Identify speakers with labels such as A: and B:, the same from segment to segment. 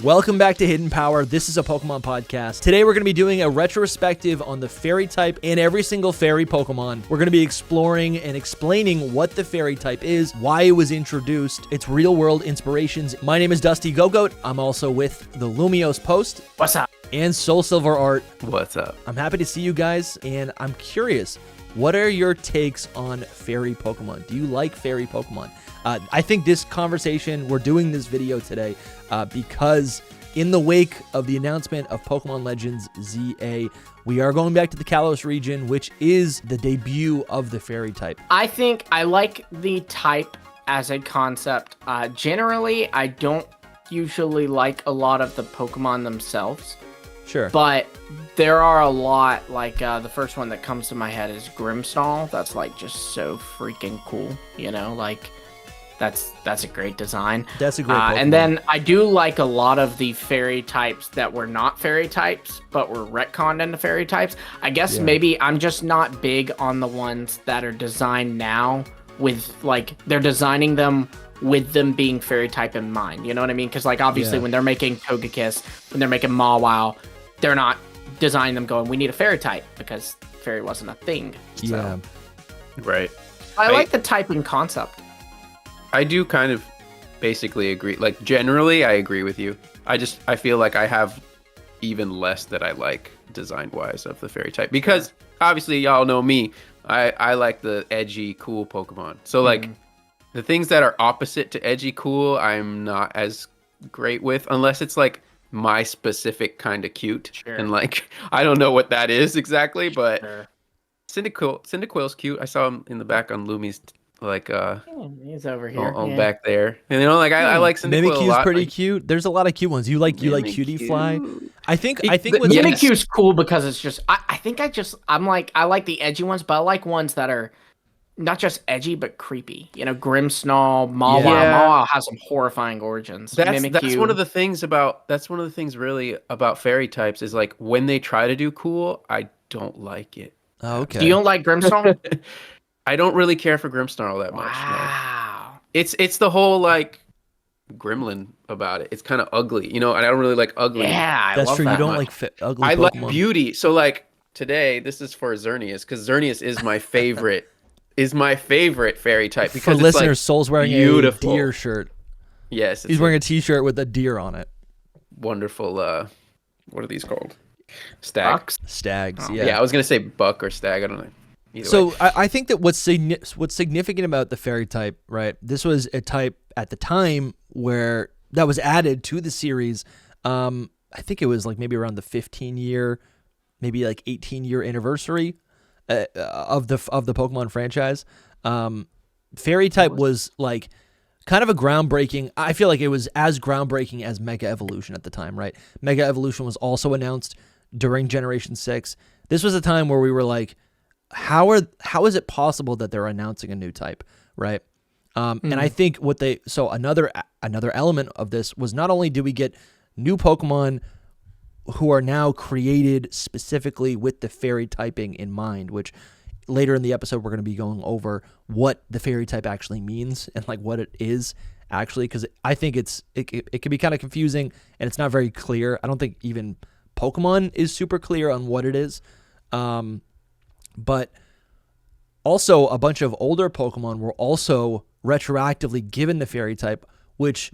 A: Welcome back to Hidden Power. This is a Pokemon podcast. Today we're going to be doing a retrospective on the fairy type and every single fairy Pokemon. We're going to be exploring and explaining what the fairy type is, why it was introduced, its real world inspirations. My name is DustyGogoat. I'm also with the LumiosePost.
B: What's up?
A: And SoulSilverArt.
C: What's up?
A: I'm happy to see you guys, and I'm curious, what are your takes on fairy Pokemon? Do you like fairy Pokemon? I think this conversation, we're doing this video today because in the wake of the announcement of Pokemon Legends ZA, we are going back to the Kalos region, which is the debut of the fairy type.
B: I think I like the type as a concept. Generally, I don't usually like a lot of the Pokemon themselves.
A: Sure.
B: But there are a lot, like the first one that comes to my head is Grimmsnarl. That's like just so freaking cool, you know, like that's a great design.
A: That's a great Pokemon.
B: And then I do like a lot of the fairy types that were not fairy types, but were retconned into fairy types. I guess maybe I'm just not big on the ones that are designed now with, like, they're designing them with them being fairy type in mind. You know what I mean? Because, like, obviously when they're making Togekiss, when they're making Mawile, they're not designing them going, we need a fairy type, because fairy wasn't a thing. So.
A: Yeah.
C: Right.
B: I like the typing concept.
C: I do kind of basically agree. Like, generally, I agree with you. I feel like I have even less that I like design-wise of the fairy type. Because, obviously, y'all know me. I like the edgy, cool Pokemon. So, like, the things that are opposite to edgy, cool, I'm not as great with. Unless it's, like, my specific kind of cute.
B: Sure.
C: And, like, I don't know what that is exactly, but
B: Sure.
C: Cyndaquil's cute. I saw him in the back on Lumi's, like,
B: He's over here.
C: back there. And, you know, like, I like Cyndaquil a
A: Mimikyu's
C: lot.
A: pretty
C: like,
A: cute. There's a lot of cute ones. You like Cutie Fly? I think what's
B: Mimikyu's cool because it's just I like the edgy ones, but I like ones that are not just edgy but creepy. You know, Grimmsnarl, Mawile.
C: Yeah.
B: Mawile has some horrifying origins.
C: That's one of the things really about fairy types is, like, when they try to do cool, I don't like it.
A: Oh, okay.
B: Do you don't like Grimmsnarl?
C: I don't really care for Grimmsnarl that much.
B: Wow.
C: No. It's the whole, like, gremlin about it. It's kind of ugly, you know, and I don't really like ugly.
B: Yeah,
A: That's
B: love
A: true.
B: that
A: You don't
B: much.
A: like ugly
C: I
A: Pokemon.
C: like beauty. So, like, today, this is for Xerneas, because Xerneas is my favorite. Is my favorite fairy type. Because
A: For
C: it's,
A: listeners,
C: like,
A: Soul's wearing
C: beautiful.
A: a deer shirt.
C: Yes.
A: He's wearing a t-shirt with a deer on it.
C: Wonderful, what are these called? Stag.
B: Bucks?
A: Stags,
B: Oh.
A: yeah.
C: Yeah, I was going to say buck or stag. I don't know. Either
A: So
C: way.
A: I think that what's significant about the fairy type, right? This was a type at the time where that was added to the series. I think it was like maybe around the 15-year, maybe like 18-year anniversary of the Pokemon franchise. Fairy type was like kind of a groundbreaking. I feel like it was as groundbreaking as Mega Evolution at the time, right? Mega Evolution was also announced during Generation 6. This was a time where we were like, how is it possible that they're announcing a new type, right? And I think another element of this was not only did we get new Pokemon who are now created specifically with the fairy typing in mind, which later in the episode we're going to be going over what the fairy type actually means and like what it is actually, because I think it can be kind of confusing and it's not very clear. I don't think even Pokemon is super clear on what it is. But also a bunch of older Pokemon were also retroactively given the fairy type, which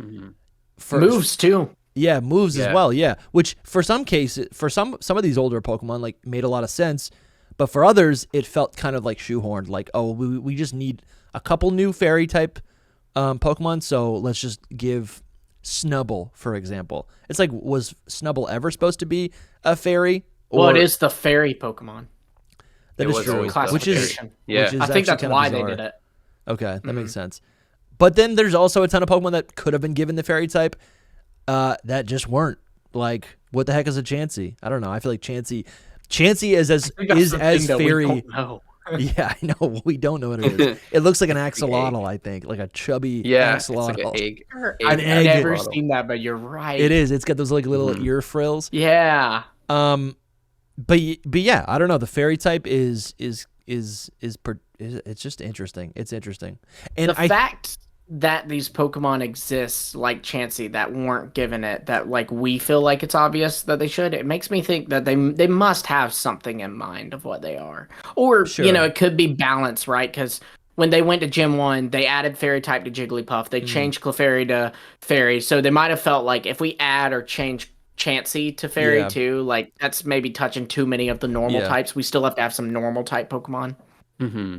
A: for
B: Moves too.
A: yeah, moves as well, yeah. Which for some cases, for some of these older Pokemon, like made a lot of sense, but for others, it felt kind of like shoehorned. Like, oh, we just need a couple new fairy type Pokemon, so let's just give Snubbull, for example. It's like, was Snubbull ever supposed to be a fairy?
B: Well, it is the fairy Pokemon.
A: That
C: It
A: is
C: was
A: true.
C: always
A: Which is
B: classification.
C: Yeah.
A: which is
B: I think
A: actually
B: that's
A: kind of
B: why
A: bizarre.
B: they did it.
A: Okay, that makes sense. But then there's also a ton of Pokemon that could have been given the fairy type that just weren't. Like, what the heck is a Chansey? I don't know. I feel like Chansey is as fairy. Yeah, I know. We don't know what it is. It looks like an axolotl, I think, like a chubby axolotl.
C: It's like an egg.
B: I've
A: egg
B: never
C: axolotl.
B: seen that, but you're right.
A: It is. It's got those like little ear frills.
B: Yeah.
A: But yeah, I don't know. The fairy type is it's just interesting. It's interesting. And
B: The fact that these Pokemon exist like Chansey that weren't given it, that like we feel like it's obvious that they should, it makes me think that they must have something in mind of what they are. Or,
A: Sure.
B: it could be balance, right? Because when they went to Gen 1, they added Fairy type to Jigglypuff. They changed Clefairy to Fairy. So they might have felt like if we add or change Chansey to Fairy
A: Yeah.
B: too, like that's maybe touching too many of the normal
A: Yeah.
B: types. We still have to have some normal type Pokemon.
C: Mm-hmm.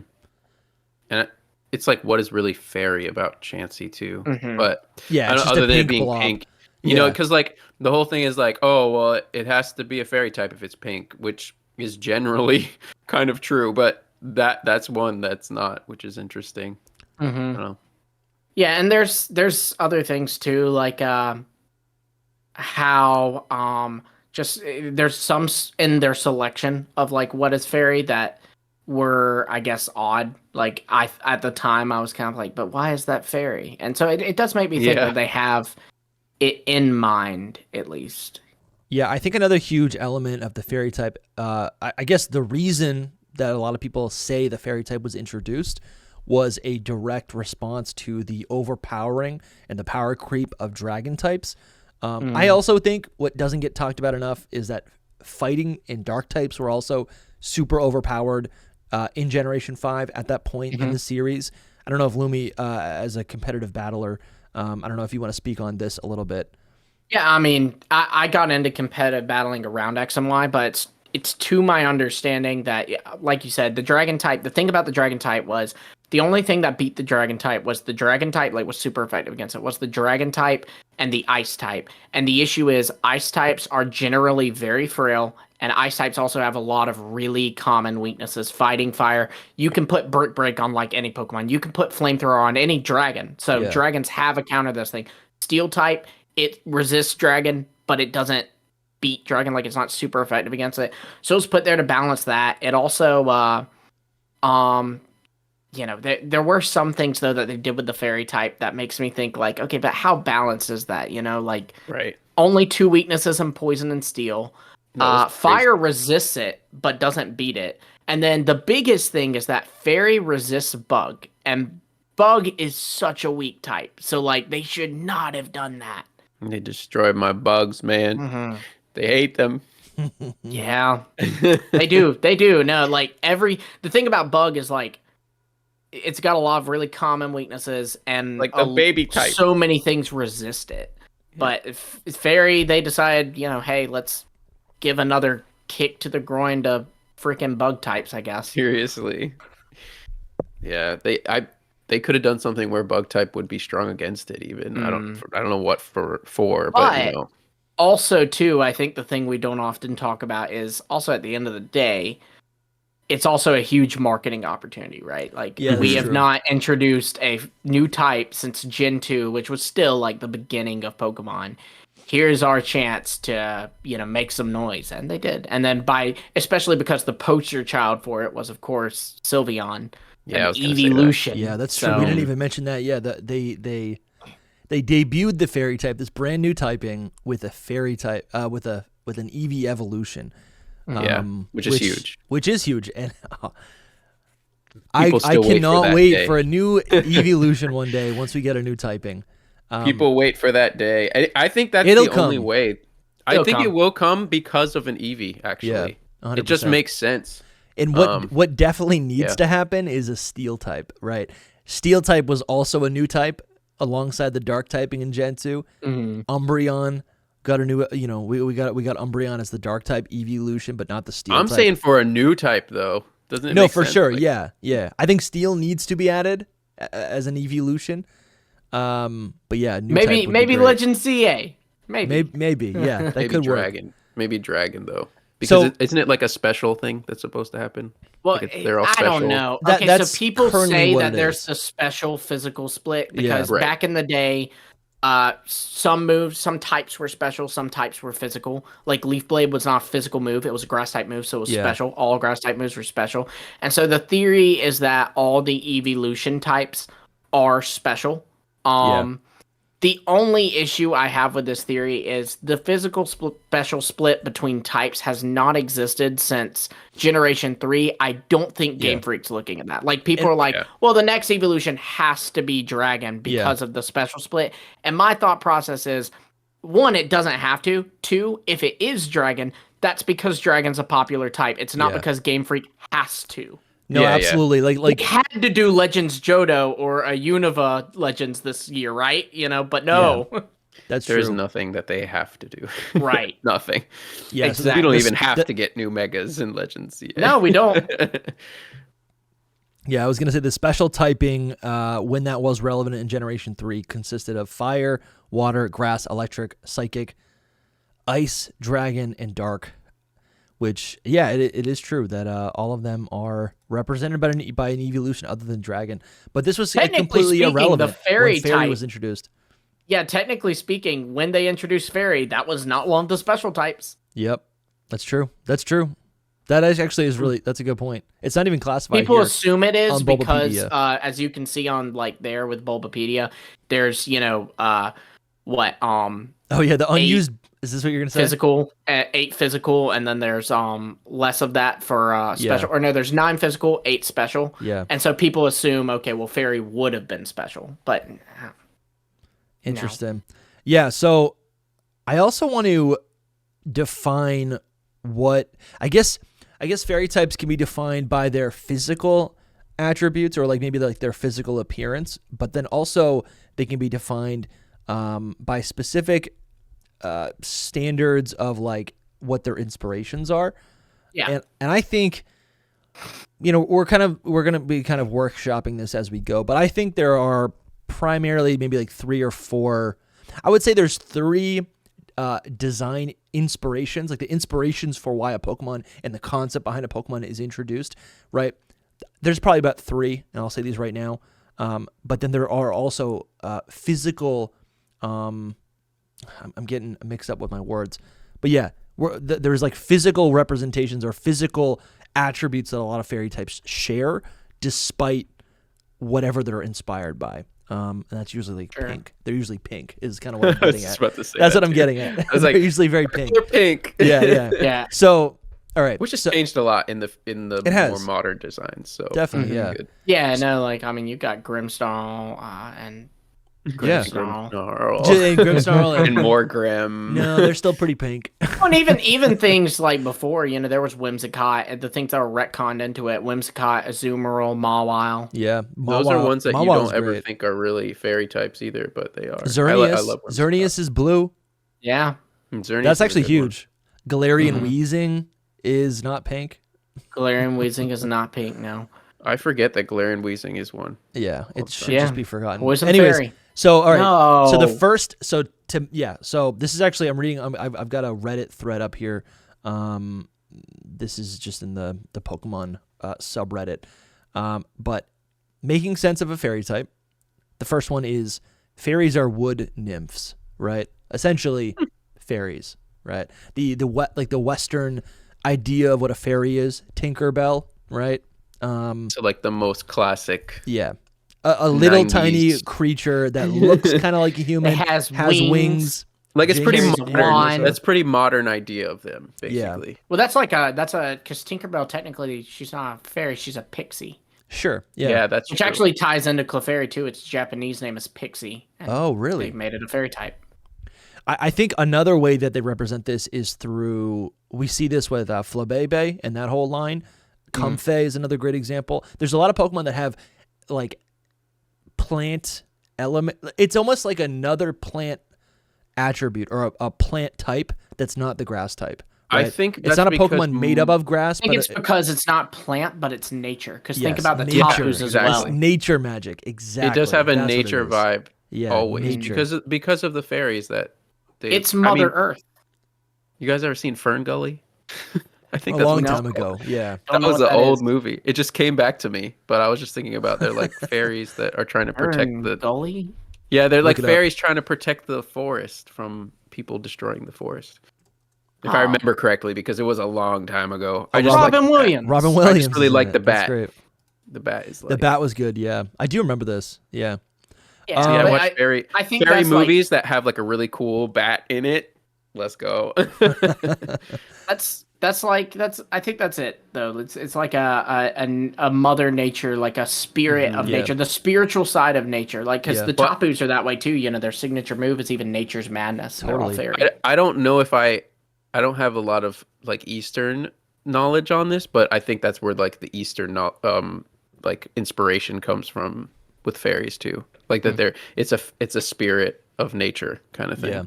C: And it's like, what is really fairy about Chansey too? But
A: Yeah, it's just
C: other
A: a
C: than it
A: pink
C: being
A: blob.
C: pink,
A: Yeah.
C: because like the whole thing is like, oh well, it has to be a fairy type if it's pink, which is generally kind of true, but that's one that's not, which is interesting. I don't know.
B: Yeah, and there's other things too, like how just there's some in their selection of like what is fairy that were, I guess, odd. Like I at the time I was kind of like, but why is that fairy? And so it does make me think
C: Yeah.
B: that they have it in mind at least.
A: Yeah, I think another huge element of the fairy type, I guess the reason that a lot of people say the fairy type was introduced was a direct response to the overpowering and the power creep of dragon types. I also think what doesn't get talked about enough is that fighting and dark types were also super overpowered in Generation 5 at that point in the series. I don't know if Lumi, as a competitive battler, I don't know if you want to speak on this a little bit.
B: Yeah, I mean, I got into competitive battling around X and Y, but it's to my understanding that, like you said, the dragon type, the thing about the dragon type was the only thing that beat the dragon type was the dragon type, like was super effective against it, was the dragon type and the ice type. And the issue is ice types are generally very frail, and ice types also have a lot of really common weaknesses. Fighting fire, you can put Brick Break on like any Pokemon. You can put Flamethrower on any dragon. So
A: Yeah.
B: dragons have a counter this thing. Steel type, it resists dragon, but it doesn't beat dragon, like it's not super effective against it. So it's put there to balance that. It also there were some things though that they did with the fairy type that makes me think like, okay, but how balanced is that? Like
C: Right.
B: only two weaknesses in poison and steel.
C: That was
B: Fire resists it but doesn't beat it. And then the biggest thing is that fairy resists bug, and bug is such a weak type. So like they should not have done that.
C: They destroyed my bugs, man. They hate them.
B: Yeah. They do. No, like the thing about bug is like it's got a lot of really common weaknesses, and
C: Like the baby type.
B: so many things resist it. But if fairy, they decide, hey, let's give another kick to the groin to freaking bug types, I guess.
C: Seriously. Yeah, they could have done something where bug type would be strong against it even. I don't know what for, but
B: also too, I think the thing we don't often talk about is also at the end of the day, it's also a huge marketing opportunity, right? Like we have not introduced a new type since Gen 2, which was still like the beginning of Pokemon. Here's our chance to, make some noise. And they did. And then especially because the poster child for it was, of course, Sylveon.
C: Yeah,
B: Evolution.
A: Yeah, that's true. We didn't even mention that. Yeah, they debuted the fairy type, this brand new typing with a fairy type, with an Eevee evolution.
C: Which is huge.
A: Which is huge, and
C: People
A: I
C: still
A: cannot wait
C: day.
A: for a new evolution one day once we get a new typing.
C: People wait for that day. I think that's
A: It'll
C: the only
A: come.
C: way. I think it will come because of an Eevee. Actually,
A: Yeah,
C: it just
A: 100%.
C: makes sense.
A: And what definitely needs to happen is a steel type, right? Steel type was also a new type alongside the dark typing in Gen 2. Umbreon got a new, we got Umbreon as the dark type evolution, but not the steel type.
C: I'm saying for a new type though. Doesn't it
A: No,
C: make
A: for
C: sense?
A: sure.
C: Like,
A: Yeah. I think steel needs to be added as an evolution. But yeah, new type would be
B: maybe
A: great.
B: Legend CA.
A: Maybe. Yeah, that
C: maybe
A: could work.
C: dragon. Maybe dragon though. Because isn't it like a special thing that's supposed to happen?
B: Well,
C: like they're all
B: I
C: special.
B: don't know.
A: That-
B: Okay,
A: that's
B: so people
A: currently
B: say
A: what
B: that
A: it
B: there's
A: is.
B: a special physical split
A: Yeah.
B: because
C: Right.
B: back in the day, some moves, some types were special, some types were physical. Like Leaf Blade was not a physical move; it was a grass type move, so it was special. All grass type moves were special, and so the theory is that all the evolution types are special. The only issue I have with this theory is the physical special split between types has not existed since Generation 3. I don't think Game Freak's looking at that. Like, people are like, well, the next evolution has to be Dragon because of the special split. And my thought process is, 1, it doesn't have to. 2, if it is Dragon, that's because Dragon's a popular type. It's not because Game Freak has to.
A: No, absolutely. Like
B: we had to do Legends Johto or a Unova Legends this year, right? But no.
A: Yeah, that's
C: There's
A: true.
C: nothing that they have to do.
B: Right.
C: Nothing.
A: Yeah,
B: exactly.
C: We don't even have to get new megas in Legends yet.
B: No, we don't.
A: Yeah, I was going to say the special typing, when that was relevant in Generation 3, consisted of fire, water, grass, electric, psychic, ice, dragon, and dark. Which, it is true that all of them are represented by an evolution other than dragon. But this was completely irrelevant
B: the fairy
A: when fairy
B: type
A: was introduced.
B: Yeah, technically speaking, when they introduced fairy, that was not one of the special types.
A: Yep, that's true. That's true. That actually is really, that's a good point. It's not even classified.
B: People assume it is because,
A: Bulbapedia.
B: as you can see on there with Bulbapedia, there's
A: Oh yeah, the unused. Is this what you're gonna say?
B: Physical, 8 physical, and then there's less of that for special. Or no, there's 9 physical, 8 special.
A: Yeah.
B: And so people assume, okay, well, fairy would have been special, but
A: interesting.
B: No.
A: Yeah. So I also want to define what I guess fairy types can be defined by their physical attributes or like maybe like their physical appearance, but then also they can be defined by specific standards of like what their inspirations are.
B: Yeah.
A: And I think, we're going to be kind of workshopping this as we go, but I think there are primarily maybe like 3 or 4, I would say there's 3 design inspirations, like the inspirations for why a Pokemon and the concept behind a Pokemon is introduced, right? There's probably about 3, and I'll say these right now. But then there are also physical, I'm getting mixed up with my words, but yeah, there's like physical representations or physical attributes that a lot of fairy types share, despite whatever they're inspired by. And that's usually like pink. They're usually pink is kind of what I'm getting at. That's what I'm getting at. I was like, they're usually very pink.
C: They're pink.
A: Yeah. So, all right.
C: Which has changed a lot in the more modern designs. So
A: definitely, yeah.
C: Good.
B: Yeah, no, like, I mean, you've got Grimmsnarl and
A: Grimmsnarl
C: and more Grim.
A: No, they're still pretty pink.
B: And even things like before, there was Whimsicott, and the things that were retconned into it, Whimsicott, Azumarill, Mawile.
A: Yeah.
C: Those are ones that you don't ever think are really fairy types either, but they are.
A: Xerneas.
C: I love
A: Xerneas is blue.
B: Yeah.
A: That's actually huge. Galarian Weezing is not pink.
B: Galarian Weezing is not pink, no.
C: I forget that Galarian Weezing is one.
A: Yeah, it should just be forgotten.
B: Anyways, fairy.
A: So all right.
B: No.
A: So the first, so this is actually I'm reading. I've got a Reddit thread up here. This is just in the Pokemon subreddit. But making sense of a fairy type. The first one is fairies are wood nymphs, right? Essentially, fairies, right? The Western idea of what a fairy is, Tinkerbell, right?
C: So like the most classic.
A: Yeah. A little
C: 90s.
A: Tiny creature that looks kind of like a human.
B: It has
A: wings.
C: Like it's pretty
B: There's
C: modern.
B: wine.
C: That's pretty modern idea of them, basically.
A: Yeah.
B: Well, that's because Tinkerbell, technically, she's not a fairy, she's a pixie.
A: Sure. Yeah.
C: Yeah, that's
B: Which
C: true.
B: actually ties into Clefairy, too. Its Japanese name is Pixie.
A: Oh, really?
B: They made it a fairy type.
A: I think another way that they represent this is through, we see this with Flabébé and that whole line. Comfey is another great example. There's a lot of Pokemon that have like plant element. It's almost like another plant attribute or a plant type that's not the grass type. Right?
C: I think
A: it's not a Pokemon made up of grass.
B: I think it's because it's not plant, but it's nature. Because think about the
A: nature,
B: Tapus as well.
A: Nature magic, exactly.
C: It does have a nature vibe.
A: Yeah,
C: always
A: nature.
C: because of the fairies that.
B: It's Mother Earth.
C: You guys ever seen Fern Gully? I think
A: a long time ago. Yeah,
C: that was an old movie. It just came back to me, but I was just thinking about they're like fairies that are trying to protect the
B: gully.
C: Yeah, they're like fairies trying to protect the forest from people destroying the forest. If I remember correctly, because it was a long time ago.
B: Robin Williams.
A: Robin Williams.
C: I just really like the bat.
A: Great.
C: The bat is like...
A: The bat was good. Yeah, I do remember this. Yeah.
C: Yeah,
B: but
C: watch
B: I think
C: fairy
B: that's
C: movies that have like a really cool bat in it. Let's go.
B: I think that's it though. It's like a mother nature, like a spirit of
A: Yeah.
B: nature, the spiritual side of nature. Like because
A: Yeah.
B: the Tapus are that way too. You know, their signature move is even nature's madness. They're all
A: Totally.
B: fairy.
C: I don't know if I don't have a lot of like Eastern knowledge on this, but I think that's where like the Eastern like inspiration comes from with fairies too. Like that it's a spirit of nature kind of thing.
A: Yeah.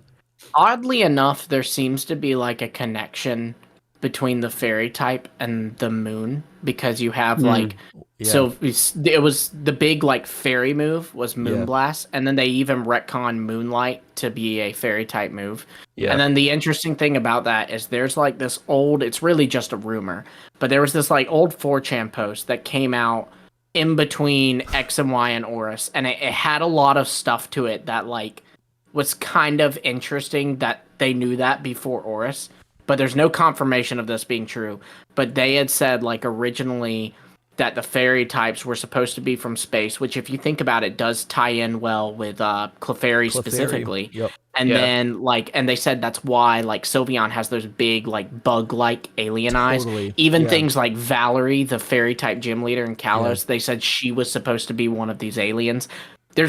B: Oddly enough, there seems to be like a connection between the fairy type and the moon because you have like so it was the big like fairy move was Moonblast, and then they even retcon Moonlight to be a fairy type move.
A: Yeah.
B: And then the interesting thing about that is there's like this old, it's really just a rumor, but there was this like old 4chan post that came out in between X and Y and Oris, and it had a lot of stuff to it that like was kind of interesting that they knew that before Oris, but there's no confirmation of this being true. But they had said like originally that the fairy types were supposed to be from space, which if you think about it does tie in well with Clefairy specifically.
A: Yep.
B: And then like, and they said that's why like Sylveon has those big like bug-like alien eyes. Even things like Valerie, the fairy type gym leader in Kalos, they said she was supposed to be one of these aliens. We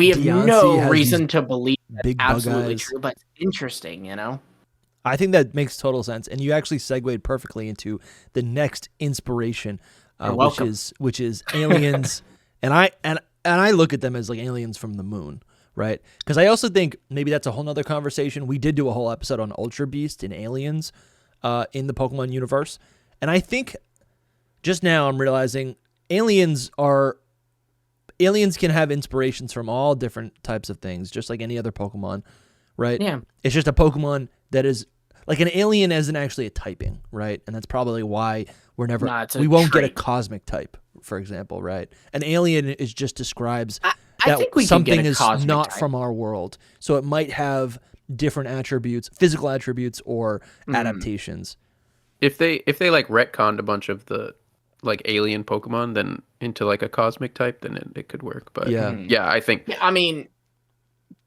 B: have no reason to believe that's absolutely true, but it's interesting, you know?
A: I think that makes total sense. And you actually segued perfectly into the next inspiration, which is aliens. and I look at them as like aliens from the moon, right? Because I also think maybe that's a whole nother conversation. We did do a whole episode on Ultra Beast and aliens in the Pokemon universe. And I think just now I'm realizing aliens can have inspirations from all different types of things, just like any other Pokemon, right?
B: Yeah.
A: It's just a Pokemon that is like an alien isn't actually a typing, right? And that's probably why we won't get a cosmic type, for example, right? An alien is just describes that something is not from our world. So it might have different attributes, physical attributes or adaptations.
C: If they like retconned a bunch of the like alien Pokemon then into like a cosmic type, then it could work. But I think
B: I mean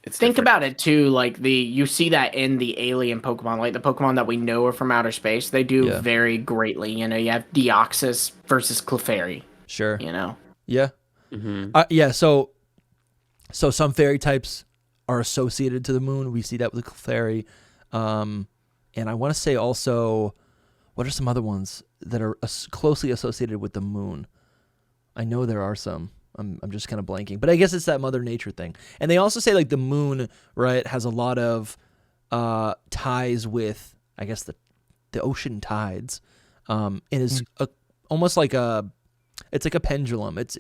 B: think about it too, like you see that in the alien Pokemon, like the Pokemon that we know are from outer space, they do very greatly. You know, you have Deoxys versus Clefairy.
A: Sure.
B: You know?
A: Yeah. So some fairy types are associated to the moon. We see that with Clefairy. And I want to say also, what are some other ones that are closely associated with the moon? I know there are some. I'm just kind of blanking, but I guess it's that Mother Nature thing. And they also say like the moon, right, has a lot of ties with, I guess, the ocean tides. And is almost like it's like a pendulum. It's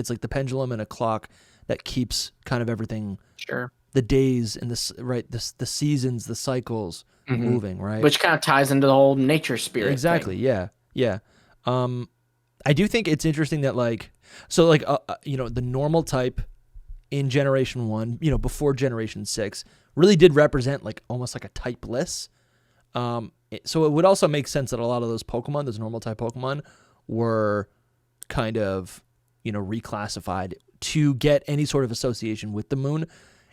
A: like the pendulum and a clock that keeps kind of everything.
B: Sure.
A: The days and the seasons, the cycles moving, right?
B: Which kind of ties into the whole nature spirit.
A: Exactly.
B: Thing.
A: Yeah. I do think it's interesting that the normal type in Generation 1, before Generation 6, really did represent like almost like a typeless. So it would also make sense that a lot of those Pokemon, those normal type Pokemon, were kind of, reclassified to get any sort of association with the moon.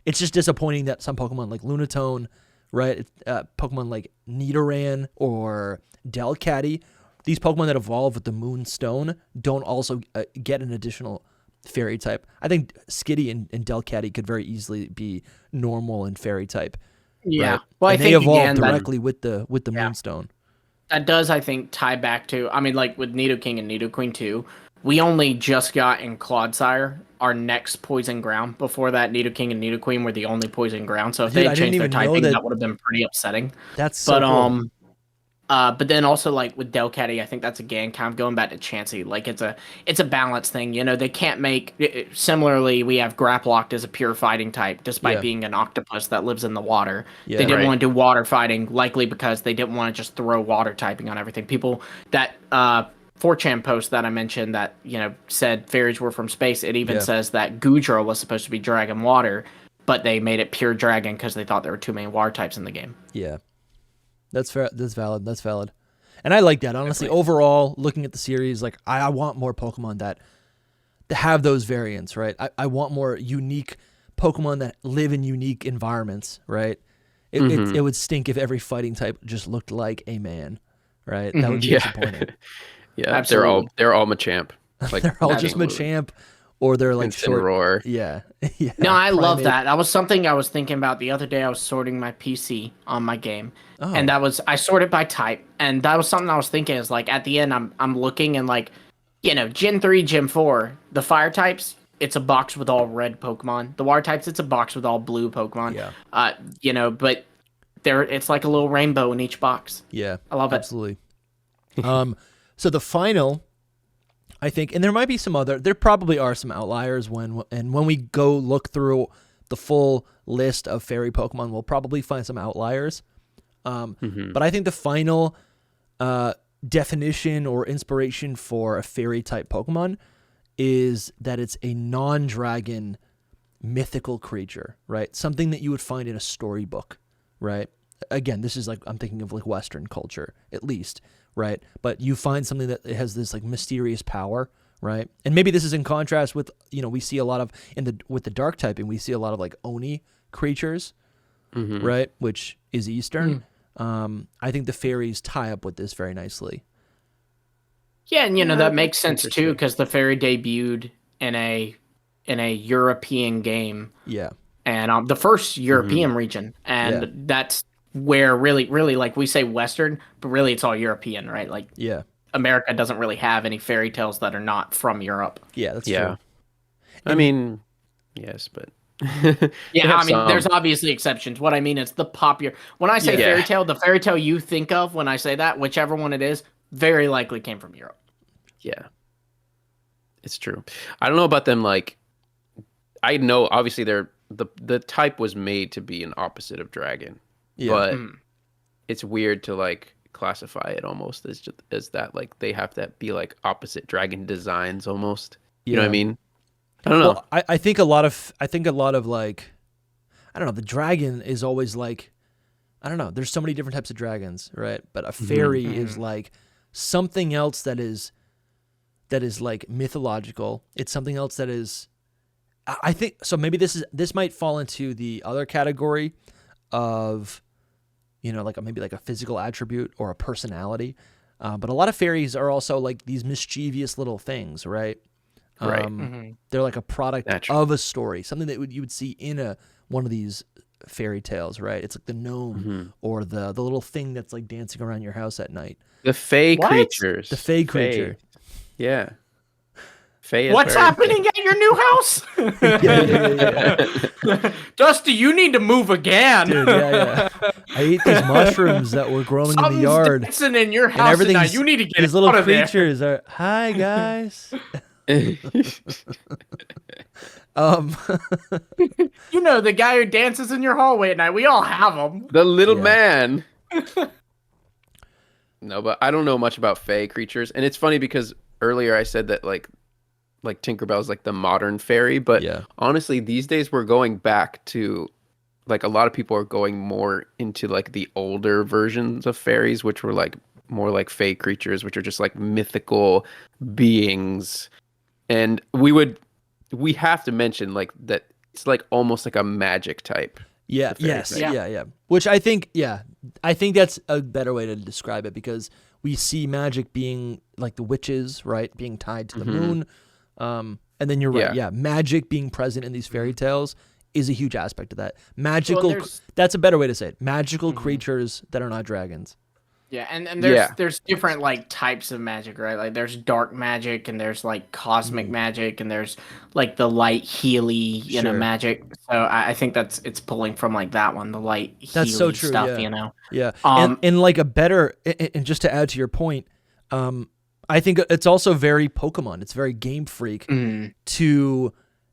A: It's just disappointing that some Pokemon like Lunatone, right? Pokemon like Nidoran or Delcatty, these Pokemon that evolve with the Moonstone don't also get an additional fairy type. I think Skitty and Delcatty could very easily be normal and fairy type.
B: Yeah.
A: Right?
B: Well,
A: and they evolve directly with the Moonstone.
B: That does, I think, tie back to, I mean, like with Nidoking and Nidoqueen too, we only just got in Clodsire our next poison ground. Before that, Nidoking and Nidoqueen were the only poison ground. So if they had changed their typing, that would have been pretty upsetting.
A: That's so cool.
B: But then also like with Delcatty, I think that's again kind of going back to Chansey. Like it's a balance thing. They can't make similarly. We have Grapploct as a pure fighting type, despite being an octopus that lives in the water.
A: Yeah,
B: they didn't want to do water fighting, likely because they didn't want to just throw water typing on everything. People that 4chan post that I mentioned that said fairies were from space. It even says that Goodra was supposed to be dragon water, but they made it pure dragon because they thought there were too many water types in the game.
A: Yeah. That's fair. That's valid. And I like that. Honestly, overall, looking at the series, like I want more Pokemon that have those variants, right? I want more unique Pokemon that live in unique environments, right? It would stink if every fighting type just looked like a man, right? That would be disappointing.
C: Yeah,
B: Absolutely.
C: they're all Machamp. Like
A: They're all just Machamp, or they're like short.
C: Roar.
A: Yeah, yeah.
B: No, I love
A: Primate.
B: that. That was something I was thinking about the other day. I was sorting my PC on my game,
A: Oh.
B: and I sorted by type, and that was something I was thinking is like at the end I'm looking and like, Gen 3, Gen 4, the fire types, it's a box with all red Pokemon. The water types, it's a box with all blue Pokemon.
A: Yeah.
B: But it's like a little rainbow in each box.
A: Yeah,
B: I love it.
A: absolutely. So the final, I think, and there might be there probably are some outliers when we go look through the full list of fairy Pokemon, we'll probably find some outliers. But I think the final definition or inspiration for a fairy type Pokemon is that it's a non-dragon mythical creature, right? Something that you would find in a storybook, right? Again, this is like, I'm thinking of like Western culture, at least, right? But you find something that has this like mysterious power, right? And maybe this is in contrast with, we see a lot of, with the dark typing, we see a lot of like Oni creatures, right? Which is Eastern. I think the fairies tie up with this very nicely.
B: Yeah, and that makes sense too, because the fairy debuted in a European game.
A: Yeah.
B: And the first European region. And that's where really, like we say Western, but really it's all European, right? Like America doesn't really have any fairy tales that are not from Europe.
A: Yeah, that's true.
C: I mean, yes, but
B: there's obviously exceptions. What I mean is the popular. When I say fairy tale, the fairy tale you think of when I say that, whichever one it is, very likely came from Europe.
C: Yeah, it's true. I don't know about them. Like, I know obviously the type was made to be an opposite of dragon, but it's weird to like classify it almost as that. Like they have to be like opposite dragon designs almost. You know what I mean? I don't know.
A: Well, I think a lot of like, I don't know, the dragon is always like, I don't know, there's so many different types of dragons, right? But a fairy is like something else that is like mythological. It's something else that is, I think, so maybe this might fall into the other category of, like maybe like a physical attribute or a personality. But a lot of fairies are also like these mischievous little things, right?
C: Right.
A: They're like a product of a story, something that you would see in one of these fairy tales, right? It's like the gnome or the little thing that's like dancing around your house at night.
C: The fae creatures.
A: The fae creature.
C: Yeah. Fae
B: What's happening at your new house?
A: Yeah.
B: Dusty, you need to move again.
A: Dude, yeah. I ate these mushrooms that were growing in the yard.
B: Dancing in your house and now you need to get
A: these
B: out
A: little
B: of there.
A: creatures are, hi guys.
B: The guy who dances in your hallway at night. We all have them.
C: The little man. No, but I don't know much about fae creatures, and it's funny because earlier I said that like Tinkerbell's like the modern fairy, but honestly, these days we're going back to like a lot of people are going more into like the older versions of fairies, which were like more like fae creatures, which are just like mythical beings. And we have to mention like that it's like almost like a magic type.
A: Yeah. Yes. Yeah. Which I think that's a better way to describe it, because we see magic being like the witches, right? Being tied to the moon. And then you're right. Yeah. Magic being present in these fairy tales is a huge aspect of that. Magical. That's a better way to say it. Magical creatures that are not dragons.
B: Yeah, and there's different like types of magic, right? Like there's dark magic and there's like cosmic magic and there's like the light Healy, magic. So I think it's pulling from like that one, the light Healy
A: so true,
B: stuff,
A: Yeah. And like a better, and just to add to your point, I think it's also very Pokemon. It's very Game Freak to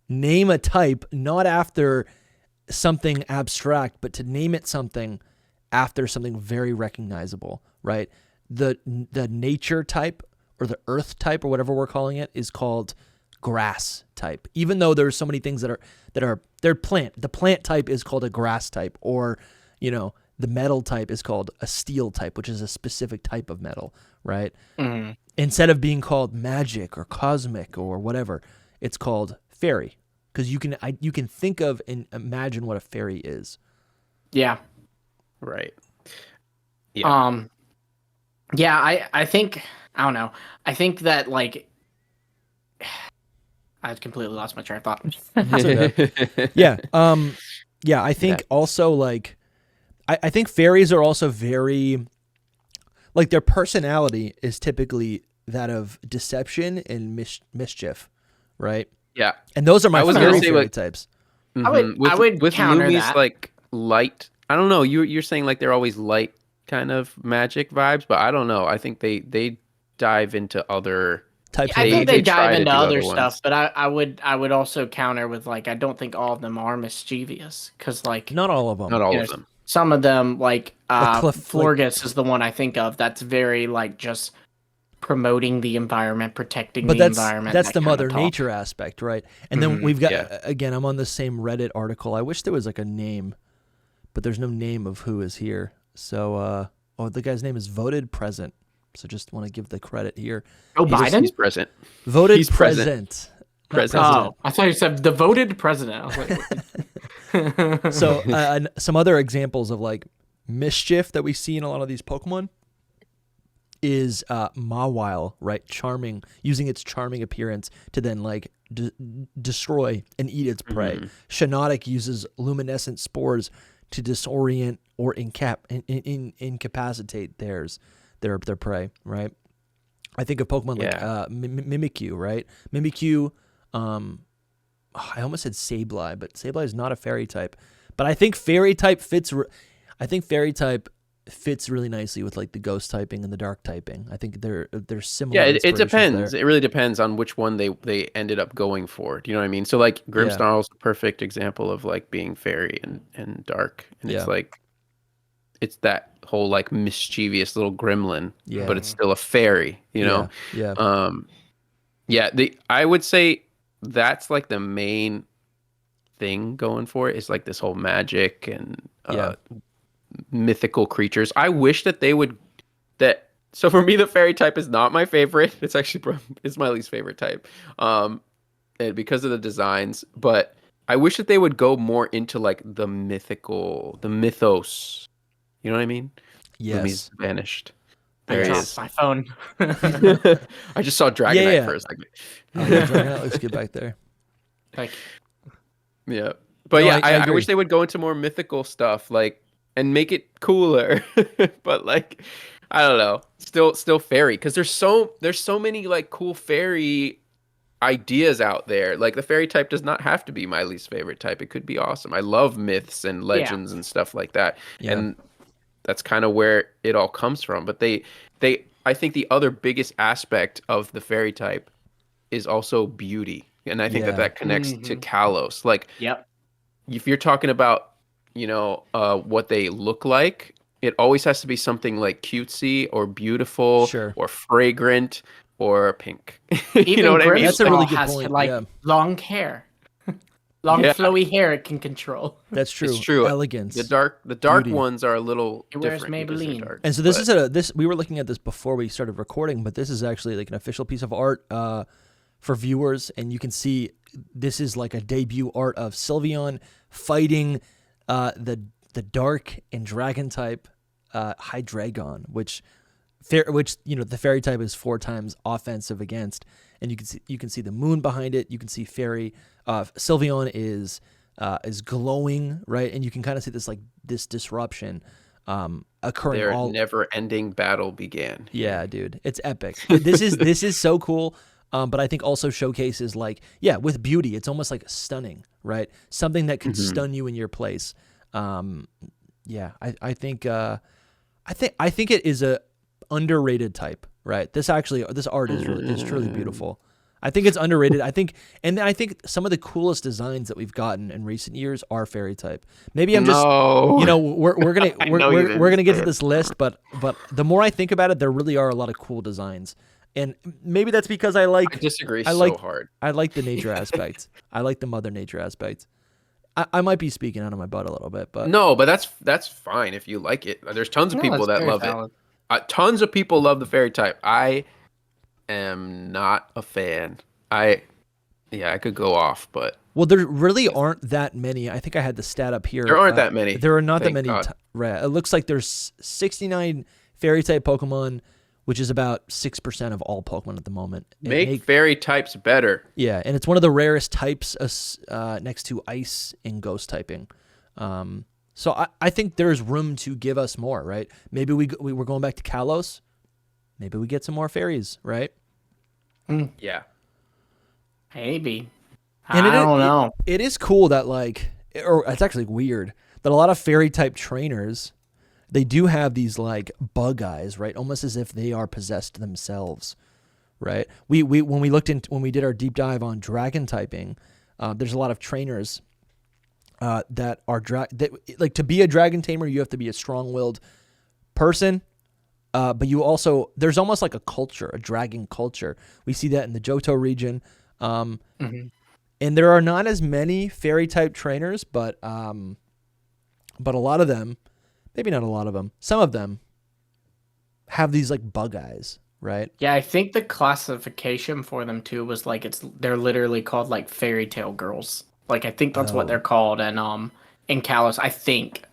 A: name a type not after something abstract, but to name it something after something very recognizable, right? The nature type or the earth type or whatever we're calling it is called grass type. Even though there's so many things they're plant. The plant type is called a grass type, or the metal type is called a steel type, which is a specific type of metal, right? Instead of being called magic or cosmic or whatever, it's called fairy, because you can think of and imagine what a fairy is.
B: Yeah.
C: Right. Yeah.
B: Yeah, I think, I don't know. I think that, like, I completely lost my train of thought.
A: That's okay. Yeah. Yeah, I think also, like, I think fairies are also very, like, their personality is typically that of deception and mischief, right?
C: Yeah.
A: And those are my fairy
C: like,
A: types.
B: I would
C: with
B: counter
C: Lumi's
B: that.
C: like light. I don't know. You're saying like they're always light kind of magic vibes, but I don't know. I think they dive into other
A: Types
B: I
A: of
B: think
A: magic.
B: they
C: try
B: dive
C: to
B: into
C: do
B: other
C: other
B: stuff,
C: ones.
B: but I would also counter with, like, I don't think all of them are mischievous, because, like,
A: Not all of them.
C: Not all
B: you know,
C: of them.
B: some of them, like
A: Like
B: Florgus is the one I think of. That's very, like, just promoting the environment, protecting
A: but
B: the environment.
A: that's
B: that
A: the
B: kind of
A: Mother
B: talk.
A: Nature aspect, right? And then we've got,
C: yeah.
A: again, I'm on the same Reddit article. I wish there was like a name, but there's no name of who is here. So, the guy's name is Voted Present. So just want to give the credit here.
B: Oh, Biden?
C: He's present.
A: Voted
C: He's present.
A: Present. Not
C: Present.
B: Oh, I thought you said the voted president. I was like,
A: So some other examples of like mischief that we see in a lot of these Pokemon is Mawile, right? Charming, using its charming appearance to then like destroy and eat its prey. Shiinotic uses luminescent spores to disorient or incapacitate their prey, right? I think of Pokemon like Mimikyu, right? Mimikyu, I almost said Sableye, but Sableye is not a fairy type. But I think fairy type fits really nicely with like the ghost typing and the dark typing. I think they're similar.
C: Yeah, it depends.
A: There.
C: It really depends on which one they ended up going for. Do you know what I mean? So like Grimmsnarl's a perfect example of like being fairy and dark. And it's like it's that whole like mischievous little gremlin, but it's still a fairy, you know? I would say that's like the main thing going for it is like this whole magic and mythical creatures. I wish that they would so for me the fairy type is not my favorite. It's actually it's my least favorite type. And because of the designs, but I wish that they would go more into like the mythos. You know what I mean?
A: Yes.
C: Lumi's vanished.
B: I
C: There he
B: dropped
C: is.
B: my phone.
C: I just saw Dragonite for a second.
A: Dragonite looks good back there.
B: Like,
C: yeah. But
A: No,
C: I wish they would go into more mythical stuff, like, and make it cooler. But like, I don't know, still fairy, because there's so many like cool fairy ideas out there. Like the fairy type does not have to be my least favorite type. It could be awesome. I love myths and legends and stuff like that. Yeah. And that's kind of where it all comes from. But I think the other biggest aspect of the fairy type is also beauty. And I think that connects to Kalos. Like, if you're talking about, what they look like, it always has to be something like cutesy or beautiful or fragrant or pink. You know what I mean?
A: That's a really good point.
B: Like long hair. Long flowy hair it can control.
A: That's true.
C: It's true.
A: Elegance.
C: The dark beauty. Ones are a little different.
B: Maybelline.
A: And so this is we were looking at this before we started recording, but this is actually like an official piece of art for viewers, and you can see this is like a debut art of Sylveon fighting the dark and dragon type Hydreigon, which the fairy type is 4 times offensive against, and you can see the moon behind it. You can see fairy Sylveon is glowing, right, and you can kind of see this disruption occurring.
C: Their never-ending battle began.
A: Yeah, dude, it's epic. This is so cool. But I think also showcases with beauty, it's almost like stunning, right? Something that can stun you in your place. I think it is a underrated type, right? This art is truly beautiful. I think it's underrated. I think some of the coolest designs that we've gotten in recent years are fairy type. Maybe I'm just we're gonna get to this list, but the more I think about it, there really are a lot of cool designs. And maybe that's because I
C: disagree hard.
A: I like the nature aspect. I like the Mother Nature aspect. I might be speaking out of my butt a little bit, but
C: no, but that's fine if you like it. There's tons of people that love it. Tons of people love the fairy type. I am not a fan. I could go off, but
A: Well, there really aren't that many. I think I had the stat up here.
C: There aren't that many.
A: There are not that
C: Thank
A: many.
C: God.
A: Right. It looks like there's 69 fairy type Pokemon, which is about 6% of all Pokemon at the moment.
C: Make fairy types better.
A: Yeah, and it's one of the rarest types next to ice and ghost typing. So I think there's room to give us more, right? Maybe we're going back to Kalos. Maybe we get some more fairies, right?
C: Yeah.
B: Maybe.
A: And
B: I don't know.
A: It is cool that or it's actually weird that a lot of fairy type trainers, they do have these like bug eyes, right? Almost as if they are possessed themselves, right? When we did our deep dive on dragon typing, there's a lot of trainers that are like to be a dragon tamer, you have to be a strong-willed person. But you also, there's almost like a culture, a dragon culture. We see that in the Johto region. And there are not as many fairy type trainers, but a lot of them, maybe not a lot of them, some of them have these like bug eyes, right?
B: Yeah, I think the classification for them too was like they're literally called like fairy tale girls. Like I think that's what they're called, and in Kalos, I think.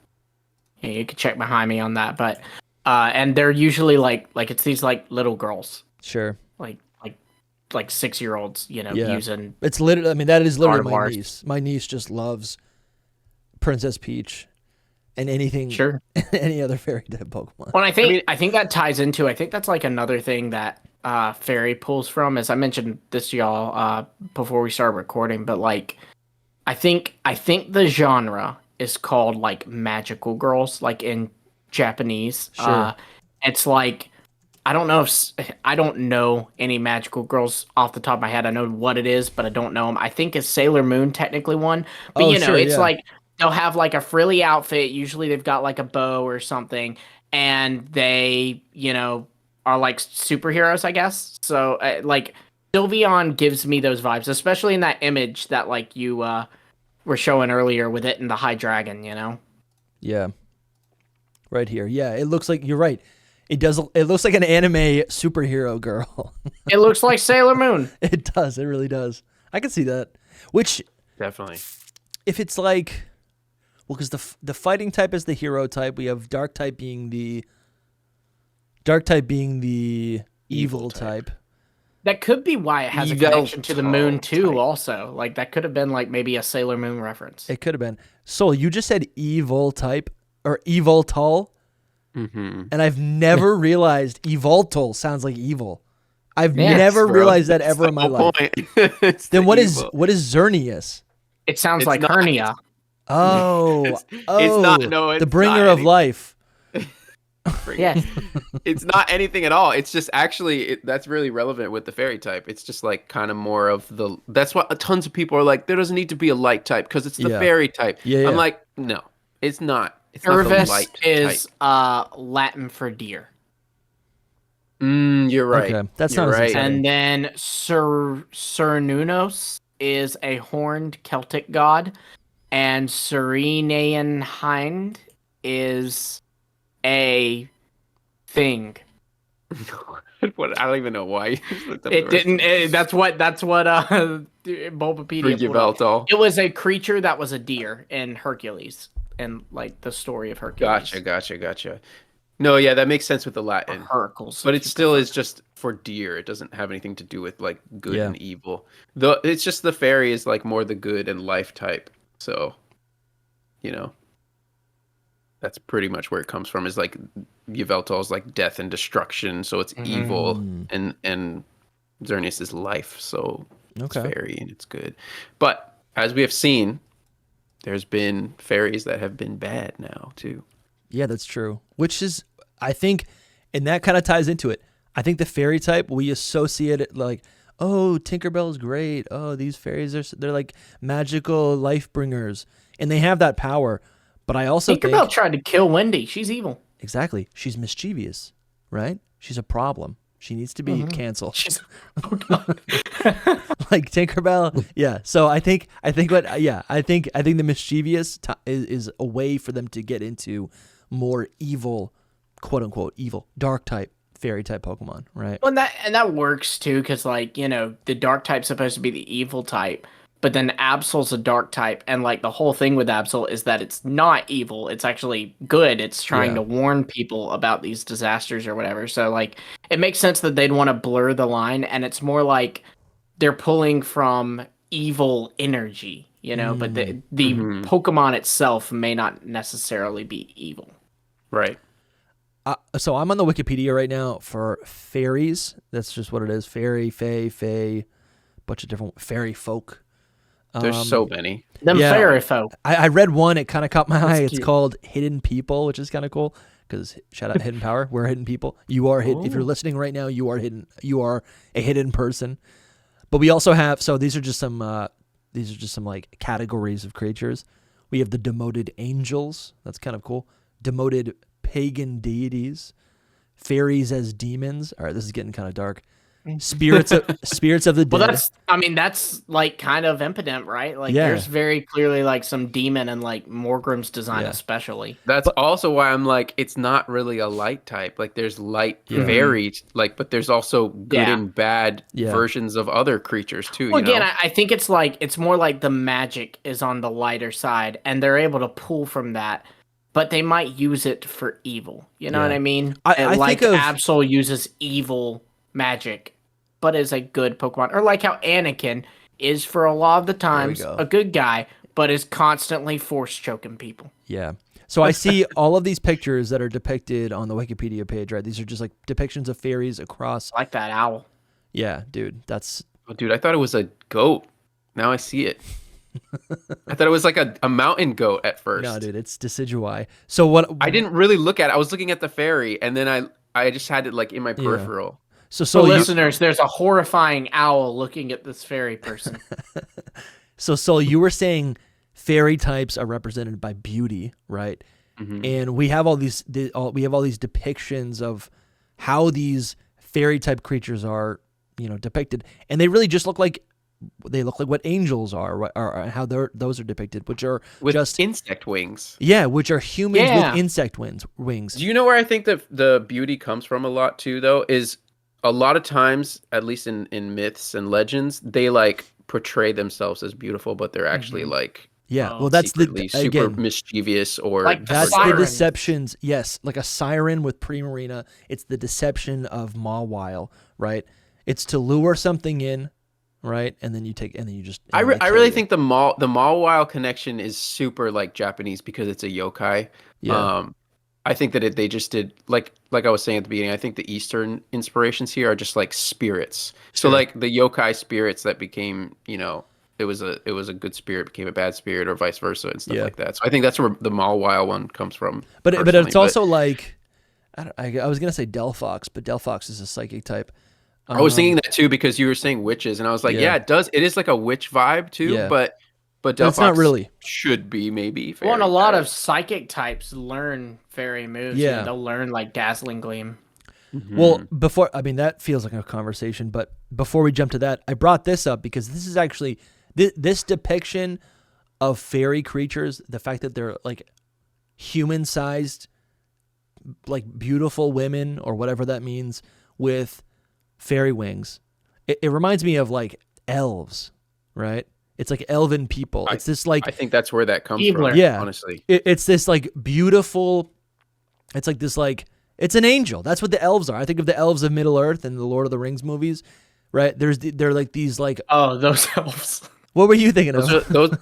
B: Yeah, you could check behind me on that, but and they're usually like it's these like little girls,
A: Sure.
B: like 6-year-olds, using.
A: It's literally, I mean, that is literally my
B: carnivores.
A: niece. My niece just loves Princess Peach and anything,
B: Sure.
A: any other fairy type Pokemon.
B: Well, I think that ties into. I think that's like another thing that Fairy pulls from. As I mentioned this to y'all before we started recording, but like, I think the genre is called like magical girls, like in Japanese.
A: Sure.
B: It's like I don't know any magical girls off the top of my head. I know what it is, but I don't know them. I think it's Sailor Moon technically one, but it's like they'll have like a frilly outfit. Usually they've got like a bow or something, and they are like superheroes, I guess. So like Sylveon gives me those vibes, especially in that image that like you were showing earlier with it and the high dragon.
A: Yeah. Right here. Yeah, it looks like you're right. It does. It looks like an anime superhero girl.
B: It looks like Sailor Moon.
A: It does. It really does. I can see that. Which,
C: Definitely.
A: if it's like, well, because the fighting type is the hero type. We have dark type being the evil type.
B: That could be why it has a connection to the moon too. Also, like that could have been like maybe a Sailor Moon reference.
A: It could have been. Soul, you just said evil type or evil tall. And I've never realized Evoltal sounds like evil. I've never realized that ever in my life. Then what is Xerneas?
B: It sounds like hernia.
A: Oh,
C: it's not. No, it's
A: the bringer
C: not
A: of life.
B: Yeah,
C: it's not anything at all. It's just actually that's really relevant with the fairy type. It's just like kind of more of the. That's what tons of people are like. There doesn't need to be a light type because it's the fairy type.
A: Yeah.
C: I'm like, no, it's not.
B: Cervus is Latin for deer.
C: You're right.
A: Okay. That's not right.
B: And then Cernunnos is a horned Celtic god, and Serenaean Hind is a thing.
C: What? I don't even know why.
B: It didn't. That's what Bulbapedia pulled up. It was a creature that was a deer in Hercules. And like the story of Hercules.
C: Gotcha. No, yeah, that makes sense with the Latin.
B: Hercules,
C: but it still is just for deer. It doesn't have anything to do with like good and evil. It's just the fairy is like more the good and life type. So, that's pretty much where it comes from. Is like Yveltal is like death and destruction, so it's evil, and Xerneas is life, so it's fairy and it's good. But as we have seen, there's been fairies that have been bad now too.
A: Yeah, that's true. Which is, I think, and that kind of ties into it. I think the fairy type, we associate it like, oh, Tinkerbell's great. Oh, these fairies they're like magical life bringers, and they have that power. But I also
B: Tinkerbell tried to kill Wendy. She's evil.
A: Exactly. She's mischievous, right? She's a problem. She needs to be canceled.
B: Oh God.
A: Like Tinkerbell, yeah. So I think the mischievous is a way for them to get into more evil, quote unquote evil, dark type, fairy type Pokemon, right?
B: Well, and that works too, because like the dark type's supposed to be the evil type, but then Absol's a dark type, and like the whole thing with Absol is that it's not evil, it's actually good. It's trying to warn people about these disasters or whatever. So like it makes sense that they'd want to blur the line, and it's more like they're pulling from evil energy, but the Pokemon itself may not necessarily be evil.
C: Right.
A: So I'm on the Wikipedia right now for fairies. That's just what it is. Fairy, fae, bunch of different fairy folk.
C: There's so many.
B: Them fairy folk.
A: I read one. It kind of caught my eye. It's
B: cute.
A: called Hidden People, which is kind of cool because shout out Hidden Power. We're hidden people. You are hidden. If you're listening right now, you are hidden. You are a hidden person. But we also have. So these are just some like categories of creatures. We have the demoted angels. That's kind of cool. Demoted pagan deities, fairies as demons. All right, this is getting kind of dark. Spirits of the dead.
B: Well, that's like kind of impotent, right? Like there's very clearly like some demon and like Morgrim's design especially.
C: That's also why I'm like, it's not really a light type. Like there's light fairy, like, but there's also good and bad versions of other creatures too.
B: Well, again, I think it's more like the magic is on the lighter side, and they're able to pull from that. But they might use it for evil. You know what I mean?
A: I
B: like
A: think of
B: Absol uses evil magic, but is a good Pokemon. Or like how Anakin is for a lot of the times a good guy, but is constantly force choking people.
A: Yeah. So I see all of these pictures that are depicted on the Wikipedia page, right? These are just like depictions of fairies across.
B: I like that owl.
A: Yeah, dude. That's.
C: Oh, dude, I thought it was a goat. Now I see it. I thought it was like a mountain goat at first.
A: No, dude, it's Decidueye. So what?
C: I didn't really look at it. I was looking at the fairy, and then I just had it like in my peripheral.
A: So
B: listeners, there's a horrifying owl looking at this fairy person.
A: So you were saying fairy types are represented by beauty, right? Mm-hmm. And we have all these depictions of how these fairy type creatures are, depicted, and they really just look like what angels are, or how those are depicted, which are
C: with
A: just
C: insect wings.
A: Yeah, which are humans with insect wings.
C: Do you know where I think that the beauty comes from a lot too, though? Is a lot of times, at least in myths and legends, they like portray themselves as beautiful, but they're actually like
A: well, that's
C: super mischievous, or
B: like
A: that's
B: sirens.
A: The deceptions. Yes, like a siren with Primarina. It's the deception of Mawile, right? It's to lure something in. Right, and then you just.
C: I really think the Mawile connection is super like Japanese because it's a yokai. Yeah. I think that they just did like I was saying at the beginning. I think the Eastern inspirations here are just like spirits. Sure. So like the yokai spirits that became, it was a good spirit became a bad spirit, or vice versa and stuff like that. So I think that's where the Mawile one comes from.
A: But it's also like, I was gonna say Delphox, but Delphox is a psychic type.
C: I was thinking that too because you were saying witches, and I was like, yeah, it does. It is like a witch vibe too, but Delphox
A: it's not really.
C: Should be maybe.
B: Well, and a lot of psychic types learn fairy moves. Yeah, they'll learn like Dazzling Gleam.
A: Mm-hmm. Well, that feels like a conversation, but before we jump to that, I brought this up because this is actually this depiction of fairy creatures. The fact that they're like human-sized, like beautiful women or whatever that means with fairy wings. It reminds me of like elves, right? It's like elven people. It's this like
C: I think that's where that comes from.
A: Yeah,
C: honestly,
A: it's this like beautiful. It's like this like it's an angel. That's what the elves are. I think of the elves of Middle Earth and the Lord of the Rings movies, right? They're like these like
B: those elves.
A: What were you thinking of?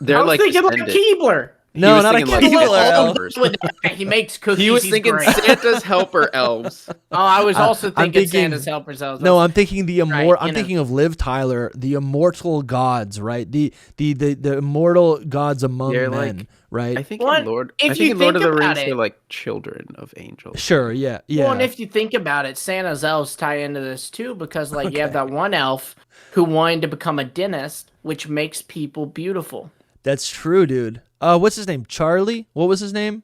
C: They're
B: I was
C: like
B: thinking like a Keebler.
A: No, not a Keebler.
B: He makes cookies.
C: He was thinking Santa's helper elves.
B: Oh, I was also thinking Santa's helpers elves.
A: No, I'm thinking I'm thinking of Liv Tyler, the immortal gods, right? The immortal gods among men, right?
C: I think in Lord of the Rings, they're like children of angels.
A: Sure, yeah.
B: Well, and if you think about it, Santa's elves tie into this too, because you have that one elf who wanted to become a dentist, which makes people beautiful.
A: That's true, dude. What's his name? Charlie? What was his name?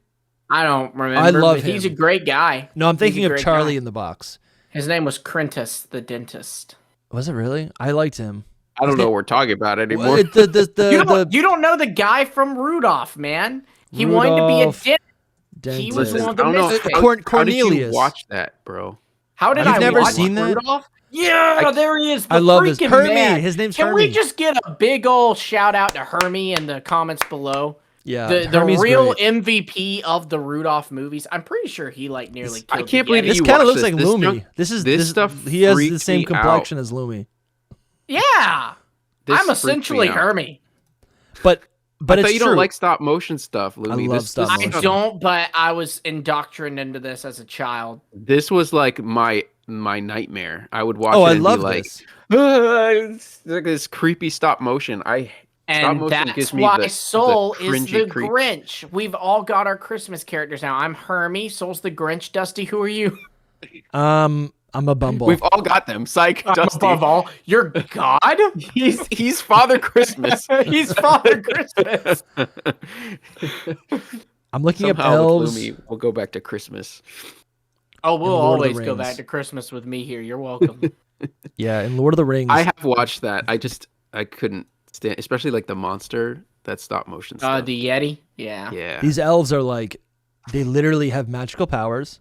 B: I don't remember.
A: I love him.
B: He's a great guy.
A: No, I'm thinking of Charlie in the Box.
B: His name was Crentus, the dentist.
A: Was it really? I liked him.
C: I don't know what we're talking about anymore.
B: You don't know the guy from Rudolph, man. He wanted to be a dentist. He was one of the misfits.
A: Cornelius.
C: How did you watch that, bro?
B: How did I
A: never
B: watch
A: seen that?
B: Rudolph? Yeah, there he is.
A: I love this.
B: freaking
A: Hermie.
B: man.
A: His name's
B: Can
A: Hermie.
B: we just get a big old shout out to Hermie in the comments below?
A: Yeah,
B: The
A: Hermie's
B: real
A: great.
B: MVP of the Rudolph movies. I'm pretty sure he like nearly killed
C: I can't believe
A: This
C: you
A: kind of
C: watched
A: looks like
C: this.
A: Lumi. This
C: stuff
A: He has the
C: freaks
A: same
C: me
A: complexion
C: out.
A: as Lumi.
B: Yeah.
C: This
B: I'm
C: freaks me
B: essentially
C: out.
B: Hermie.
A: But
C: I
A: it's
C: thought you
A: true.
C: don't like stop motion stuff, Lumi.
A: love stop
B: I
A: motion.
B: don't, but I was indoctrinated into this as a child.
C: This was like my nightmare. I would watch
A: Oh,
C: it
A: I
C: and
A: love
C: be like,
A: this.
C: it's like this creepy stop motion. Stop
B: And
C: motion
B: that's
C: gives me
B: why Soul
C: the
B: is the
C: cringy creep.
B: Grinch. We've all got our Christmas characters now. I'm Hermie. Soul's the Grinch. Dusty, who are you?
A: I'm a Bumble.
C: We've all got them. Psych, Dusty.
B: Above all, you're God.
C: He's Father Christmas.
B: He's Father Christmas.
A: I'm looking up
C: Somehow
A: elves.
C: with Lumi, we'll go back to Christmas.
B: Oh, we'll
A: Lord of the
B: always go
A: Rings.
B: back to Christmas with me here. You're welcome.
A: Yeah, in Lord of the Rings.
C: I have watched that. I couldn't stand, especially like the monster, that stop motion stuff.
B: The Yeti. Yeah.
C: Yeah.
A: These elves are like, they literally have magical powers.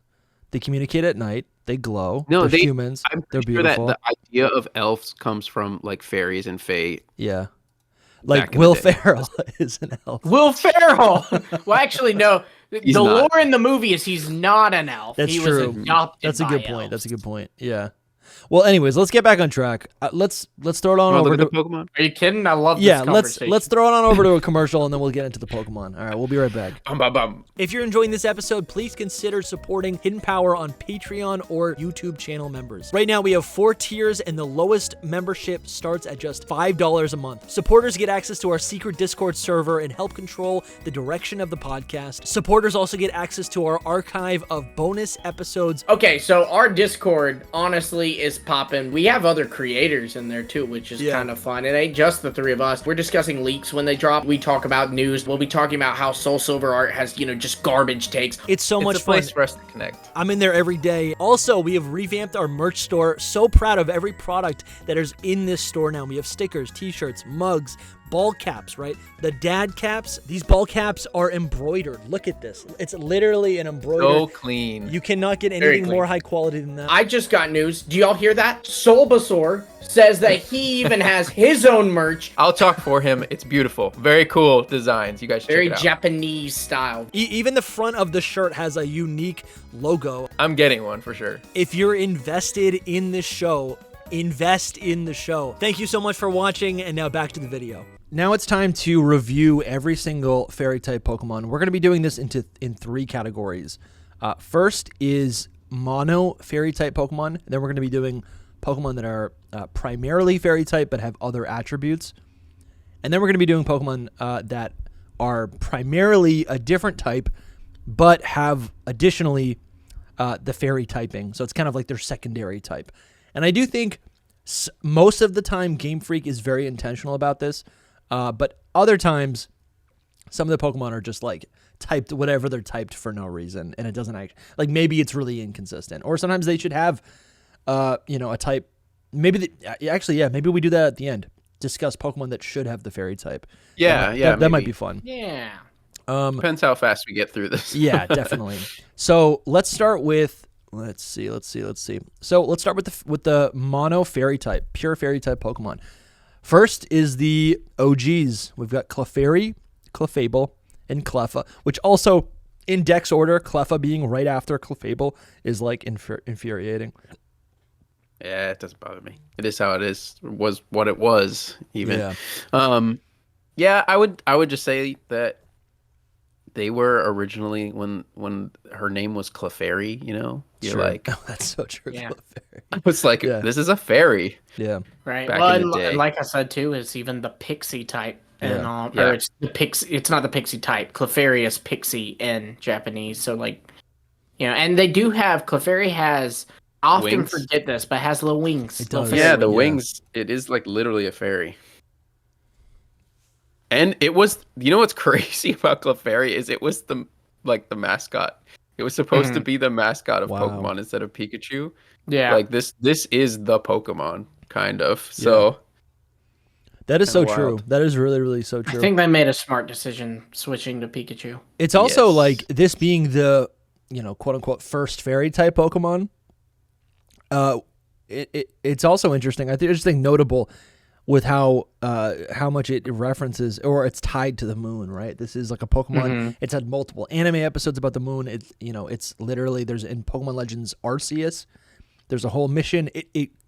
A: They communicate at night. They glow.
C: No,
A: They're
C: they-
A: humans.
C: I'm
A: They're
C: pretty sure that
A: beautiful.
C: the idea of elves comes from like fairies and fae.
A: Yeah.
C: back
A: Like
C: in
A: Will
C: the day.
A: Ferrell is an elf.
B: Will Ferrell. Well, actually, no.
C: He's
B: the
C: not.
B: lore in the movie is he's not an elf.
A: That's
B: he
A: true.
B: was adopted.
A: That's a
B: by
A: good point.
B: elves.
A: That's a good point. Yeah. Well, anyways, let's get back on track. Let's throw it on
C: Wanna
A: over
C: look
A: to
C: at the Pokemon?
B: Are you kidding? I love
A: yeah.
B: this
A: Let's
B: conversation.
A: throw it on over to a commercial and then we'll get into the Pokemon. All right, we'll be right back.
C: Bum, bum, bum.
A: If you're enjoying this episode, please consider supporting Hidden Power on Patreon or YouTube channel members. Right now, we have 4 tiers, and the lowest membership starts at just $5 a month. Supporters get access to our secret Discord server and help control the direction of the podcast. Supporters also get access to our archive of bonus episodes.
B: Okay, so our Discord honestly is popping. We have other creators in there too, which is kind of fun. It ain't just the 3 of us. We're discussing leaks when they drop. We talk about news. We'll be talking about how SoulSilverArt has, just garbage takes.
A: It's so much
D: It's a
A: fun.
D: place for us to connect.
A: I'm in there every day. Also, we have revamped our merch store. So proud of every product that is in this store now. We have stickers, t-shirts, mugs, ball caps, right? The dad caps. These ball caps are embroidered. Look at this. It's literally an embroidered.
D: So clean.
A: You cannot get
B: Very
A: anything
B: clean.
A: more high quality than that.
B: I just got news. Do y'all hear that? Soulbasaur says that he even has his own merch.
D: I'll talk for him. It's beautiful. Very cool designs. You guys should
B: Very
D: check it out.
B: Japanese style.
A: Even the front of the shirt has a unique logo.
D: I'm getting one for sure.
A: If you're invested in this show, invest in the show. Thank you so much for watching, and now back to the video. Now it's time to review every single fairy type Pokemon. We're going to be doing this in 3 categories. First is mono fairy type Pokemon. Then we're going to be doing Pokemon that are primarily fairy type but have other attributes. And then we're going to be doing Pokemon that are primarily a different type but have additionally the fairy typing. So it's kind of like their secondary type. And I do think most of the time Game Freak is very intentional about this. But other times, some of the Pokemon are just like typed whatever they're typed for no reason, and it doesn't act like maybe it's really inconsistent. Or sometimes they should have, a type. Maybe maybe we do that at the end. Discuss Pokemon that should have the fairy type.
C: Yeah,
A: That might
C: maybe.
A: be fun.
B: Yeah.
C: Depends how fast we get through this.
A: Yeah, definitely. So let's start with. Let's see. So let's start with the mono fairy type, pure fairy type Pokemon. First is the OGs. We've got Clefairy, Clefable, and Cleffa, which also, in Dex order, Cleffa being right after Clefable is like infuriating.
C: Yeah, it doesn't bother me. It is how it is. It was what it was, even.
A: Yeah.
C: Yeah, I would just say that they were originally when her name was Clefairy, you're
A: Sure.
C: like,
A: Oh, that's so true.
B: Yeah.
A: Clefairy.
C: I was like,
A: Yeah.
C: this is a fairy.
A: Yeah.
B: Right.
C: Back
B: Well,
C: in the
B: and
C: day.
B: like I said too, it's even the pixie type. And
A: Yeah.
C: Yeah.
B: or it's the pixie. It's not the pixie type. Clefairy is pixie in Japanese. So like, and they do have Clefairy has. I often
C: Wings?
B: forget this, but it has little wings.
A: It
B: little
A: does.
B: fairy
C: Yeah, the
B: wings.
C: wings. It is like literally a fairy. And it was, what's crazy about Clefairy is it was the mascot. It was supposed to be the mascot of
A: Wow.
C: Pokemon instead of Pikachu.
B: Yeah.
C: Like this is the Pokemon kind of. So
A: That is so
C: Kinda
A: true.
C: wild.
A: That is really, really so
B: I
A: true.
B: think they made a smart decision switching to Pikachu.
A: It's also
C: Yes.
A: like this being the, quote unquote first fairy type Pokemon. it's also interesting. I just think notable with how much it references or it's tied to the moon, right? This is like a Pokemon. It's had multiple anime episodes about the moon. It's literally there's in Pokemon Legends Arceus. There's a whole mission.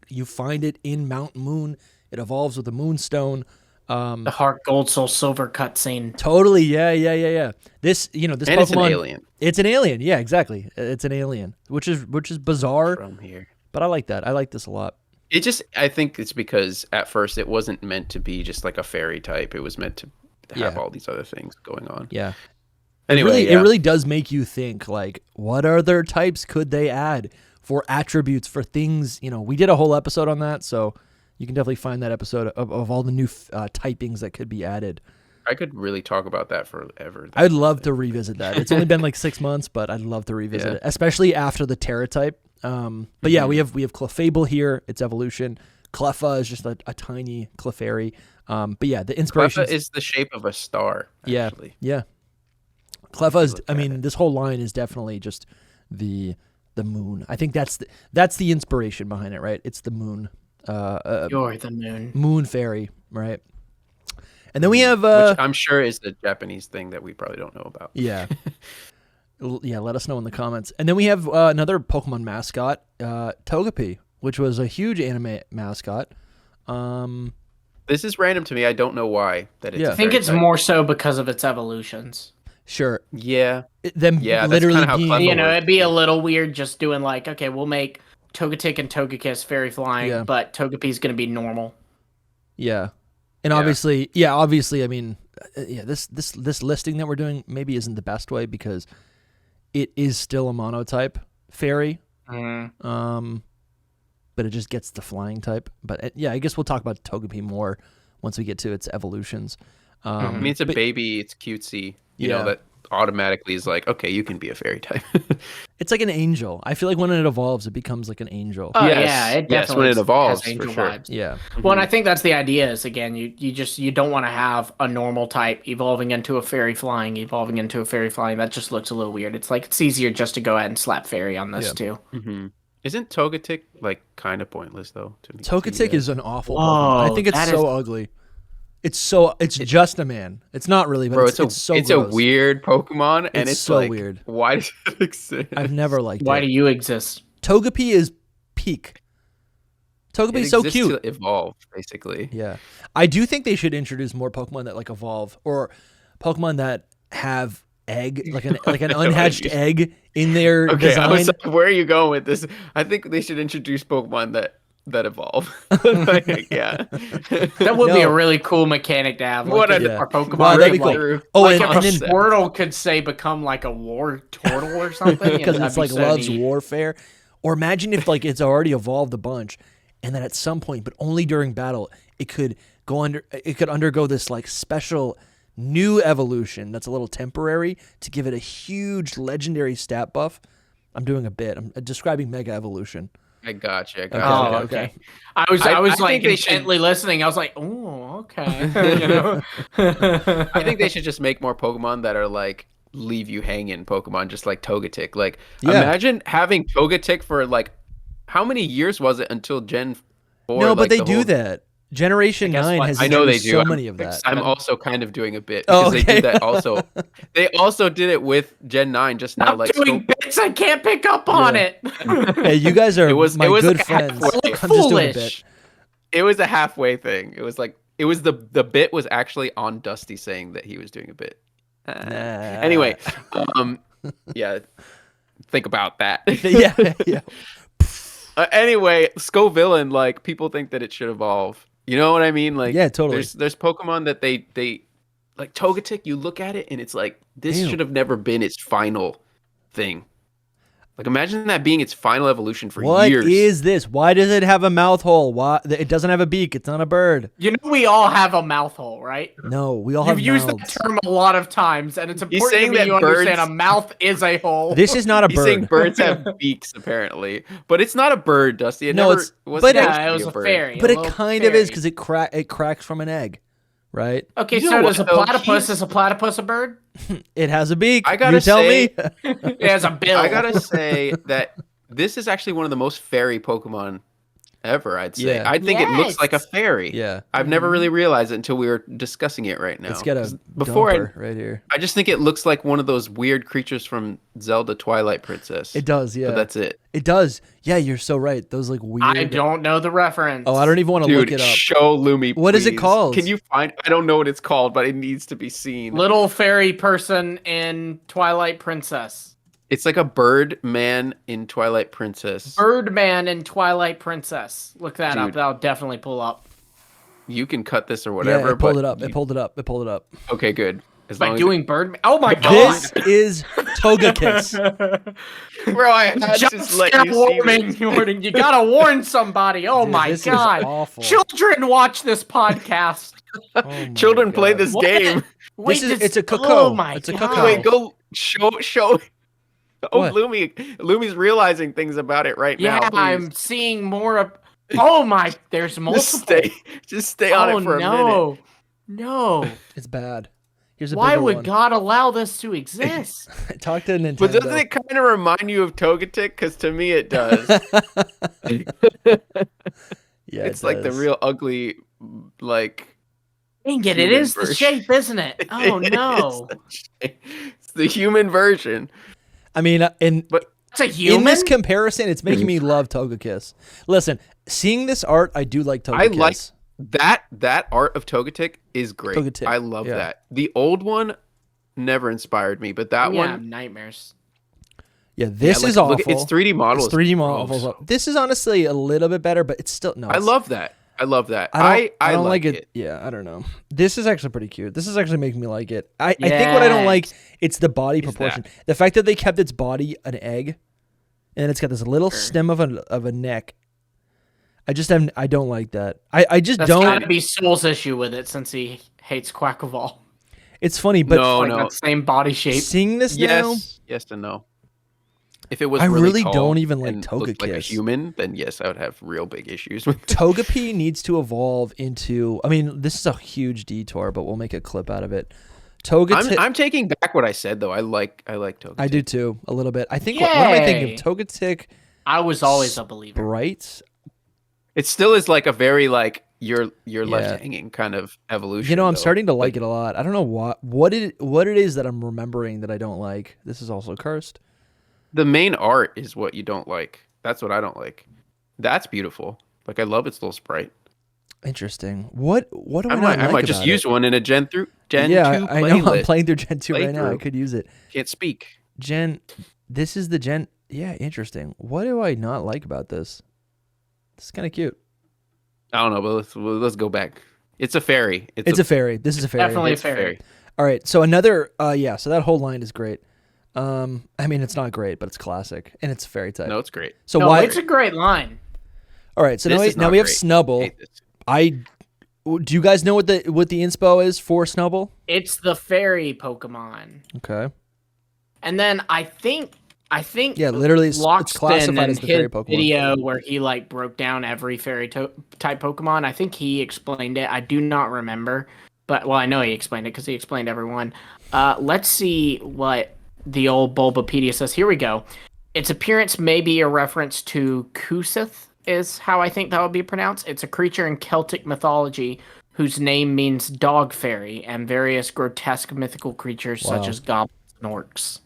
A: You find it in Mount Moon. It evolves with the Moonstone.
B: The Heart Gold Soul Silver cutscene.
A: Totally, yeah. This this
C: and
A: Pokemon.
C: it's an alien.
A: It's an alien, yeah, exactly. It's an alien, which is bizarre.
C: From here.
A: But I like that. I like this a lot.
C: I think it's because at first it wasn't meant to be just like a fairy type. It was meant to have all these other things going on.
A: Yeah.
C: Anyway,
A: it really does make you think, like, what other types could they add for attributes, for things? We did a whole episode on that, so you can definitely find that episode of all the new typings that could be added.
C: I could really talk about that forever.
A: I'd love to revisit that. It's only been like 6 months, but I'd love to revisit it, especially after the Terra type. But yeah, we have Clefable here. Its evolution. Cleffa is just a tiny Clefairy. But yeah, the inspiration
C: is the shape of a star. Actually.
A: Yeah. Cleffa is. I mean, this whole line is definitely just the moon. I think that's the inspiration behind it, right? It's the moon.
B: You're the moon.
A: Moon fairy, right? And then we have
C: which I'm sure is the Japanese thing that we probably don't know about.
A: Yeah. Yeah, let us know in the comments. And then we have another Pokemon mascot, Togepi, which was a huge anime mascot.
C: This is random to me. I don't know why.
B: I think it's more so because of its evolutions.
A: Sure.
C: Yeah.
A: Literally being,
B: it'd be a little weird just doing like, okay, we'll make Togetic and Togekiss fairy flying, but Togepi's going to be normal.
A: Yeah. And obviously, I mean, this listing that we're doing maybe isn't the best way because it is still a monotype fairy. But it just gets the flying type. But I guess we'll talk about Togepi more once we get to its evolutions.
C: I mean, it's a baby. It's cutesy. You know, that automatically is like, okay, you can be a fairy type.
A: It's like an angel. I feel like when it evolves, it becomes like an angel.
B: Oh, yeah, it definitely
C: when it evolves,
B: has angel
C: for sure.
B: vibes.
A: Yeah.
B: Well, and I think that's the idea is, again, you don't want to have a normal type evolving into a fairy flying. That just looks a little weird. It's like, it's easier just to go ahead and slap fairy on this, too.
C: Mm-hmm. Isn't Togetic, like, kind of pointless, though, to me?
A: Togetic is an awful Pokemon. I think it's so ugly. It's just a man. It's not really, but it's so
C: it's
A: gross.
C: A weird Pokemon, and it's
A: so
C: like,
A: weird.
C: Why does it exist?
A: I've never liked it.
B: Why do you exist?
A: Togepi is peak. Togepi is so cute.
C: To evolve, basically.
A: Yeah, I do think they should introduce more Pokemon that like evolve, or Pokemon that have egg, like an unhatched egg in their design.
C: I was like, where are you going with this? I think they should introduce Pokemon that evolve.
B: That would be a really cool mechanic to have. Like, our Pokemon.
A: Wow, that'd be cool.
B: Like if a Squirtle could say become like a war turtle or something,
A: because it's like loves warfare. Or imagine if like it's already evolved a bunch, and then at some point, but only during battle, it could undergo this like special new evolution that's a little temporary to give it a huge legendary stat buff. I'm doing a bit. I'm describing Mega Evolution.
C: I got you.
B: Okay. I was like intently listening. I was like, oh, okay.
C: I think they should just make more Pokemon that are like leave you hanging Pokemon, just like Togetic. Like, imagine having Togetic for like, how many years was it until Gen 4?
A: No, but they do that. Generation 9 has so many of that.
C: I'm also kind of doing a bit because they did that also. They also did it with Gen 9 just now.
B: I'm doing bits. I can't pick up on it.
A: Hey, you guys are my good friends.
B: I'm foolish.
C: It was a halfway thing. It was like the bit was actually on Dusty saying that he was doing a bit. Anyway, think about that.
A: yeah.
C: Anyway, Scovillain, like people think that it should evolve. You know what I mean? Like,
A: yeah, totally.
C: There's Pokemon that they like Togetic. You look at it and it's like this should have never been its final thing. Like, imagine that being its final evolution for years.
A: What is this? Why does it have a mouth hole? Why it doesn't have a beak? It's not a bird.
B: You know, we all have a mouth hole, right?
A: No, we all have mouths.
B: You've used that term a lot of times, and it's important that you understand a mouth is a hole.
A: This is not a bird.
C: He's saying birds have beaks, apparently, but it's not a bird, Dusty. It was
B: a fairy.
A: But it kind of is because it cracks from an egg, right?
B: Okay, so is a platypus a bird?
A: It has a beak.
C: I gotta
A: tell me.
B: It has a bill.
C: I gotta say that this is actually one of the most fairy Pokemon ever, I'd say.
A: Yeah.
C: I think it looks like a
B: Yes.
C: fairy.
A: Yeah.
C: I've never really realized it until we were discussing it right now.
A: It's got
C: 'Cause
A: a
C: before
A: dumper right here.
C: I just think it looks like one of those weird creatures from Zelda Twilight Princess.
A: It does, yeah.
C: But that's it.
A: It does. Yeah, you're so right. Those like weird.
B: I don't know the reference.
A: Oh, I don't even want to look
C: Dude,
A: it up.
C: show Lumi,
A: What is it
C: please.
A: called?
C: Can you find? I don't know what it's called, but it needs to be seen.
B: Little fairy person in Twilight Princess.
C: It's like a bird man in Twilight Princess.
B: Birdman in Twilight Princess. Look that up.
C: Dude.
B: That'll definitely pull up.
C: You can cut this or
A: Yeah,
C: whatever.
A: it pulled
C: but
A: it up.
C: you-
A: It pulled it up. It pulled it up.
C: Okay, good. As
B: By
C: long as
B: doing Birdman. Oh my god.
A: This is Togekiss.
C: bro, I had to
B: Jump
C: just let
B: scare
C: you see
B: warning.
C: this.
B: Warning. You gotta warn somebody. Oh
A: Dude,
B: my
A: this is
B: god.
A: awful.
B: Children watch this podcast.
A: Oh my
C: Children play
A: God.
C: this
B: What?
C: game.
B: Wait,
A: This is-
B: this-
A: it's a cuckoo.
B: Oh my
A: It's a
B: god.
A: cuckoo.
C: Wait, go show. Oh,
A: What?
C: Lumi's realizing things about it right
B: Yeah,
C: now. Please.
B: I'm seeing more of. Oh my, there's multiple.
C: Just stay on it for a minute.
B: no. No.
A: It's bad. Here's a
B: Why
A: bigger
B: would
A: one.
B: God allow this to exist?
A: Talk to Nintendo.
C: But doesn't it kind of remind you of Togetic? Because to me it does.
A: Yeah,
C: It's
A: it
C: like the
A: does.
C: real ugly, like.
B: Dang it, it
C: Human
B: is the
C: version.
B: shape, isn't it? Oh no.
C: It's the human version.
A: I mean,
B: It's a
A: in
B: human?
A: this comparison, it's making me love Togekiss. Listen, seeing this art, I do like Togekiss.
C: I like that art of Togetic is great.
A: Togetic,
C: I love
A: yeah.
C: that. The old one never inspired me, but that
B: yeah,
C: one.
B: nightmares.
A: Yeah, this
C: yeah,
A: is
C: like,
A: awful.
C: look, it's 3D models.
A: It's 3D models. This is honestly a little bit better, but it's still no.
C: I love that. I love that.
A: I
C: I
A: don't
C: like
A: like
C: it.
A: Yeah, I don't know. This is actually pretty cute. This is actually making me like it. I think what I don't like, it's the body proportion. The fact that they kept its body an egg, and it's got this little stem of a neck. I don't like that. I just
B: That's
A: don't.
B: gotta be Soul's issue with it since he hates Quackleval.
A: It's funny, but
C: No,
B: Like
C: no.
B: that same body shape.
A: seeing this now,
C: Yes and no. If it was
A: I
C: really
A: really
C: tall
A: don't even like
C: and looked like a
A: Togekiss.
C: human, then yes, I would have real big issues with it.
A: Togepi needs to evolve into. I mean, this is a huge detour, but we'll make a clip out of it. Togetic.
C: I'm taking back what I said though. I like Togetic.
A: I do too, a little bit. I think. What am I thinking?
B: Yay.
A: Togetic
B: I was always a believer.
A: Bright.
C: It still is like a very like you're
A: Yeah.
C: left hanging kind of evolution.
A: You know, I'm
C: though.
A: starting to like it a lot. I don't know what it is that I'm remembering that I don't like. This is also cursed.
C: The main art is what you don't like. That's what I don't like. That's beautiful. Like I love its little sprite.
A: Interesting. What do I
C: I
A: not
C: might,
A: like
C: I might just
A: about
C: use
A: it?
C: one in a Gen 2
A: Yeah, I know. I'm
C: playlist.
A: playing through Gen 2 right now. I
C: Playthrough.
A: could use it.
C: Can't speak.
A: This is the Gen. Yeah, interesting. What do I not like about this? This is kind of cute.
C: I don't know, but let's go back. It's a fairy.
A: It's a fairy. This is a fairy.
B: Definitely a
C: it's
B: fairy.
A: All right. So another. Yeah. So that whole line is great. I mean, it's not great, but it's classic, and it's fairy type.
C: No, it's great.
A: So
B: No,
A: why?
B: it's a great line.
A: All right. So
C: This
A: now
C: is
A: now
C: not
A: we have
C: great.
A: Snubble.
C: Hate this.
A: Do you guys know what the inspo is for Snubble?
B: It's the fairy Pokemon.
A: Okay.
B: And then I think
A: Yeah, literally, it's
B: Lockston
A: classified as
B: in
A: the fairy
B: his
A: Pokemon.
B: video where he like broke down every fairy type Pokemon. I think he explained it. I do not remember, but well, I know he explained it because he explained everyone. Let's see what the old Bulbapedia says. Here we go. Its appearance may be a reference to Kusith, is how I think that would be pronounced. It's a creature in Celtic mythology whose name means dog fairy, and various grotesque mythical creatures such
A: Wow.
B: as goblins and orcs.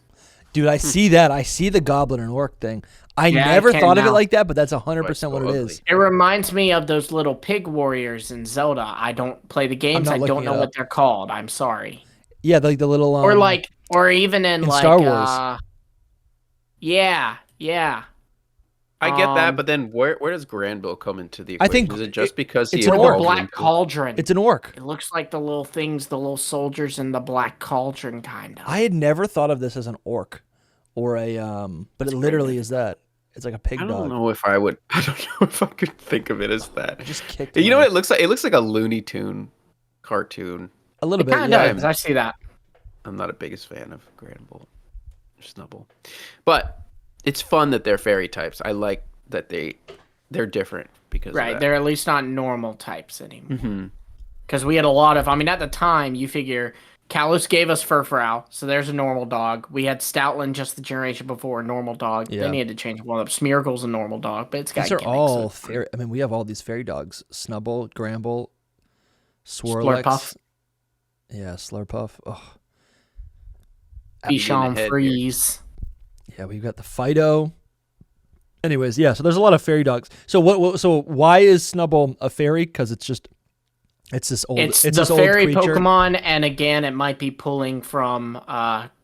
A: Dude, I see that. I see the goblin and orc thing. I
B: Yeah, I
A: never
B: can
A: thought of it
B: now.
A: like that, but that's 100% what it
C: ugly.
A: is.
B: It reminds me of those little pig warriors in Zelda. I don't play the games.
A: not
B: I don't
A: looking
B: know
A: it
B: what
A: up.
B: they're called. I'm sorry.
A: Yeah, like the little
B: Or even in like
A: Star Wars.
B: Yeah.
C: I get that,
B: Um,
C: but then where does Granville come into the
A: I
C: equation?
A: think
C: Is it just because
A: it's
C: he
A: an
B: Or
A: orc.
B: the
C: evolved
B: black
C: into-
B: cauldron.
A: it's an orc.
B: It looks like the little things, the little soldiers in the black cauldron, kind of.
A: I had never thought of this as an orc or a but it literally is that. It's like a pig
C: I
A: dog.
C: don't know if I would. I don't know if I could think of it as that.
A: I just kicked.
C: You know
A: him.
C: what it looks like? It looks like a Looney Tune cartoon.
A: A little
B: It
A: bit.
B: kind
A: Yeah.
B: of does. I see that.
C: I'm not a biggest fan of Granville or Snubble, but it's fun that they're fairy types. I like that they're different because
B: Right.
C: Of
B: They're at least not normal types anymore.
C: hmm
B: Because we had a lot of, I mean, at the time, you figure Kalos gave us Furfrou, so there's a normal dog. We had Stoutland just the generation before, a normal dog.
A: Yeah.
B: They needed to change one up. Smeargle's a normal dog, but it's got
A: These are
B: gimmicks,
A: all
B: so it's fine.
A: fairy. I mean, we have all these fairy dogs: Snubble, Gramble, Swirlex.
B: Slurpuff.
A: Yeah, Slurpuff. Oh,
B: Bichon
C: head here.
B: Freeze.
A: yeah. We've got the Fido. Anyways, yeah. So there's a lot of fairy dogs. So what so why is Snubble a fairy? Because it's this old.
B: It's
A: It's
B: the
A: this old
B: fairy
A: creature.
B: Pokemon, and again, it might be pulling from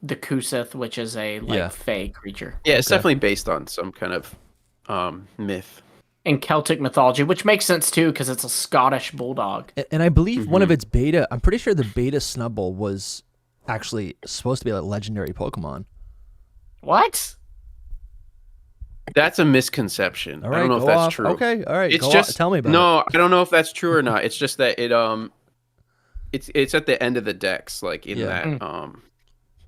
B: the Kusith, which is a
A: Yeah.
B: fey creature.
C: Yeah, it's
A: Okay.
C: definitely based on some kind of myth.
B: In Celtic mythology, which makes sense too, because it's a Scottish bulldog.
A: And I believe one of
C: Mm-hmm.
A: its beta. I'm pretty sure the beta Snubble was actually supposed to be a legendary Pokemon.
B: What?
C: That's a misconception.
A: All right,
C: I don't know if
A: go
C: that's
A: off.
C: true.
A: Okay, all right.
C: It's
A: go
C: just
A: on. Tell me about it.
C: no. I don't know if that's true or not. It's just that it's at the end of the decks, like in
A: Yeah.
C: that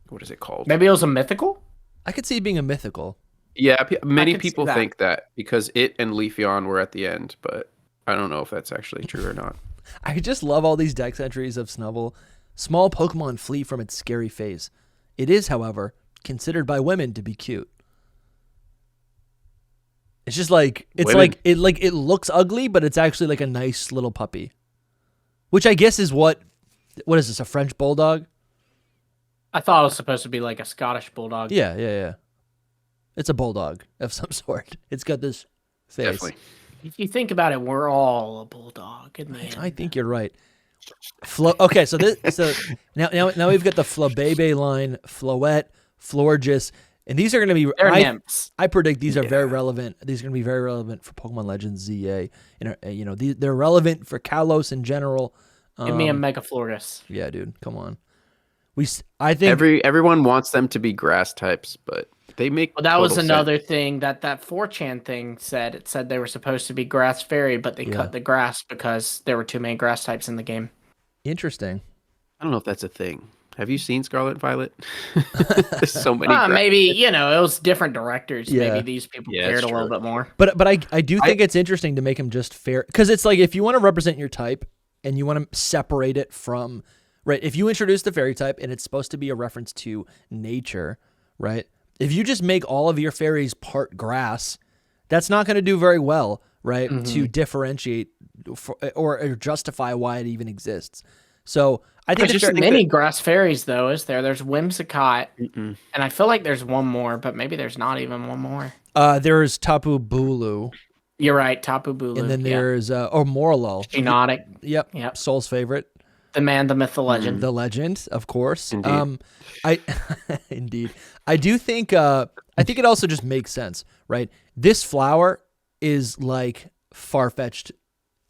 C: what is it called?
B: Maybe it was a mythical?
A: I could see it being a mythical.
C: Yeah, many
B: could see
C: people
B: that.
C: think that because it and Leafeon were at the end, but I don't know if that's actually true or not.
A: I just love all these dex entries of Snubble. Small Pokemon flee from its scary face. It is, however, considered by women to be cute. It's just like
C: Women?
A: it looks ugly, but it's actually like a nice little puppy. Which I guess is what is this, a French bulldog?
B: I thought it was supposed to be like a Scottish bulldog.
A: Yeah. It's a bulldog of some sort. It's got this face.
C: Definitely.
B: If you think about it, we're all a bulldog in the end.
A: I think you're right. Okay, so now we've got the Flabebe line, Floette, Florges, and these are going to be.
B: They're nymphs.
A: I predict these are very relevant. These are going to be very relevant for Pokemon Legends ZA, and they're relevant for Kalos in general.
B: Give me a Mega Florges.
A: Yeah, dude, come on. I think
C: Everyone wants them to be grass types, but they make.
B: Well, that was
C: total sense.
B: another thing that 4chan thing said. It said they were supposed to be grass fairy, but they cut the grass because there were too many grass types in the game.
A: interesting.
C: I don't know if that's a thing. Have you seen Scarlet and Violet? There's so many.
B: Maybe it was different directors.
A: Yeah.
B: Maybe these people
C: Yeah,
B: cared
C: it's
B: a little
C: true.
B: bit more.
A: But I do think it's interesting to make them just fair, because it's like if you want to represent your type and you want to separate it from, right, if you introduce the fairy type and it's supposed to be a reference to nature, right, if you just make all of your fairies part grass, that's not going to do very well, right, to differentiate or justify why it even exists. So I think
B: There's
A: the
B: just many grass fairies, though, is there? There's Whimsicott,
C: Mm-mm.
B: and I feel like there's one more, but maybe there's not even one more.
A: there's Tapu Bulu,
B: You're right, Tapu Bulu.
A: and then there's Morlul.
B: Geonotic,
A: Yep, Soul's favorite.
B: the man, the myth, the legend.
A: The legend, of course.
C: Indeed.
A: I indeed. I do think it also just makes sense, right? This flower is like far-fetched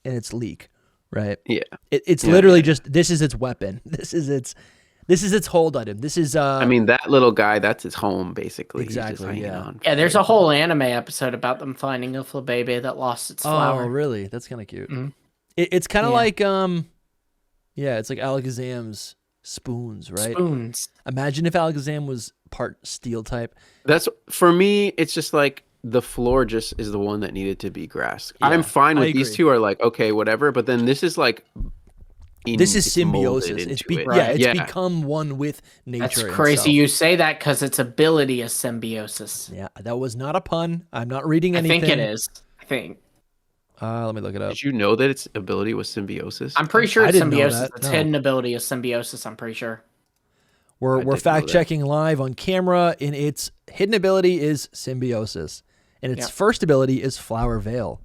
A: in its leak, right?
C: Yeah.
A: It's literally just, this is its weapon. This is its hold item. This is
C: I mean, that little guy, that's his home, basically. He's just
A: Exactly,
C: hanging
A: yeah.
C: on.
B: Yeah, there's a whole anime episode about them finding a Flabebe that lost its flower.
A: Oh, really? That's kind of cute.
B: Mhm.
A: It's kind of
B: Yeah.
A: like it's like Alakazam's spoons, right?
B: Spoons.
A: Imagine if Alakazam was part steel type.
C: That's, for me, it's just like the floor just is the one that needed to be grass.
A: Yeah,
C: I'm fine
A: I
C: with these
A: agree.
C: two are like, okay, whatever. But then this is like.
A: This is
C: it's molded
A: symbiosis. It's
C: into it.
A: it's
C: Yeah.
A: become one with nature.
B: That's crazy
A: itself.
B: you say that because its ability is symbiosis.
A: Yeah, that was not a pun. I'm not reading
B: I
A: anything.
B: think it is. I think.
A: Let me look it up.
C: Did you know that its ability was symbiosis?
B: I'm pretty sure
A: I
B: it's
A: didn't know
B: symbiosis.
A: that,
B: Its
A: no.
B: hidden ability is symbiosis, I'm pretty sure.
A: We're
C: didn't know
A: fact checking live on camera. In its hidden ability is symbiosis, and its
B: Yeah.
A: first ability is Flower Veil.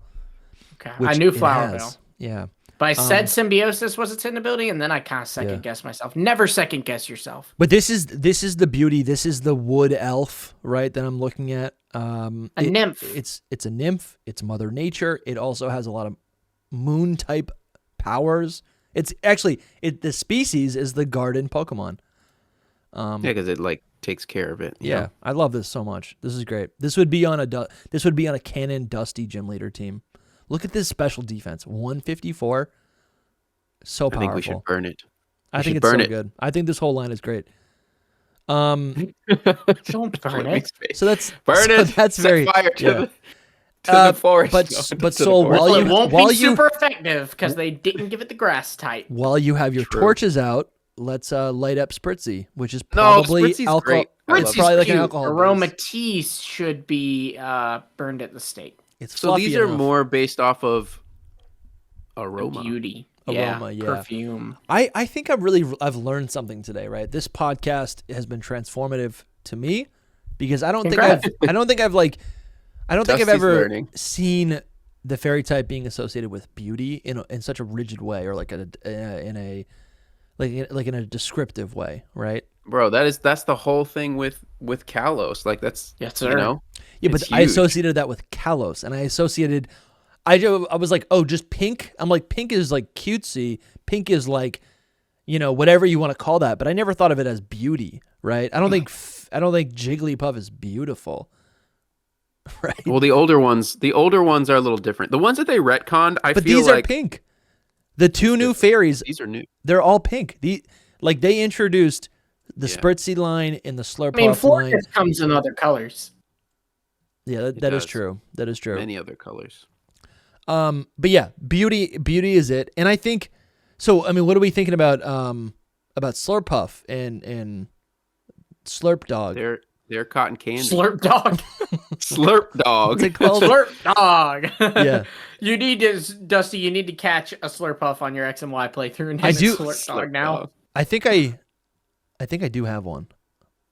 B: Okay.
A: Which
B: I knew
A: it
B: Flower
A: has.
B: Veil.
A: Yeah.
B: But I said symbiosis was its hidden ability, and then I kind of second guessed myself. Never second guess yourself.
A: But this is the beauty. This is the wood elf, right? That I'm looking at.
B: A nymph.
A: It's a nymph. It's Mother Nature. It also has a lot of moon type powers. It's actually the species is the garden Pokemon.
C: Yeah, because it like takes care of it. you
A: Yeah,
C: know?
A: I love this so much. This is great. This would be on a canon Dusty gym leader team. Look at this special defense, 154. So
C: I
A: powerful.
C: think we should burn it.
A: I think
C: should
A: it's so
C: burn it.
A: good. I think this whole line is great.
B: Don't burn it.
A: So that's
C: Burn
A: so
C: it.
A: That's
C: Set
A: very
C: fire to
A: yeah.
C: the forest.
A: but-
C: No,
A: but
C: to the
A: Soul,
C: forest.
A: while
B: Well,
A: you-
B: it won't
A: while
B: be
A: you-
B: super effective because they didn't give it the grass type.
A: While you have your
C: True.
A: torches out, let's light up Spritzy, which is
C: No,
A: probably
C: Spritzy's
A: alcohol.
C: great. I
A: It's
C: love
A: probably like an
B: cute.
A: alcohol.
B: Aroma
A: base.
B: teas should be burned at the stake.
A: It's
C: So
A: fluffy
C: these are
A: enough.
C: more based off of
B: The
C: aroma.
B: beauty.
A: Aroma, yeah.
B: Perfume.
A: I think I've learned something today, right? This podcast has been transformative to me because I don't think I've
C: Dusty's
A: ever
C: learning.
A: seen the fairy type being associated with beauty in such a rigid way, or like in a descriptive way, right?
C: Bro, that's the whole thing with Kalos. Like that's
B: Yes, sir.
C: you know.
A: Yeah, but
C: It's
A: I
C: huge.
A: associated that with Kalos, and I was like, oh, just pink. I'm like, pink is like cutesy. Pink is like, whatever you want to call that. But I never thought of it as beauty, right? I don't think Jigglypuff is beautiful, right?
C: Well, the older ones are a little different. The ones that they retconned, I
A: But
C: feel
A: these
C: like
A: are pink. The two new fairies,
C: these are new.
A: they're all pink. They introduced the
C: Yeah.
A: Spritzy line and the Slurpuff
B: I mean,
A: line.
B: Florence comes in other colors.
A: Yeah, that is
C: does.
A: true. That is true.
C: Many other colors.
A: But yeah, beauty is it. And I think so. I mean, what are we thinking about Slurpuff and Slurp Dog?
C: They're cotton candy.
B: Slurp dog.
C: Slurp dog.
A: What's it called?
B: Slurp dog.
A: Yeah.
B: You need to, Dusty. You need to catch a Slurpuff on your X and Y playthrough. And
A: I
B: name it
A: do-
B: Slurp dog
C: Slurp
B: now.
C: dog.
A: I think I do have one.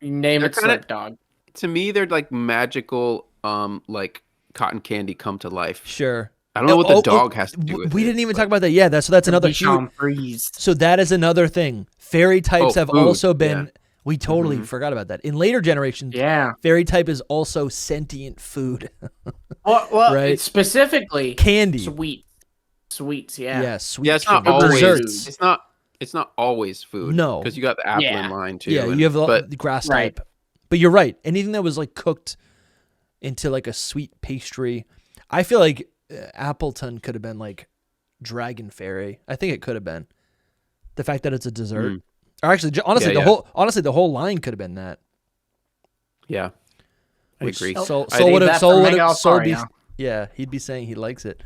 B: You name
C: They're
B: it
C: kinda-
B: Slurp dog.
C: To me, they're like magical, like cotton candy come to life.
A: Sure.
C: I don't know what the dog has to do with
A: We
C: it.
A: didn't even talk about that. Yeah, that's another huge.
B: Bichon Freeze.
A: So that is another thing. Fairy types have
C: food,
A: also been.
C: yeah.
A: We totally forgot about that. In later generations,
B: Yeah.
A: fairy type is also sentient food.
B: Well,
A: Right.
B: it's specifically
A: Candy.
B: Sweets. Yeah.
A: Yeah, sweet
C: Yeah, it's not
A: sugar.
C: always.
A: Desserts.
C: It's not always food.
A: No.
C: because you got the apple
B: Yeah.
C: in line too.
A: Yeah,
C: and-
A: you have
C: but
A: the grass
B: Right.
A: type. But you're right. Anything that was like cooked into like a sweet pastry. I feel like Appleton could have been like Dragon Fairy. I think it could have been. The fact that it's a dessert. Or actually, honestly,
C: Yeah,
A: the whole line could have been that.
C: yeah, I agree.
A: Soul
C: I think
A: would have,
B: that's
A: Soul
B: for
A: would
B: Mega
A: have, Soul be,
B: Altaria.
A: yeah, he'd be saying he likes it.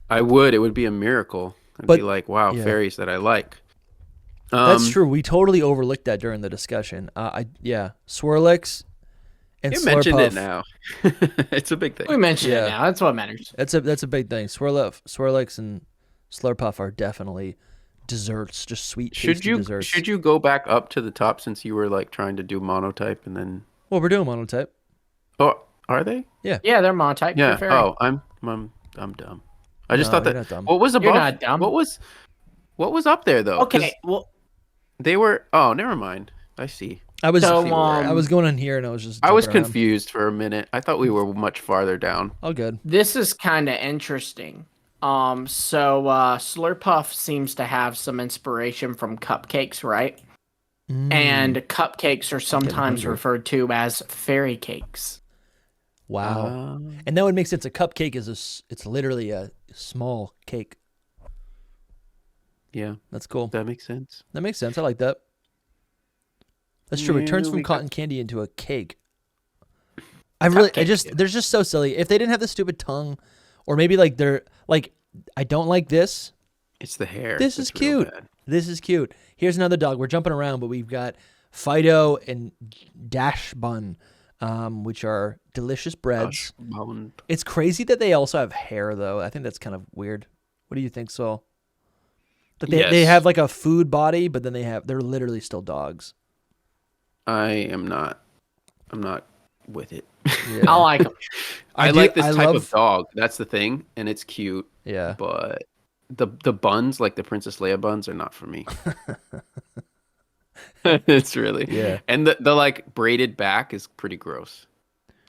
C: I would. It would be a miracle. I'd
A: But-
C: be like, wow,
A: yeah.
C: fairies that I like.
A: That's true. We totally overlooked that during the discussion. Swirlix and
C: You
A: Slurpuff.
C: mentioned it now. It's a big
B: We
C: thing.
B: mentioned
A: Yeah.
B: it now. That's what matters.
A: That's a big thing. Swirlix and Slurpuff are definitely desserts, just sweet tasty desserts.
C: Should you go back up to the top since you were like trying to do monotype and then?
A: Well, we're doing monotype.
C: Oh, are they?
B: Yeah, they're monotype.
C: Yeah.
B: They're fairy.
C: Oh, I'm dumb. I just
A: No,
C: thought
A: you're
C: that.
A: not dumb.
C: What was above?
B: You're not dumb.
C: What was up there though? 'Cause
B: Okay. Well,
C: They were. Oh, never mind. I see.
A: I was
B: So,
A: I was going in here and I was just
C: I was
A: jumping around.
C: confused for a minute. I thought we were much farther down.
A: All good.
B: this is kind of interesting. Slurpuff seems to have some inspiration from cupcakes, right? And cupcakes are sometimes
A: hungry.
B: referred to as fairy cakes.
A: Wow. And that would make sense. A cupcake it's literally a small cake.
C: Yeah,
A: That's cool.
C: that makes sense.
A: That makes sense. I like that. That's true. It
C: Yeah,
A: turns from
C: we got-
A: cotton candy into a cake. They're
C: yeah.
A: just so silly. If they didn't have the stupid tongue, or maybe like they're like, I don't like this.
C: It's the hair.
A: This is
C: that's real
A: cute.
C: bad.
A: This is cute. Here's another dog. We're jumping around, but we've got Fido and Dash Bun, which are delicious breads.
C: Bone.
A: It's crazy that they also have hair, though. I think that's kind of weird. What do you think, Saul? That they
C: Yes.
A: have like a food body, but then they're literally still dogs.
C: I'm not with it.
A: Yeah.
B: I like them.
C: I
A: do-
C: like this
A: I
C: type
A: love-
C: of dog. That's the thing, and it's cute.
A: Yeah.
C: But the buns, like the Princess Leia buns, are not for me. It's really
A: Yeah.
C: And the like braided back is pretty gross.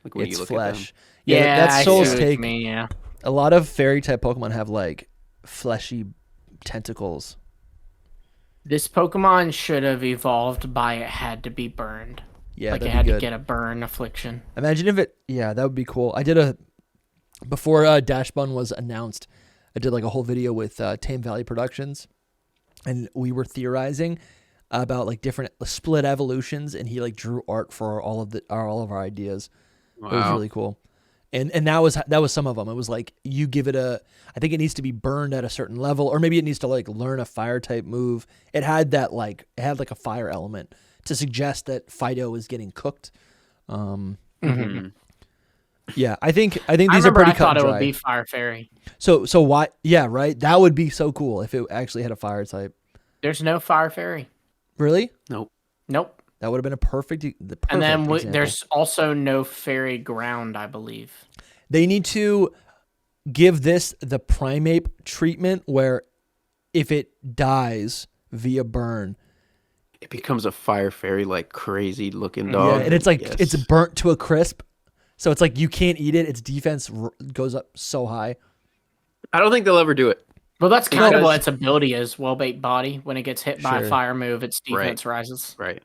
C: Like when
A: It's
C: you look
A: flesh.
C: at
B: Yeah,
A: that's
B: I see
A: Soul's
B: what you
A: take.
B: mean, yeah.
A: A lot of fairy type Pokemon have like fleshy tentacles.
B: This Pokemon should have evolved by it had to be burned.
A: Yeah,
B: like it
A: that'd
B: had
A: be
B: to
A: good.
B: get a burn affliction.
A: Imagine if it. Yeah, that would be cool. I did before Dash Bun was announced. I did like a whole video with Tame Valley Productions, and we were theorizing about like different split evolutions, and he like drew art for all of our ideas.
C: them.
A: It was
C: Wow.
A: really cool. And that was some of them. It was like you give it I think it needs to be burned at a certain level, or maybe it needs to like learn a fire type move. It had a fire element to suggest that Fido was getting cooked. Yeah, I think these are pretty cut
B: thought
A: and
B: it
A: dry.
B: would be Fire Fairy.
A: So why? Yeah, right. That would be so cool if it actually had a fire type.
B: There's no Fire Fairy.
A: Really?
B: Nope.
A: That would have been the perfect
B: And then
A: example.
B: there's also no Fairy Ground, I believe.
A: They need to give this the primate treatment where if it dies via burn,
C: It becomes a fire fairy, like crazy looking dog.
A: yeah, and it's like
C: Yes.
A: it's burnt to a crisp. So it's like you can't eat it. Its defense goes up so high.
C: I don't think they'll ever do it.
B: Well, that's kind of
C: Because-
B: what its ability is. Well-baked body. When it gets hit by
A: Sure.
B: a fire move, its defense rises.
C: Right.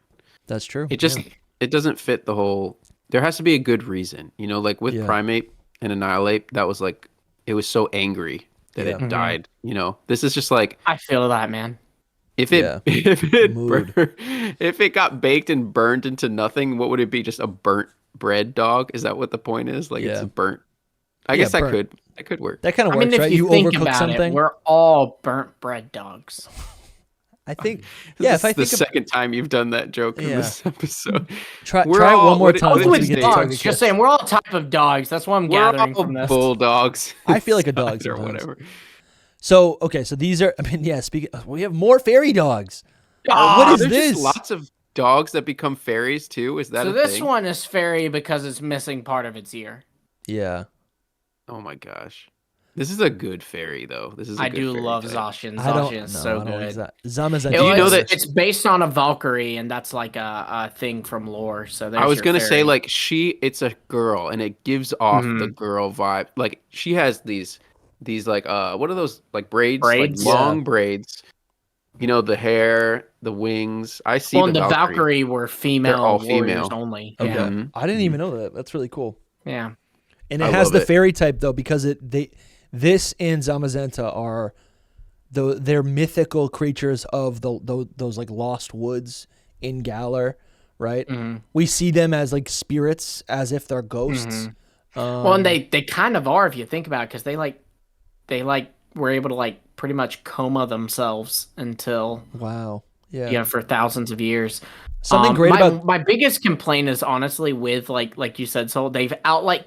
A: That's true.
C: It just it doesn't fit the whole. There has to be a good reason, like with
A: Yeah.
C: Primate and Annihilate. That was like it was so angry that
A: Yeah.
C: it died. This is just like
B: I feel that, man.
C: if it
A: Yeah. Mood.
C: if it got baked and burned into nothing, what would it be? Just a burnt bread dog? Is that what the point is? Like it's
A: Yeah.
C: a burnt. I guess that
A: burnt.
C: could work.
A: That kind of
B: I
A: works,
B: mean, if
A: right?
B: you
A: You
B: think
A: overcook
B: about
A: something.
B: it, we're all burnt bread dogs.
A: I think.
C: This
A: Yeah,
C: is
A: if I
C: the
A: think
C: second time you've done that joke in
A: Yeah.
C: this episode.
A: try
C: We're
A: it
C: all-
A: one more
C: what-
A: time
C: what
A: until
C: is
A: we get
C: it?
A: to
B: Dogs.
A: target
B: Just
A: kids.
B: saying, we're all a type of dogs. That's what I'm
C: We're
B: gathering
C: all
B: from this.
C: bulldogs.
A: I feel like a dog
C: or
A: sometimes.
C: whatever.
A: So okay, so these are. I mean, yeah. Speaking, we have more fairy dogs.
C: Oh,
A: what is
C: there's
A: this?
C: just lots of dogs that become fairies too. Is that
B: So
C: a
B: this
C: thing?
B: one is fairy because it's missing part of its ear.
A: Yeah,
C: Oh my gosh, this is a good fairy though. This is. A
B: I
C: good
B: do
C: fairy
B: love
C: type.
B: Zacian.
A: I don't.
B: Zacian is
A: No,
B: so
A: I don't
B: good.
A: use that. Zamazenta.
C: Do you know that-
B: it's based on a Valkyrie, and that's like a thing from lore. So
C: I was
B: your
C: gonna say
B: fairy.
C: like it's a girl and it gives off
B: Mm-hmm.
C: the girl vibe. Like she has these like what are those like braids?
B: Braids?
C: Like long
A: Yeah.
C: braids. The hair, the wings. I see
B: well,
C: the
B: and the
C: Valkyrie.
B: Valkyrie were female
C: all
B: warriors
C: female.
B: only.
A: Okay.
B: Yeah.
C: Mhm.
A: I didn't even know that. That's really cool.
B: Yeah.
A: And it
C: I
A: has
C: love
A: the
C: it.
A: fairy type though, because this and Zamazenta are they're mythical creatures of those like lost woods in Galar, right?
B: Mm-hmm.
A: We see them as like spirits, as if they're ghosts.
B: Well, and they kind of are if you think about it, because they were able to like pretty much coma themselves until
A: Wow, yeah.
B: for thousands of years.
A: Something great about
B: my biggest complaint is honestly with like you said, Soul. They've outright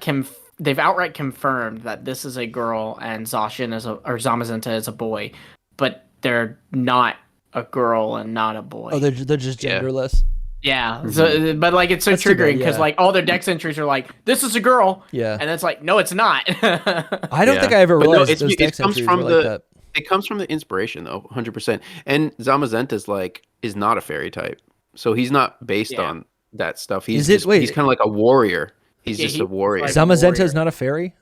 B: confirmed that this is a girl and Zacian or Zamazenta is a boy, but they're not a girl and not a boy.
A: they're just
C: Yeah.
A: genderless.
B: Yeah, so, but like it's so
A: That's too bad,
B: triggering because
A: yeah.
B: like all their dex entries are like, this is a girl,
A: Yeah.
B: and it's like, no, it's not.
A: I don't
C: Yeah.
A: think I ever
C: But no,
A: realized
C: it's-
A: those
C: it
A: dex
C: comes
A: entries
C: from
A: were
C: the-
A: like that.
C: It comes from the inspiration though, 100%. And Zamazenta's is not a fairy type, so he's not based
B: Yeah.
C: on that stuff. He's
A: Is it-
C: just,
A: wait.
C: he's kind of like a warrior. He's
B: Yeah,
C: just
B: he-
C: a warrior.
B: like-
A: Zamazenta
B: warrior.
A: is not a fairy.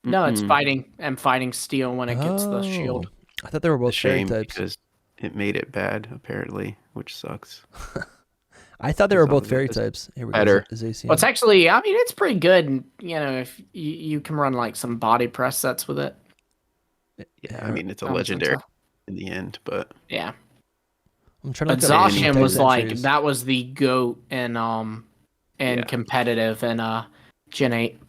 B: No, it's fighting steel when it gets the shield.
A: I thought they were both fairy
C: Shame
A: types.
C: because it made it bad apparently, which sucks.
A: I thought they were both
C: Zamazenta's
A: fairy types. Here we
C: better.
A: go. Zacian.
B: Well, it's actually, I mean, it's pretty good. And, if you can run like some body press sets with it.
C: Yeah, I mean it's a
B: Zamazenta.
C: legendary in the end, but
B: Yeah.
A: I'm trying to
B: But
A: look up
B: Zacian
A: dex
B: was like,
A: entries.
B: that was the GOAT and
C: Yeah.
B: competitive and Gen 8.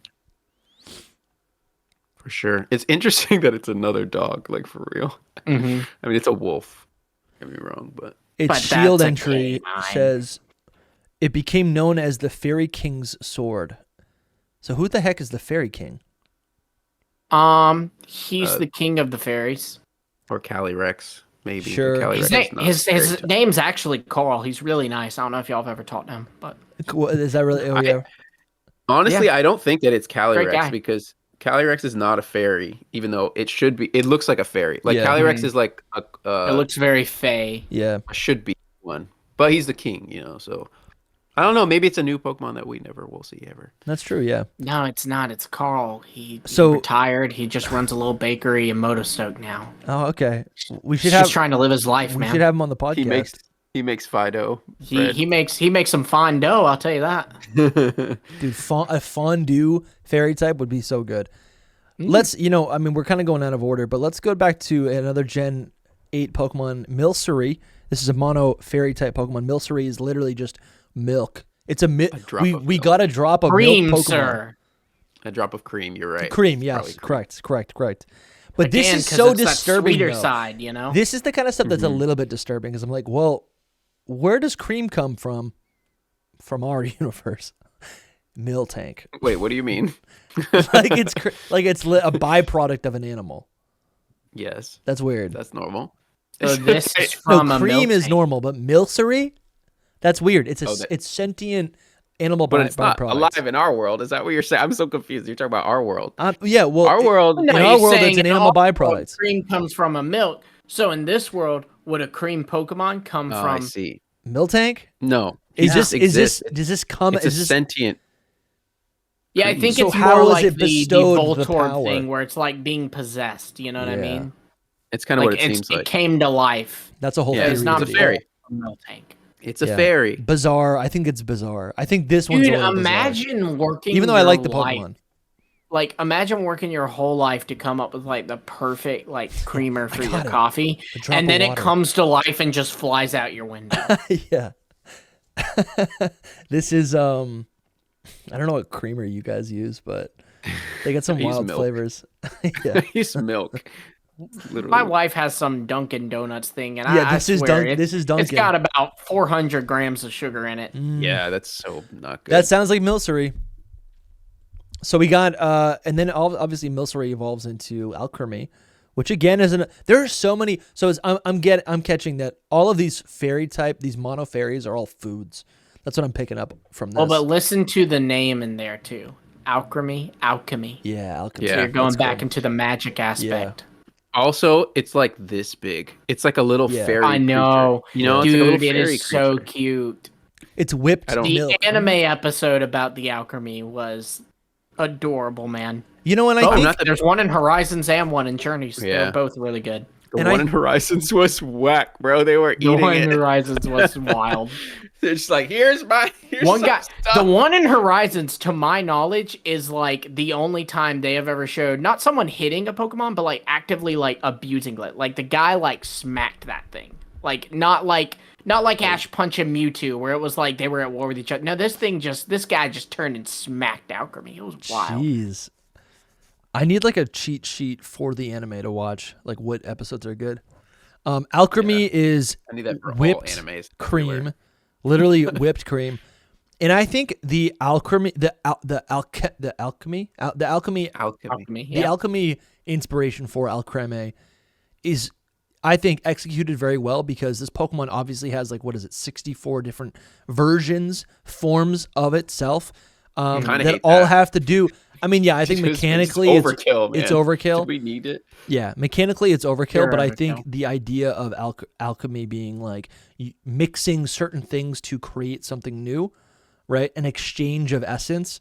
C: for sure. It's interesting that it's another dog, like for real.
B: Mm-hmm.
C: I mean it's a wolf. Don't get me wrong, but
A: Its
B: But
A: shield
B: that's a
A: entry
B: canine.
A: says it became known as the Fairy King's sword. So who the heck is the Fairy King?
B: He's the king of the fairies.
C: or Calyrex, maybe.
A: Sure.
C: Calyrex
B: His,
C: is not a
B: his
C: fairy type.
B: name's actually Carl. He's really nice. I don't know if y'all have ever talked to him, but
A: Is that really? Oh yeah.
C: Honestly, I don't think that it's
B: guy.
C: Calyrex because Calyrex is not a fairy, even though it should be. It looks like a fairy. Like
A: Yeah.
C: Calyrex is like
B: it looks very fey.
A: Yeah.
C: should be one, but he's the king, So I don't know. Maybe it's a new Pokemon that we never will see ever.
A: That's true. Yeah.
B: No, it's not. It's Carl. He
A: So-
B: retired. He just runs a little bakery in Motostoke now.
A: Oh, okay. We should
B: He's
A: have.
B: just trying to live his life,
A: We
B: man.
A: should have him on the podcast.
C: He makes Fido.
B: He makes some fine dough. I'll tell you that.
A: Dude, a fondue fairy type would be so good. Let's, I mean, we're kind of going out of order, but let's go back to another Gen 8 Pokemon, Milcery. This is a mono fairy type Pokemon. Milcery is literally just milk. It's
C: drop of
A: we
C: milk.
A: got a drop of
B: Cream,
A: milk Pokemon.
B: sir.
C: A drop of cream. You're right.
A: Cream,
C: It's
A: yes,
C: probably cream.
A: correct. But this
B: Again,
A: is
B: 'cause
A: so
B: it's that
A: disturbing.
B: sweeter
A: though.
B: side, you know.
A: This is the kind of stuff that's a little bit disturbing because I'm like, well, where does cream come from our universe? Miltank.
C: Wait, what do you mean?
A: like it's a byproduct of an animal.
C: Yes,
A: That's weird.
C: that's normal.
B: So this is
A: No,
B: from a
A: cream
B: milk
A: is
B: tank.
A: normal, but milcery? That's weird. It's
C: Oh,
A: it's sentient animal
C: But it's not
A: byproduct.
C: alive in our world. Is that what you're saying? I'm so confused. You're talking about our world.
A: Yeah, well,
C: Our world.
A: in
B: No,
A: our
B: you're
A: world,
B: saying
A: it's an
B: in
A: animal
B: our world,
A: byproduct.
B: Cream comes from a milk. So in this world, would a cream Pokemon come
C: Oh,
B: from?
C: I see.
A: Miltank?
C: No.
A: Is
C: he just
A: this
C: exists.
A: does this come?
C: It's
A: Is
C: a
A: this
C: sentient.
B: Yeah, I think
A: So
B: it's
A: how
B: more
A: is
B: like
A: it
B: the
A: bestowed the
B: Voltorb
A: power?
B: thing, where it's like being possessed. You know what I
A: Yeah.
B: mean?
C: It's kind of
B: Like
C: what it seems
B: it
C: like.
B: came to life.
A: that's a whole
C: Yeah,
A: theory.
B: It's not
C: it's a
A: video.
C: fairy.
B: a milk tank.
C: It's a
A: Yeah.
C: fairy.
A: Bizarre. I think it's bizarre. I think this one's
B: Dude,
A: a little bizarre.
B: imagine working.
A: Even though I
B: your
A: like the
B: life-
A: Pokemon.
B: Like, imagine working your whole life to come up with like the perfect like creamer for your
A: got it.
B: coffee,
A: A drop
B: and
A: of
B: then it
A: water.
B: comes to life and just flies out your window.
A: Yeah. This is I don't know what creamer you guys use, but they got some
C: I use
A: wild
C: milk.
A: flavors. Yeah.
C: It's milk. Literally.
B: My wife has some Dunkin' Donuts thing, and
A: Yeah,
B: I
A: this is
B: swear
A: Dunk- this is
B: It's
A: Dunkin'.
B: got about 400 grams of sugar in it.
C: Yeah, that's so not good.
A: That sounds like Milcery. So we got and then obviously Milcery evolves into Alchemy, which again is there are so many. So I'm catching that all of these fairy type, these mono fairies are all foods. That's what I'm picking up from this.
B: Well, but listen to the name in there too. Alchemy.
A: yeah, Alchemy.
C: Yeah,
B: So you're going
A: that's
B: back
A: good.
B: into the magic aspect.
C: Also, it's like this big. It's like a little
A: Yeah.
C: fairy.
B: I know.
C: Creature. You know,
B: Dude,
C: it's like a little
B: it
C: fairy
B: is so
C: creature.
B: cute.
A: It's whipped
C: I don't-
B: The
A: milk.
B: anime episode about the alchemy was adorable, man.
A: You know, and I
C: Oh,
A: think
C: not the-
B: There's one in Horizons and one in Journeys.
C: Yeah.
B: They're both really good.
C: The
A: And
C: one
A: I-
C: in Horizons was whack, bro. They were
B: The
C: eating
B: one in
C: it.
B: Horizons was wild.
C: They're just like, here's
B: One
C: some
B: guy,
C: stuff.
B: the one in Horizons, to my knowledge, is like the only time they have ever showed not someone hitting a Pokemon, but like actively like abusing it. Like the guy like smacked that thing. Like not like Ash punching Mewtwo, where it was like they were at war with each other. No, this guy just turned and smacked Alchemy. It was wild.
A: Jeez. I need like a cheat sheet for the anime to watch, like what episodes are good. Alchemy is
C: I need that for
A: whipped
C: all animes.
A: cream,
C: everywhere.
A: literally whipped cream, and I think the alchemy inspiration for Alcreme is, I think, executed very well because this Pokemon obviously has 64 different forms of itself
C: Kinda
A: that
C: hate
A: all
C: that.
A: have to do. I mean, yeah, I think
C: It's
A: mechanically
C: overkill, man.
A: it's overkill.
C: Do we need it?
A: Yeah, mechanically it's overkill,
B: Pure
A: but I
B: overkill.
A: think the idea of alchemy being like mixing certain things to create something new, right? An exchange of essence,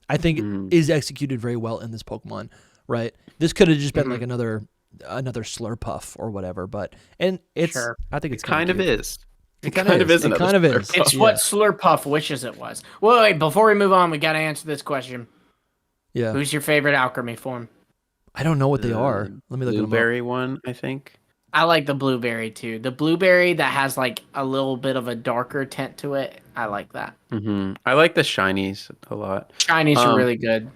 A: I think is executed very well in this Pokemon, right? This could have just been like another Slurpuff or whatever, but it's
B: Sure.
A: I think it's
C: It kind of
A: cute.
C: is.
A: It kind of is. It
C: another
A: kind of is.
C: Slurpuff.
B: It's what Slurpuff wishes it was. Wait, before we move on, we gotta answer this question.
A: Yeah,
B: Who's your favorite Alchemy form?
A: I don't know what they are. Let me look at them up.
C: Blueberry one, I think.
B: I like the blueberry too. The blueberry that has like a little bit of a darker tint to it. I like that.
C: I like the shinies a lot.
B: Shinies are really good.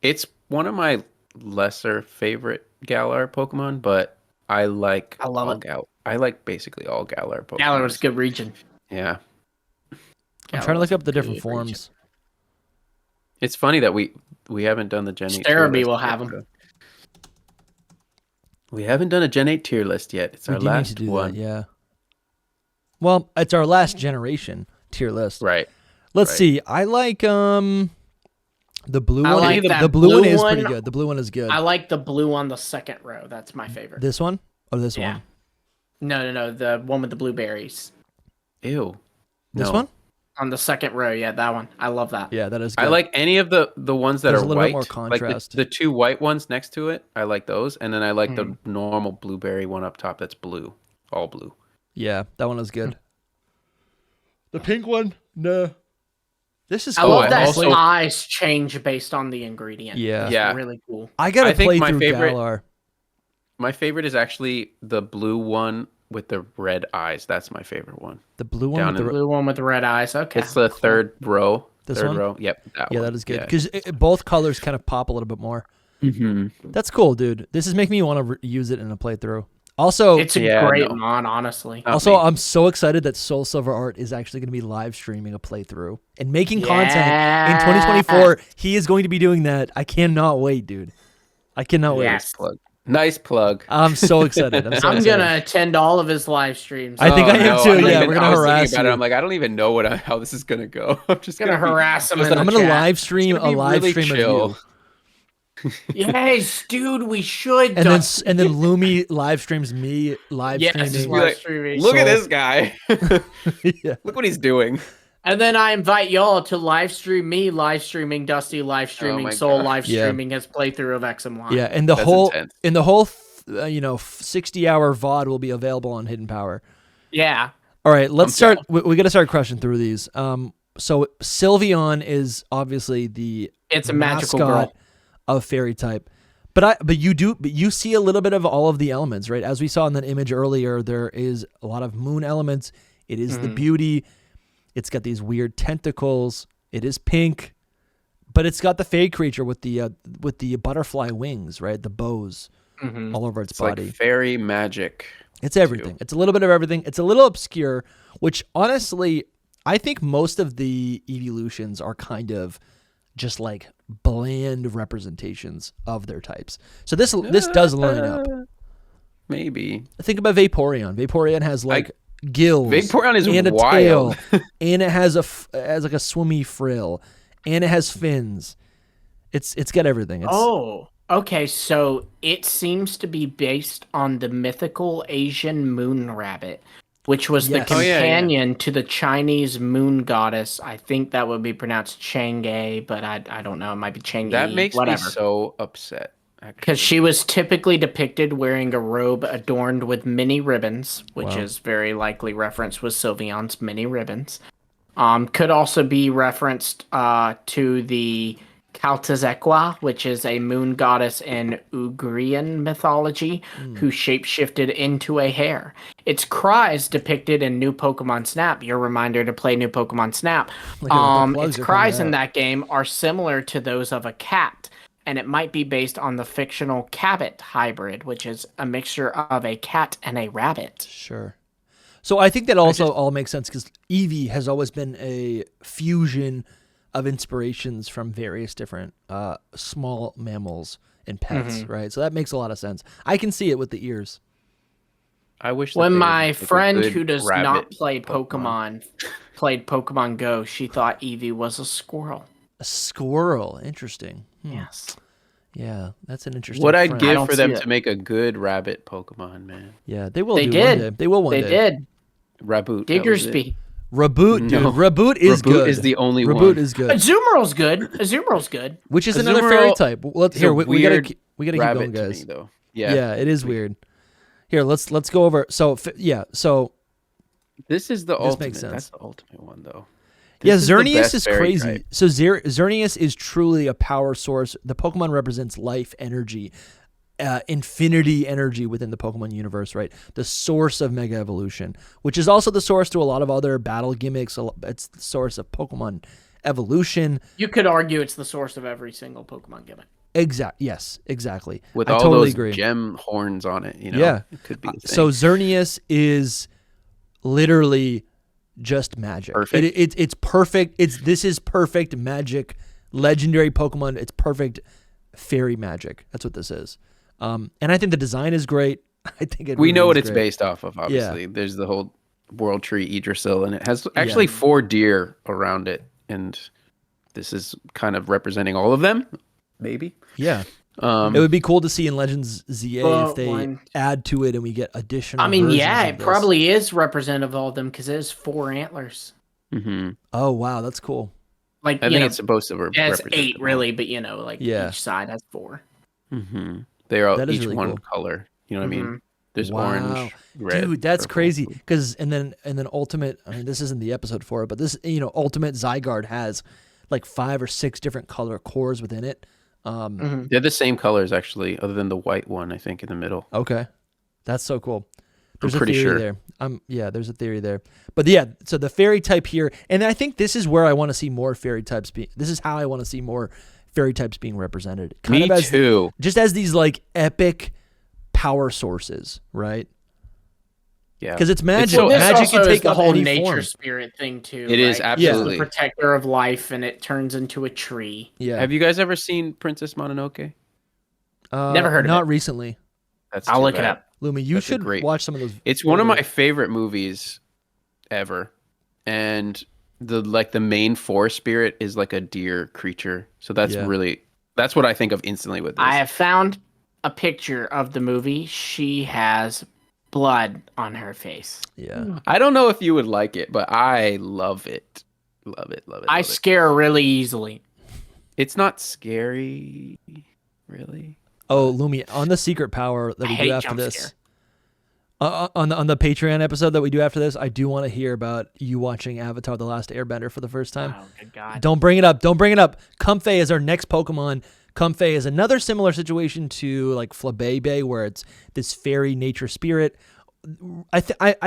C: It's one of my lesser favorite Galar Pokemon, but I like
B: I love
C: all
B: it.
C: I like basically all Galar Pokemon.
B: Galar was a good region.
C: Yeah.
A: I'm trying to look up the different
B: Good region.
A: forms.
C: It's funny that we haven't done the Gen 8 tier
B: Starabee
C: list
B: will
C: yet,
B: have 'em.
C: though. We haven't done a Gen 8 tier list yet. It's
A: We
C: our
A: do need
C: last
A: to do
C: one.
A: that, yeah. Well, it's our last generation tier list.
C: Right.
A: Let's
C: Right.
A: see. I like the blue
B: I
A: one.
B: like that
A: the blue one
B: blue
A: is
B: one.
A: pretty good. The blue one is good.
B: I like the blue on the second row. That's my favorite.
A: This one or this
B: Yeah.
A: one?
B: No. The one with the blueberries.
C: Ew.
A: This
C: No.
A: one?
B: On the second row, yeah, that one. I love that.
A: Yeah, that is good.
C: I like any of the ones that
A: There's
C: are
A: a little bit
C: white.
A: more
C: Like
A: contrast.
C: the two white ones next to it. I like those, and then I like
A: Hmm.
C: the normal blueberry one up top. That's blue, all blue.
A: Yeah, that one is good. The pink one? No. This is
B: I
A: cool.
B: love
C: I
B: that
C: also-
B: eyes change based on the ingredient.
A: Yeah.
B: It's
C: Yeah.
B: really cool.
A: I gotta
C: I think
A: play
C: my
A: through
C: favorite-
A: Galar.
C: My favorite is actually the blue one with the red eyes. That's my favorite one.
A: The blue one
C: down
A: with
C: in
A: the
B: Blue one with the red eyes. Okay.
C: It's the third row.
A: This
C: third
A: one?
C: row. Yep.
A: That is good because both colors kind of pop a little bit more.
C: Mm-hmm.
A: That's cool, dude. This is making me want to use it in a playthrough. Also,
B: it's a great mod, honestly.
A: Also, I'm so excited that SoulSilverArt is actually going to be live streaming a playthrough and making content in 2024. He is going to be doing that. I cannot wait, dude. I cannot wait.
C: Nice plug.
A: I'm so excited.
B: I'm gonna attend all of his live streams.
A: I think I am too. Yeah, we're gonna harass you.
C: I'm like, I don't even know how this is gonna go. I'm just
B: gonna harass him.
A: I'm gonna live stream a live stream of you.
B: Yes, dude, we should.
A: And then Lumi live streams me streaming.
C: Look at this guy.
A: Yeah.
C: Look what he's doing.
B: And then I invite y'all to live stream me live streaming Dusty, live streaming Soul, live streaming his playthrough of XM1.
A: Yeah, and the whole 60-hour VOD will be available on Hidden Power.
B: Yeah.
A: All right, let's start. We got to start crushing through these. So Sylveon is obviously
B: it's a magical girl
A: of fairy type, but you see a little bit of all of the elements, right? As we saw in that image earlier, there is a lot of moon elements. It is the beauty. It's got these weird tentacles. It is pink, but it's got the fairy creature with the butterfly wings, right? The bows all over its body.
C: Like fairy magic.
A: It's everything. It's a little bit of everything. It's a little obscure, which honestly, I think most of the evolutions are kind of just like bland representations of their types. So this does line up.
C: Maybe.
A: Think about Vaporeon. Vaporeon has gills.
C: Vaporeon is
A: and a
C: wild.
A: tail, and it has like a swimmy frill, and it has fins. It's got everything.
B: Okay. So it seems to be based on the mythical Asian moon rabbit, which was the companion to the Chinese moon goddess. I think that would be pronounced Chang'e, but I don't know. It might be Chang'e.
C: That makes me so upset.
B: Because she was typically depicted wearing a robe adorned with mini ribbons, which is very likely referenced with Sylveon's mini ribbons. Could also be referenced to the Kaltazekwa, which is a moon goddess in Ugrian mythology, who shapeshifted into a hare. Its cries depicted in New Pokemon Snap, your reminder to play New Pokemon Snap. Its cries in that game are similar to those of a cat. And it might be based on the fictional Cabot hybrid, which is a mixture of a cat and a rabbit.
A: Sure. So I think that also all makes sense because Eevee has always been a fusion of inspirations from various different small mammals and pets, right? So that makes a lot of sense. I can see it with the ears.
C: I wish
B: when my friend who does not play Pokemon played Pokemon Go, she thought Eevee was a squirrel.
A: A squirrel, interesting.
B: Yes.
A: Yeah, that's an interesting.
C: What I'd give for them to make a good rabbit Pokemon, man.
A: Yeah, they will. They did. They will one day.
B: They did.
C: Raboot.
B: Diggersby.
A: Raboot, dude. Raboot is good.
C: Raboot is the only one.
A: Raboot is good.
B: Azumarill's good. Azumarill's good.
A: Which is another fairy type. Well, here we gotta keep going, guys.
C: Me, though.
A: Yeah, it is weird. Here, let's go over. So
C: this is the ultimate.
A: Makes sense.
C: That's the ultimate one, though.
A: Xerneas is crazy. Type. So Xerneas is truly a power source. The Pokemon represents life energy, infinity energy within the Pokemon universe, right? The source of Mega Evolution, which is also the source to a lot of other battle gimmicks. It's the source of Pokemon evolution.
B: You could argue it's the source of every single Pokemon gimmick.
A: Yes, exactly.
C: With
A: I
C: all
A: totally
C: those
A: agree.
C: gem horns on it,
A: Yeah,
C: it could be the thing.
A: So Xerneas is literally just magic.
C: Perfect.
A: It's perfect. This is perfect magic, legendary Pokemon. It's perfect fairy magic. That's what this is. And I think the design is great. I think
C: we know what it's based off of. Obviously, there's the whole World Tree Yggdrasil, and it has actually 4 deer around it, and this is kind of representing all of them. Maybe.
A: Yeah. It would be cool to see in Legends ZA if they add to it and we get additional.
B: I mean, it probably is representative of all of them because it has 4 antlers.
C: Mm-hmm.
A: Oh wow, that's cool.
C: I think it's supposed to
B: represent. It's 8 really, but each side has 4.
C: Mm-hmm. They're all each
A: really
C: one
A: cool.
C: color. You know what I mean? There's orange, red.
A: Dude, that's
C: purple.
A: crazy. Because and then Ultimate. I mean, this isn't the episode for it, but this Ultimate Zygarde has like 5 or 6 different color cores within it.
C: They're the same colors actually, other than the white one I think in the middle.
A: Okay, that's so cool. There's
C: I'm pretty
A: a theory
C: sure.
A: Yeah, there's a theory there. But yeah, so the fairy type here, and I think this is where I want to see more fairy types this is how I want to see more fairy types being represented.
C: Me too.
A: Just as these like epic power sources, right?
C: Yeah.
A: Because it's magic.
B: Well, this
A: Magic
B: also
A: can
B: is
A: take
B: the
A: a
B: whole
A: any
B: nature
A: form.
B: spirit thing too.
C: It is,
B: right?
C: absolutely.
B: It's the protector of life, and it turns into a tree.
A: Yeah.
C: Have you guys ever seen Princess Mononoke?
B: Never heard of
A: Not
B: it.
A: recently.
C: That's
B: I'll
C: too
B: look it
C: bad.
B: up.
A: Lumi, you
C: That's a
A: should
C: great-
A: watch some of those.
C: It's one of
A: older-
C: my favorite movies ever. And the main forest spirit is like a deer creature. So that's that's what I think of instantly with this.
B: I have found a picture of the movie. She has blood on her face.
A: Yeah.
C: I don't know if you would like it, but I love it. Love it.
B: I
C: love it.
B: scare really easily.
C: It's not scary, really.
A: Oh, Lumi, on the secret power that
B: I
A: we
B: hate
A: do after
B: jump
A: this.
B: scare.
A: On the Patreon episode that we do after this, I do want to hear about you watching Avatar: The Last Airbender for the first time.
B: Oh, good God.
A: Don't bring it up. Don't bring it up. Comfey is our next Pokemon. Comfey is another similar situation to like Flabébé, where it's this fairy nature spirit. I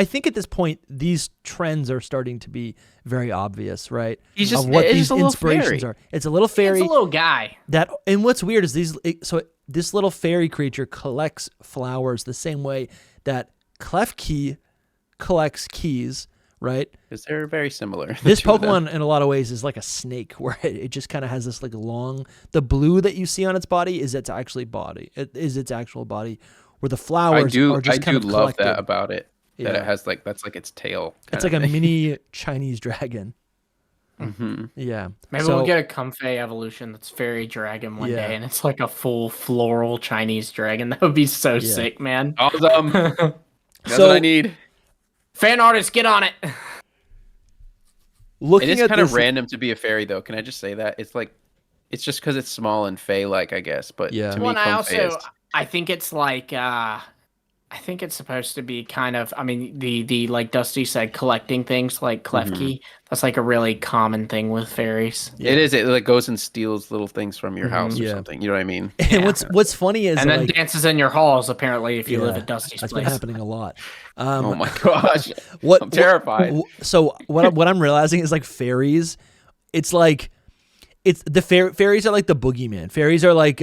A: think at this point these trends are starting to be very obvious, right?
C: He's just
A: of what
C: it's
A: these
C: just a little
A: inspirations
C: fairy.
A: are. It's a little fairy.
B: It's a little guy.
A: And what's weird is this little fairy creature collects flowers the same way that Klefki collects keys, right?
C: Because they're very similar.
A: This
C: the two of them.
A: Pokemon in a lot of ways is like a snake, where it just kind of has this like long. The blue that you see on its body is its actual body. It is its actual body, where the flowers are just kind of
C: love
A: collected.
C: that about it. That
A: Yeah.
C: it has that's like its tail.
A: It's like a mini Chinese dragon.
C: Mm-hmm.
A: Yeah.
B: Maybe
A: So-
B: we'll get a Comfey evolution that's fairy dragon one
A: Yeah.
B: day, and it's like a full floral Chinese dragon. That would be so sick, man.
C: Awesome. That's
A: So-
C: what I need.
B: Fan artists, get on it.
A: Looking
C: It is
A: at
C: kind of
A: this-
C: random to be a fairy, though. Can I just say that? It's just because it's small and fey-like, I guess. But
A: Yeah.
C: to
B: Well,
C: me,
B: and
C: Comfey is...
B: I think it's like, I think it's supposed to be kind of, I mean, the like Dusty said, collecting things like Klefki. That's like a really common thing with fairies.
C: It is. It like goes and steals little things from your house or
A: Yeah.
C: something. You know what I mean?
A: And what's funny is
B: And then
A: like,
B: dances in your halls, apparently, if you live
A: yeah,
B: at Dusty's
A: that's been
B: place.
A: happening a lot.
C: Oh my gosh.
A: What
C: I'm terrified.
A: So what I'm realizing is like fairies, it's like it's the fairies are like the boogeyman. Fairies are like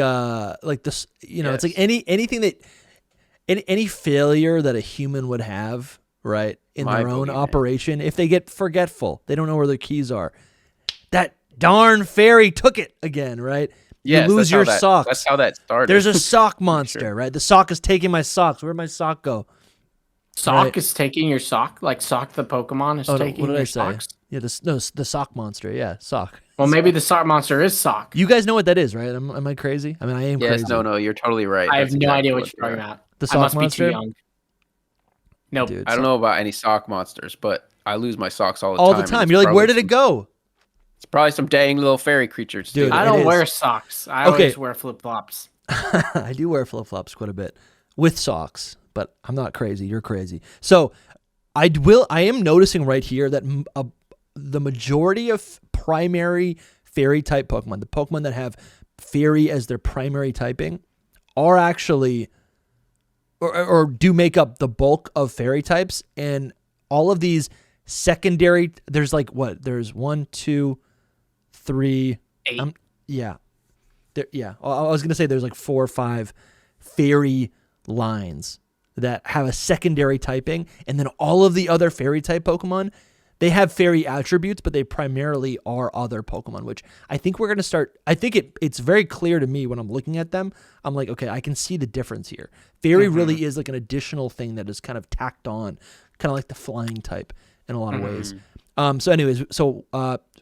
A: this, it's like anything that any failure that a human would have, right, in
C: My
A: their own
C: boogeyman.
A: operation, if they get forgetful, they don't know where their keys are. That darn fairy took it again, right?
C: Yes,
A: you lose your socks.
C: That's how that started.
A: There's a sock monster,
C: Sure.
A: right? The sock is taking my socks. Where'd my sock go?
B: Sock
A: Right.
B: is taking your sock? Like Sock the Pokemon is
A: Oh, no,
B: taking
A: what did
B: your
A: I say?
B: socks?
A: Yeah, the sock monster. Yeah, sock.
B: Well, maybe the sock monster is Sock.
A: You guys know what that is, right? Am I crazy? I mean, I am
C: Yes,
A: crazy.
C: no, you're totally right.
B: I have
C: That's
B: no
C: exactly
B: idea what you're
C: they
B: talking
C: are.
B: about.
A: The
B: I
A: sock
B: must
A: monster?
B: be too young. Nope.
A: Dude,
C: I don't know about any sock monsters, but I lose my socks all the
A: all
C: time.
A: the
C: and
A: time.
C: it's
A: You're like,
C: probably
A: where did it
C: some-
A: go?
C: It's probably some dang little fairy creature.
A: Dude,
B: I
A: it
B: don't
A: is.
B: wear socks. I
A: Okay.
B: always wear flip flops.
A: I do wear flip flops quite a bit with socks, but I'm not crazy. You're crazy. So I am noticing right here that the majority of primary fairy type Pokemon, the Pokemon that have fairy as their primary typing, are actually or do make up the bulk of fairy types, and all of these secondary. There's like what? There's 1, 2, 3.
B: 8.
A: Yeah. I was gonna say there's like 4 or 5 fairy lines that have a secondary typing, and then all of the other fairy type Pokemon, they have fairy attributes, but they primarily are other Pokemon, which I think we're gonna start. I think it's very clear to me when I'm looking at them. I'm like, okay, I can see the difference here. Fairy really is like an additional thing that is kind of tacked on, kind of like the flying type in a lot of ways. So anyways,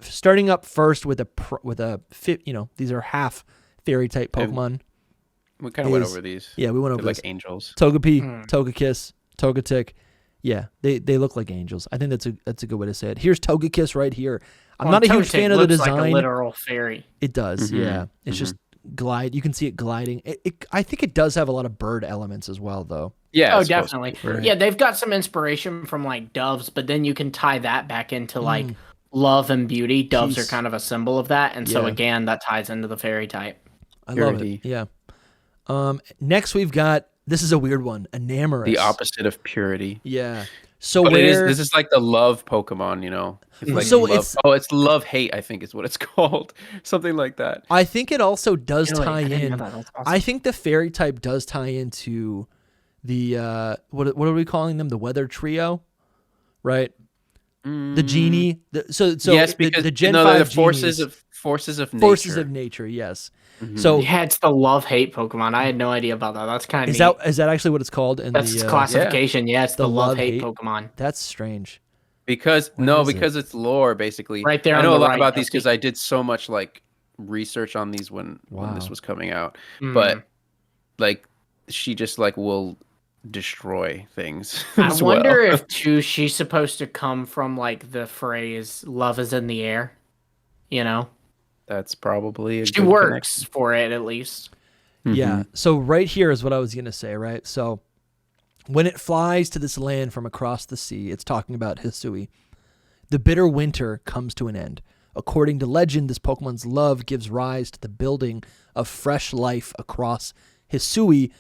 A: starting up first with these are half fairy type Pokemon.
C: We kind of went
A: is-
C: over these.
A: Yeah, we went
C: They're
A: over
C: like
A: this.
C: angels.
A: Togepi, Togekiss, Togetic. Yeah, they look like angels. I think that's a good way to say it. Here's Togekiss right here. I'm not a huge fan of the design.
B: Like a literal fairy.
A: It does, yeah. It's just glide. You can see it gliding. I think it does have a lot of bird elements as well, though.
C: Yeah.
B: Oh,
C: it's supposed to
B: definitely.
C: be.
A: Right.
B: Yeah, they've got some inspiration from like doves, but then you can tie that back into like love and beauty. Doves
A: Peace.
B: are kind of a symbol of that, and so
A: Yeah.
B: again, that ties into the fairy type.
A: I love
C: Purity.
A: it. Yeah. Next we've got, this is a weird one, Enamorus.
C: The opposite of purity.
A: Yeah. So
C: But
A: where
C: this is like the love Pokemon, you know. It's like
A: so
C: love. It's love hate, I think is what it's called. Something like that.
A: I think it also does
B: Really?
A: tie
B: I didn't know
A: in.
B: that. That's awesome.
A: I think the fairy type does tie into the what are we calling them? The weather trio, right? The genie. So
C: yes, because
A: the Gen
C: no,
A: 5
C: they're the
A: genies,
C: forces of nature.
A: forces of nature. Yes.
C: Mhm.
A: So
B: Yeah, it's the love hate Pokemon. I had no idea about that. That's kind of neat.
A: is that actually what it's called in
B: That's its
A: the
B: classification. Yeah, it's
A: the
B: the love
A: love-hate?
B: hate Pokemon.
A: That's strange.
C: Because
A: What
C: no,
A: is it?
C: because it's lore basically.
B: Right there
C: I
B: on
C: know a
B: the
C: lot
B: right,
C: about these
B: Dusty.
C: because I did so much like research on these when this
A: Wow.
C: was coming out.
B: Mm.
C: But like she just like will destroy things
B: I
C: as
B: wonder
C: well.
B: if too she's supposed to come from like the phrase "love is in the air." You know,
C: That's probably a
B: she
C: good
B: works
C: connection.
B: for it at least.
A: Yeah. So right here is what I was gonna say. Right. So when it flies to this land from across the sea, it's talking about Hisui. The bitter winter comes to an end. According to legend, this Pokemon's love gives rise to the building of fresh life across Hisui,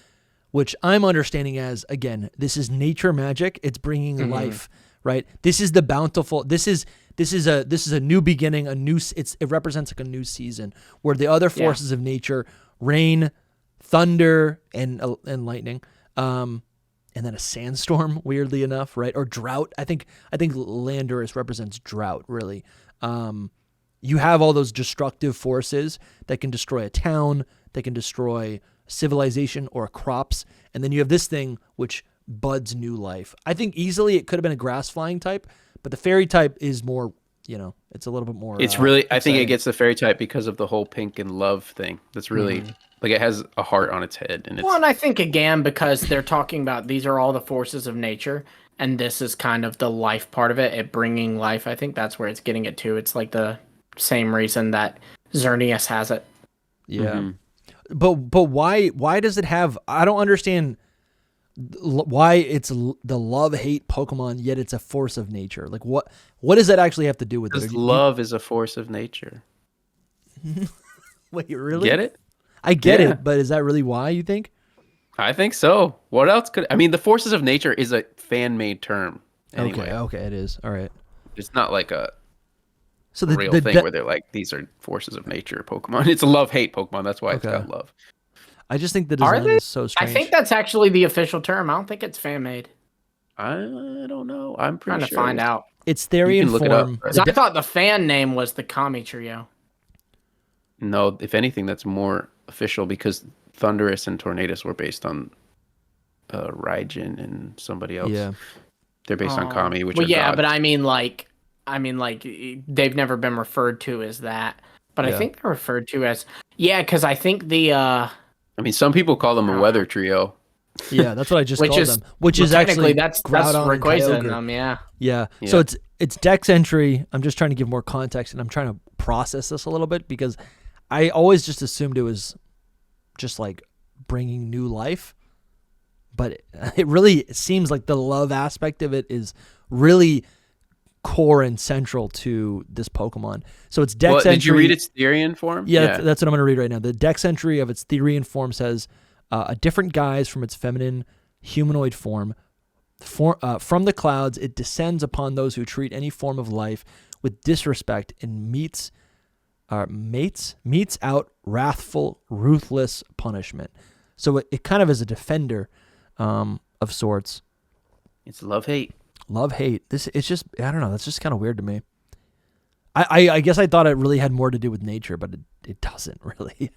A: which I'm understanding as, again, this is nature magic. It's bringing life, right? This is the bountiful. This is a new beginning, it represents like a new season where the other forces of nature, rain, thunder, and lightning, and then a sandstorm, weirdly enough, right? Or drought. I think Landorus represents drought, really. You have all those destructive forces that can destroy a town, that can destroy civilization or crops, and then you have this thing which buds new life. I think easily it could have been a grass flying type, but the fairy type is more, it's a little bit more.
C: It's really I think it
A: exciting.
C: gets the fairy type because of the whole pink and love thing. That's really like it has a heart on its head and it's
B: Well, and I think again because they're talking about these are all the forces of nature, and this is kind of the life part of it bringing life. I think that's where it's getting it to. It's like the same reason that Xerneas has it.
A: Yeah. But why does it have? I don't understand why it's the love hate Pokemon yet it's a force of nature. Like what does that actually have to do with it?
C: because love is a force of nature.
A: Wait, really?
C: Get it?
A: I get
C: Yeah.
A: it, but is that really why you think?
C: I think so. What else could I mean? The forces of nature is a fan-made term. Anyway,
A: Okay, it is. All right.
C: it's not like a
A: So
C: real thing where they're like these are forces of nature Pokemon. It's a love-hate Pokemon. That's why it's got love.
A: I just think the
B: Are
A: design
B: they?
A: is so strange.
B: I think that's actually the official term. I don't think it's fan made.
C: I don't know. I'm pretty
B: Trying to
C: sure
B: find
C: it is.
B: out.
A: it's theory
C: You
A: and
C: can look it up.
A: form.
B: 'Cause I thought the fan name was the Kami Trio.
C: No, if anything, that's more official because Thunderous and Tornadus were based on Raijin and somebody else.
A: Yeah.
C: They're based on Kami, which
B: well,
C: are
B: yeah,
C: gods.
B: but I mean, like they've never been referred to as that. But I
A: Yeah.
B: think they're referred to as because I think the
C: I mean, some people call them a weather trio.
A: Yeah, that's what I just
B: which
A: called
B: is
A: them. Which is actually
B: that's
A: Groudon and
B: Rayquaza in
A: Kyogre.
B: them, yeah.
A: Yeah.
C: Yeah.
A: So it's Dex entry. I'm just trying to give more context and I'm trying to process this a little bit because I always just assumed it was just like bringing new life. But it really seems like the love aspect of it is really core and central to this Pokemon. So it's Dex entry.
C: Did you read its Therian form?
A: Yeah, that's what I'm going to read right now. The Dex entry of its Therian form says, a different guise from its feminine humanoid form. From the clouds, it descends upon those who treat any form of life with disrespect and meets out wrathful, ruthless punishment. So it kind of is a defender of sorts.
C: It's love-hate.
A: Love hate. It's just I don't know. That's just kind of weird to me. I guess I thought it really had more to do with nature, but it doesn't really.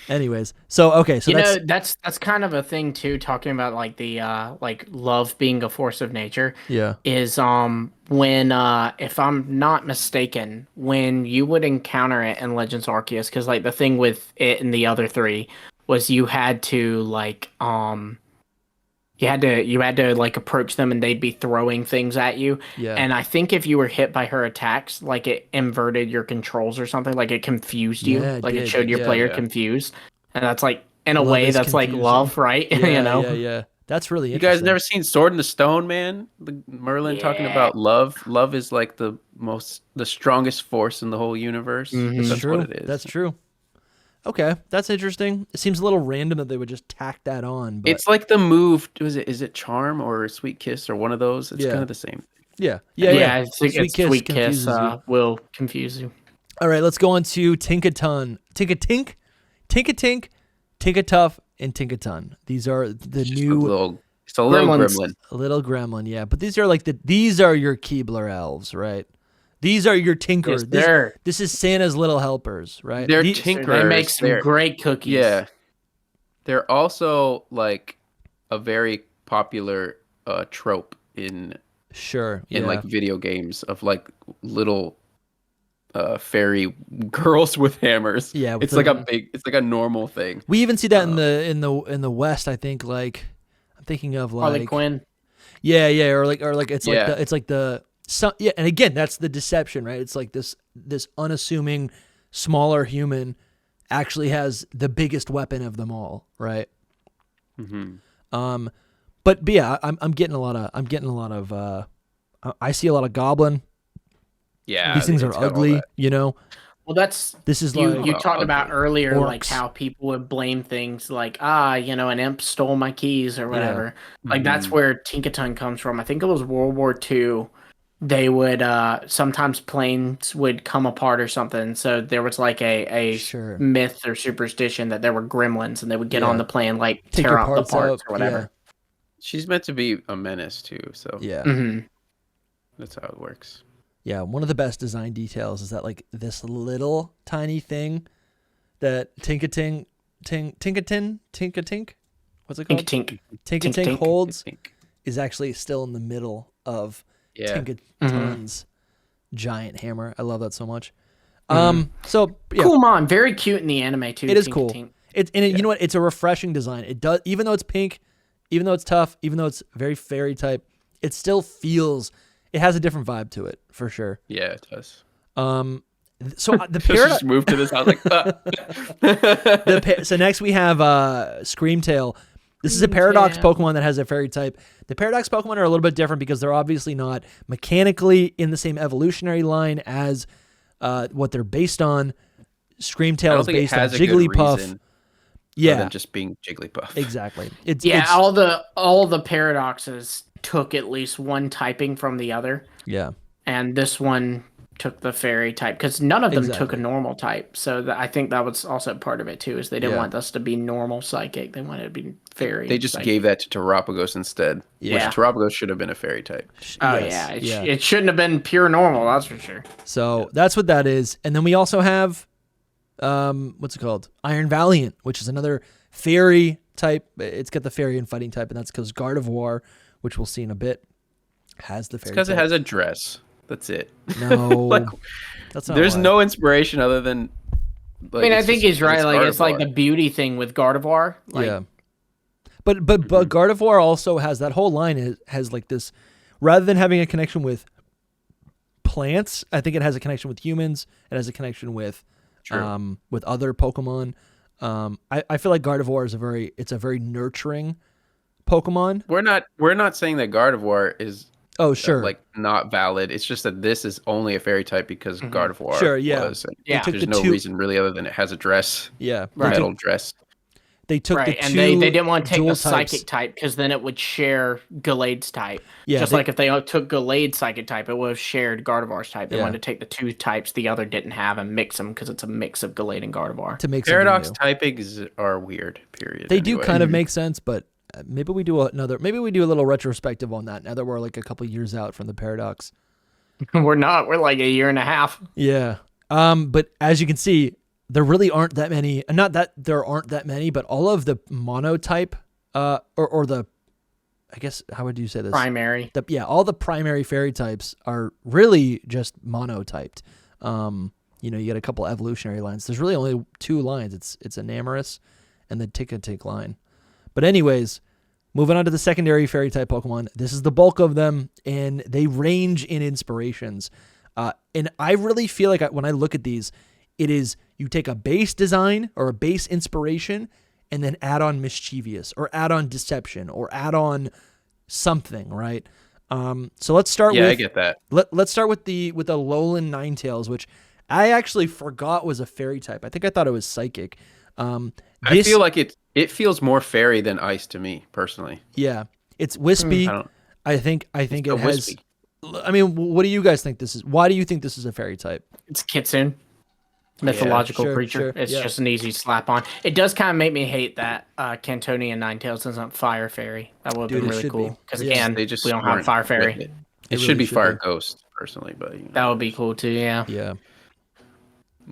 A: Anyways, so okay, so
B: that's kind of a thing too. Talking about like the like love being a force of nature.
A: Yeah.
B: Is when if I'm not mistaken, when you would encounter it in Legends Arceus, because like the thing with it and the other three was you had to like you had to like approach them and they'd be throwing things at you.
A: Yeah.
B: And I think if you were hit by her attacks, like it inverted your controls or something, like it confused you.
A: Yeah, it
B: Like it
A: did.
B: showed your
A: Yeah,
B: player
C: yeah.
B: confused. And that's like in a
A: Love
B: way
A: is
B: that's like
A: confusing.
B: love, right?
A: Yeah,
B: You know?
A: yeah. That's really
C: You
A: interesting.
C: guys never seen Sword in the Stone, man? The Merlin talking
B: Yeah.
C: about love. Love is like the strongest force in the whole universe.
B: Mhm.
C: That's
A: That's true.
C: what it is.
A: That's true. Okay, that's interesting. It seems a little random that they would just tack that on. But
C: It's like the move. Is it Charm or Sweet Kiss or one of those? It's
A: Yeah.
C: kind of the same.
A: yeah.
B: Yeah, I think
A: Sweet Kiss
B: Sweet Kiss
A: confuses you.
B: will confuse you.
A: All right, let's go on to Tinkaton. Tinkatink, Tinkatink, Tinkatuff, and Tinkaton. These are the
C: It's
A: new
C: a little
B: Gremlins.
C: gremlin.
A: little gremlin, yeah. But these are these are your Keebler elves, right? These are your tinker.
B: Yes, they're-
A: This is Santa's little helpers, right?
C: They're
A: These-
C: tinkerers.
B: They make some
C: They're-
B: great cookies.
C: Yeah. They're also like a very popular trope in
A: Sure.
C: like video games of like little fairy girls with hammers.
A: Yeah, with
C: it's like a normal thing.
A: we even see that in the West. I think I'm thinking of
B: Harley
A: like
B: Quinn.
A: yeah, or it's
C: Yeah.
A: like the yeah, and again that's the deception, right? It's like this unassuming smaller human actually has the biggest weapon of them all, right?
C: Mm-hmm.
A: But yeah, I'm getting a lot of I see a lot of goblin.
C: Yeah,
A: These things are
C: it's got all
A: ugly,
C: that.
A: you know.
B: Well, that's
A: This is
B: you.
A: like
B: You talked about earlier, like
A: orcs.
B: how people would blame things like, an imp stole my keys or whatever. Like that's where Tinkaton comes from. I think it was World War II. They would sometimes planes would come apart or something. So there was like a
A: Sure.
B: myth or superstition that there were gremlins, and they would get
A: Yeah.
B: on the plane, like
A: Take
B: tear
A: your
B: out the
A: parts
B: parts
A: out,
B: or whatever.
C: She's meant to be a menace too, so
A: Yeah.
B: Hmm.
C: that's how it works.
A: Yeah, one of the best design details is that like this little tiny thing that Tinkatink, what's it called?
B: Tink.
A: Tinkatink holds
C: I think.
A: is actually still in the middle of
C: Yeah.
A: Tinkaton's giant hammer. I love that so much.
B: Mhm.
A: So yeah,
B: Cool mom, very cute in the anime too.
A: it is
B: Tink
A: cool.
B: Tink.
A: You know what? It's a refreshing design. It does, even though it's pink, even though it's tough, even though it's very fairy type, it still feels. It has a different vibe to it for sure.
C: Yeah, it does.
A: So the
C: Just
A: paradox.
C: moved to this house like.
A: So next we have Screamtail. This is a Paradox
B: Screamtail.
A: Pokemon that has a fairy type. The Paradox Pokemon are a little bit different because they're obviously not mechanically in the same evolutionary line as what they're based on.
C: I
A: Screamtail
C: don't
A: is
C: think it
A: based on
C: has a good
A: Jigglypuff.
C: reason other
A: Yeah,
C: than just being Jigglypuff.
A: exactly. It's
B: All the paradoxes took at least one typing from the other,
A: yeah.
B: and this one took the fairy type because none of them took
A: Exactly.
B: a normal type. So I think that was also part of it too. Is they didn't
A: Yeah.
B: want us to be normal psychic; they wanted to be fairy.
C: They just
B: psychic.
C: gave that to Terapagos instead.
B: Yeah.
C: Which Terapagos should have been a fairy type.
B: Oh
A: Yes,
B: yeah, it shouldn't have been pure normal. That's for sure.
A: So that's what that is. And then we also have, what's it called? Iron Valiant, which is another fairy type. It's got the fairy and fighting type, and that's because Gardevoir, which we'll see in a bit, has the fairy
C: Because it
A: type.
C: has a dress. That's it.
A: No,
C: Like,
A: that's not
C: there's
A: why.
C: no inspiration other than.
B: I mean, I think he's right. Like it's like the beauty thing with Gardevoir. Like,
A: Yeah. But Gardevoir also has that whole line has like this, rather than having a connection with plants, I think it has a connection with humans. It has a connection with other Pokemon. I feel like Gardevoir is a very nurturing Pokemon.
C: We're not saying that Gardevoir is
A: Oh, sure.
C: like not valid. It's just that this is only a fairy type because Gardevoir
A: Sure, yeah.
C: was. And
B: Yeah.
A: took
C: There's
A: the
C: no
A: two-
C: reason really other than it has a dress,
A: Yeah.
B: Right.
C: metal dress.
A: They took
B: right,
A: the
B: and
A: two
B: they didn't want to take
A: dual
B: the psychic
A: types.
B: type because then it would share Gallade's type.
A: Yeah,
B: Just
A: they-
B: like if they took Gallade's psychic type, it would have shared Gardevoir's type. They
A: Yeah.
B: wanted to take the two types the other didn't have and mix them because it's a mix of Gallade and Gardevoir.
A: to make
C: Paradox
A: something new.
C: typings are weird. Period.
A: They do
C: anyway.
A: kind of make sense, but maybe we do a little retrospective on that now that we're like a couple years out from the Paradox.
B: We're not. We're like a year and a half.
A: Yeah. But as you can see, there really aren't that many. Not that there aren't that many, but all of the monotype, or the, I guess, how would you say this?
B: Primary.
A: All the primary fairy types are really just monotyped. You get a couple evolutionary lines. There's really only two lines. It's Enamorous and the Tick line. But anyways, moving on to the secondary fairy type Pokemon. This is the bulk of them, and they range in inspirations. And I really feel like when I look at these, it is you take a base design or a base inspiration and then add on mischievous or add on deception or add on something, right? So let's start with
C: I get that.
A: let's start with the Alolan Ninetales, which I actually forgot was a fairy type. I think I thought it was psychic.
C: I feel like it feels more fairy than ice to me personally.
A: Yeah, it's wispy. I think it has.
C: Wispy.
A: I mean, what do you guys think this is? Why do you think this is a fairy type?
B: It's kitsune. Mythological
A: sure,
B: creature. It's just an easy slap on. It does kind of make me hate that Cantonian Ninetales isn't fire fairy. That would have been really cool. Because again, we don't have fire fairy.
C: It should be fire ghost personally, but
B: that would be cool too. Yeah.
A: Yeah.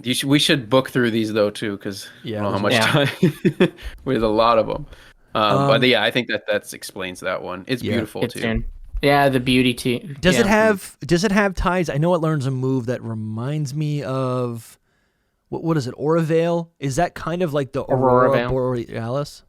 C: We should book through these though too, because I don't know how much time. With a lot of them. But yeah, I think that explains that one. It's beautiful too.
B: Yeah, the beauty too.
A: Does it have ties? I know it learns a move that reminds me of what is it? Auravale? Is that kind of like the Aurora Borealis?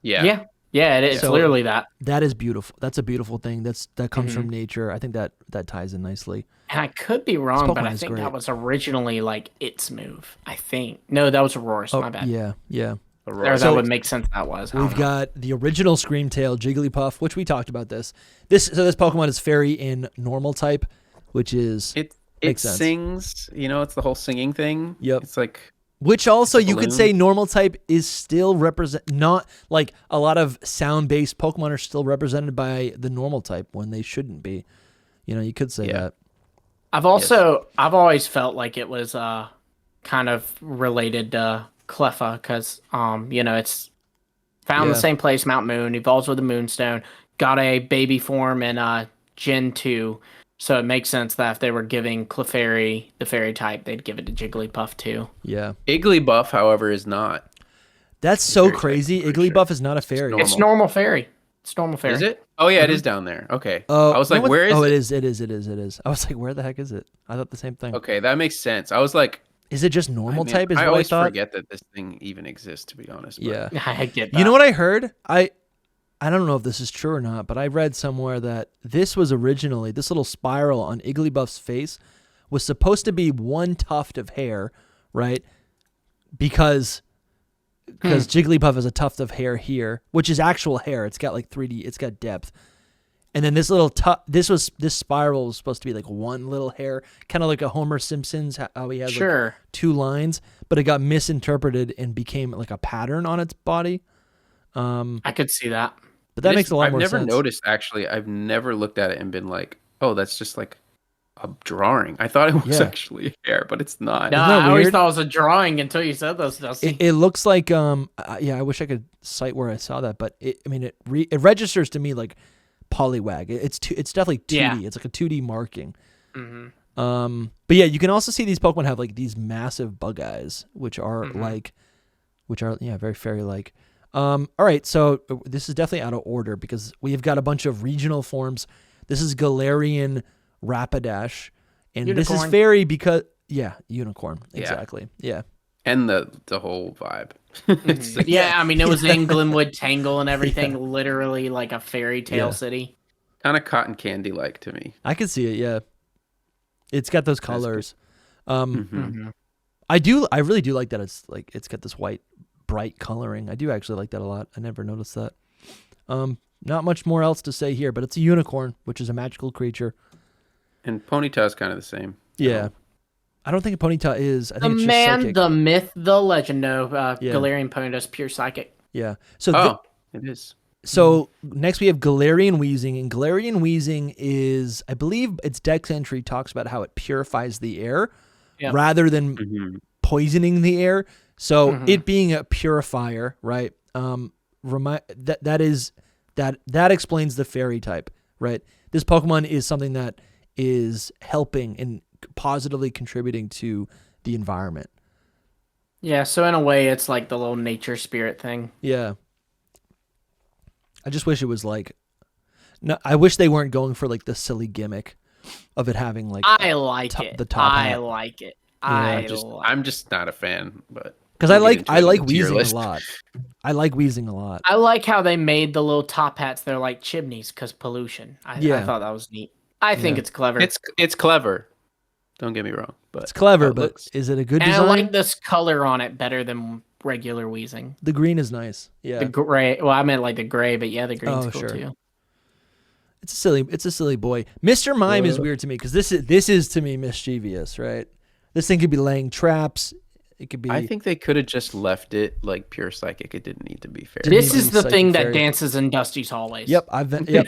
B: Yeah. It's literally that.
A: That is beautiful. That's a beautiful thing. That comes from nature. I think that ties in nicely.
B: And I could be wrong, but I think that was originally like its move. I think. No, that was Aurora's. My bad.
A: Yeah.
B: Or that would make sense. That was.
A: We've got the original Screamtail Jigglypuff, which we talked about this. This Pokemon is fairy in normal type, which is
C: it sings. It's the whole singing thing.
A: Yep.
C: It's like.
A: Which also you could say normal type is still not like a lot of sound-based Pokemon are still represented by the normal type when they shouldn't be. You could say that.
B: I've always felt like it was kind of related to Cleffa because it's found in the same place, Mount Moon, evolves with the Moonstone, got a baby form in Gen 2. So it makes sense that if they were giving Clefairy the fairy type, they'd give it to Jigglypuff too.
A: Yeah.
C: Igglybuff, however, is not.
A: That's so crazy. Igglybuff is not a fairy.
B: It's normal fairy. It's normal fairy.
C: Is it? Oh yeah, it is down there. Okay. I was like, where is it?
A: Oh, it is. I was like, where the heck is it? I thought the same thing.
C: Okay, that makes sense. I was like,
A: is it just normal type?
C: I always forget that this thing even exists, to be honest.
A: Yeah.
B: I get that.
A: You know what I heard? I don't know if this is true or not, but I read somewhere that this little spiral on Igglybuff's face was supposed to be one tuft of hair, right? Because Jigglypuff has a tuft of hair here, which is actual hair. It's got like 3D, it's got depth. And then this little this spiral was supposed to be like one little hair, kind of like a Homer Simpson's, how he has like 2 lines, but it got misinterpreted and became like a pattern on its body.
B: I could see that.
A: But that makes a lot more sense.
C: I've never noticed, actually. I've never looked at it and been like, oh, that's just like a drawing. I thought it was actually hair, but it's not.
B: No, I always thought it was a drawing until you said this, Dusty.
A: It looks like, I wish I could cite where I saw that, but it registers to me like Poliwag. It's definitely 2D. Yeah. It's like a 2D marking. Mm-hmm. But yeah, you can also see these Pokemon have like these massive bug eyes, which are very fairy-like. All right, so this is definitely out of order because we've got a bunch of regional forms. This is Galarian Rapidash, and this is fairy because unicorn, exactly, yeah.
C: And the whole vibe.
B: I mean, it was in Glenwood Tangle and everything, literally like a fairy tale city.
C: Kind of cotton candy like to me.
A: I can see it, yeah. It's got those colors. I really do like that it's got this white bright coloring. I do actually like that a lot. I never noticed that. Not much more else to say here, but it's a unicorn, which is a magical creature.
C: And Ponyta is kind of the same.
A: Yeah. I don't think a Ponyta is. I think it's
B: just
A: psychic.
B: The myth, the legend of Galarian Ponyta is pure psychic.
A: Yeah. So
C: it is.
A: So next we have Galarian Wheezing, and Galarian Wheezing is, I believe its dex entry talks about how it purifies the air rather than poisoning the air. So it being a purifier, right? That explains the fairy type, right? This Pokemon is something that is helping and positively contributing to the environment.
B: Yeah, so in a way, it's like the little nature spirit thing.
A: Yeah. I just wish it was like, no, I wish they weren't going for like the silly gimmick of it having like
B: I like it.
A: The top hat.
B: I like it.
C: I'm just not a fan, but
A: because I like Wheezing a lot. I like Wheezing a lot.
B: I like how they made the little top hats. They're like chimneys because pollution. I thought that was neat. I think it's clever.
C: It's clever. Don't get me wrong, but
A: it's clever. But is it a good design?
B: I like this color on it better than regular Wheezing.
A: The green is nice. Yeah.
B: The gray. Well, I meant like the gray, but yeah, the green's cool too.
A: It's a silly boy. Mr. Mime is weird to me because this is to me mischievous, right? This thing could be laying traps. It could be.
C: I think they could have just left it like pure psychic. It didn't need to be fairy.
B: This
A: Amazing
B: is the
A: psychic
B: thing that
A: fairy.
B: dances in Dusty's hallways.
A: Yep, Yep.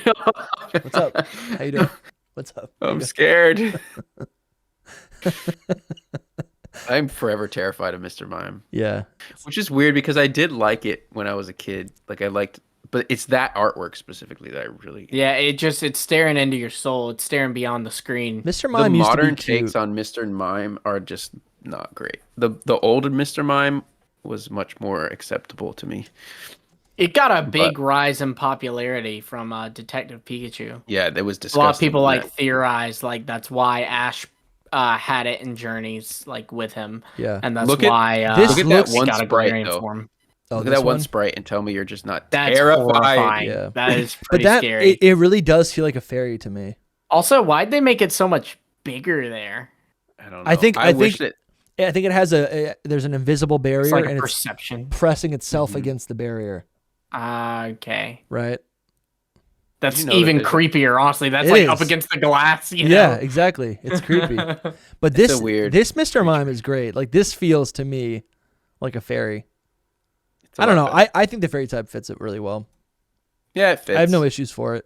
A: What's up? How you doing? What's up? How you
C: I'm
A: doing?
C: scared. I'm forever terrified of Mr. Mime.
A: Yeah.
C: Which is weird because I did like it when I was a kid. Like I liked, but it's that artwork specifically that I really.
B: Yeah, it's staring into your soul. It's staring beyond the screen.
A: Mr.
C: The
A: Mime used to
C: modern
A: be cute.
C: takes on Mr. Mime are just not great. The older Mr. Mime was much more acceptable to me.
B: It got a big rise in popularity from Detective Pikachu.
C: Yeah, that was disgusting.
B: A lot of people like theorize like that's why Ash had it in Journeys like with him.
A: Yeah.
B: And that's
C: Look at-
B: why
A: this
C: look at
A: looks-
C: that one
B: got a
C: sprite
B: Galarian
C: though.
B: form.
A: Oh,
C: Look at
A: this
C: that one sprite and tell me you're just not
B: That's
C: terrified.
B: horrifying.
A: Yeah.
B: That is
A: But
B: pretty
A: that
B: scary.
A: it really does feel like a fairy to me.
B: Also, why'd they make it so much bigger there?
C: I don't know.
A: I think
C: wish that
A: I think it has there's an invisible barrier
B: It's like
A: and
B: a
A: it's
B: perception.
A: pressing itself against the barrier,
B: Okay.
A: right?
B: That's
C: you know
B: even
C: that there's
B: creepier, honestly. That's
A: It
B: like
A: is.
B: up against the glass, you
A: Yeah,
B: know?
A: exactly. It's creepy. But
C: It's
A: this
C: a weird
A: this Mr. Mime is great. Like this feels to me like a fairy.
C: it's a
A: I don't
C: lot
A: know.
C: better.
A: I think the fairy type fits it really well.
C: Yeah, it fits.
A: I have no issues for it.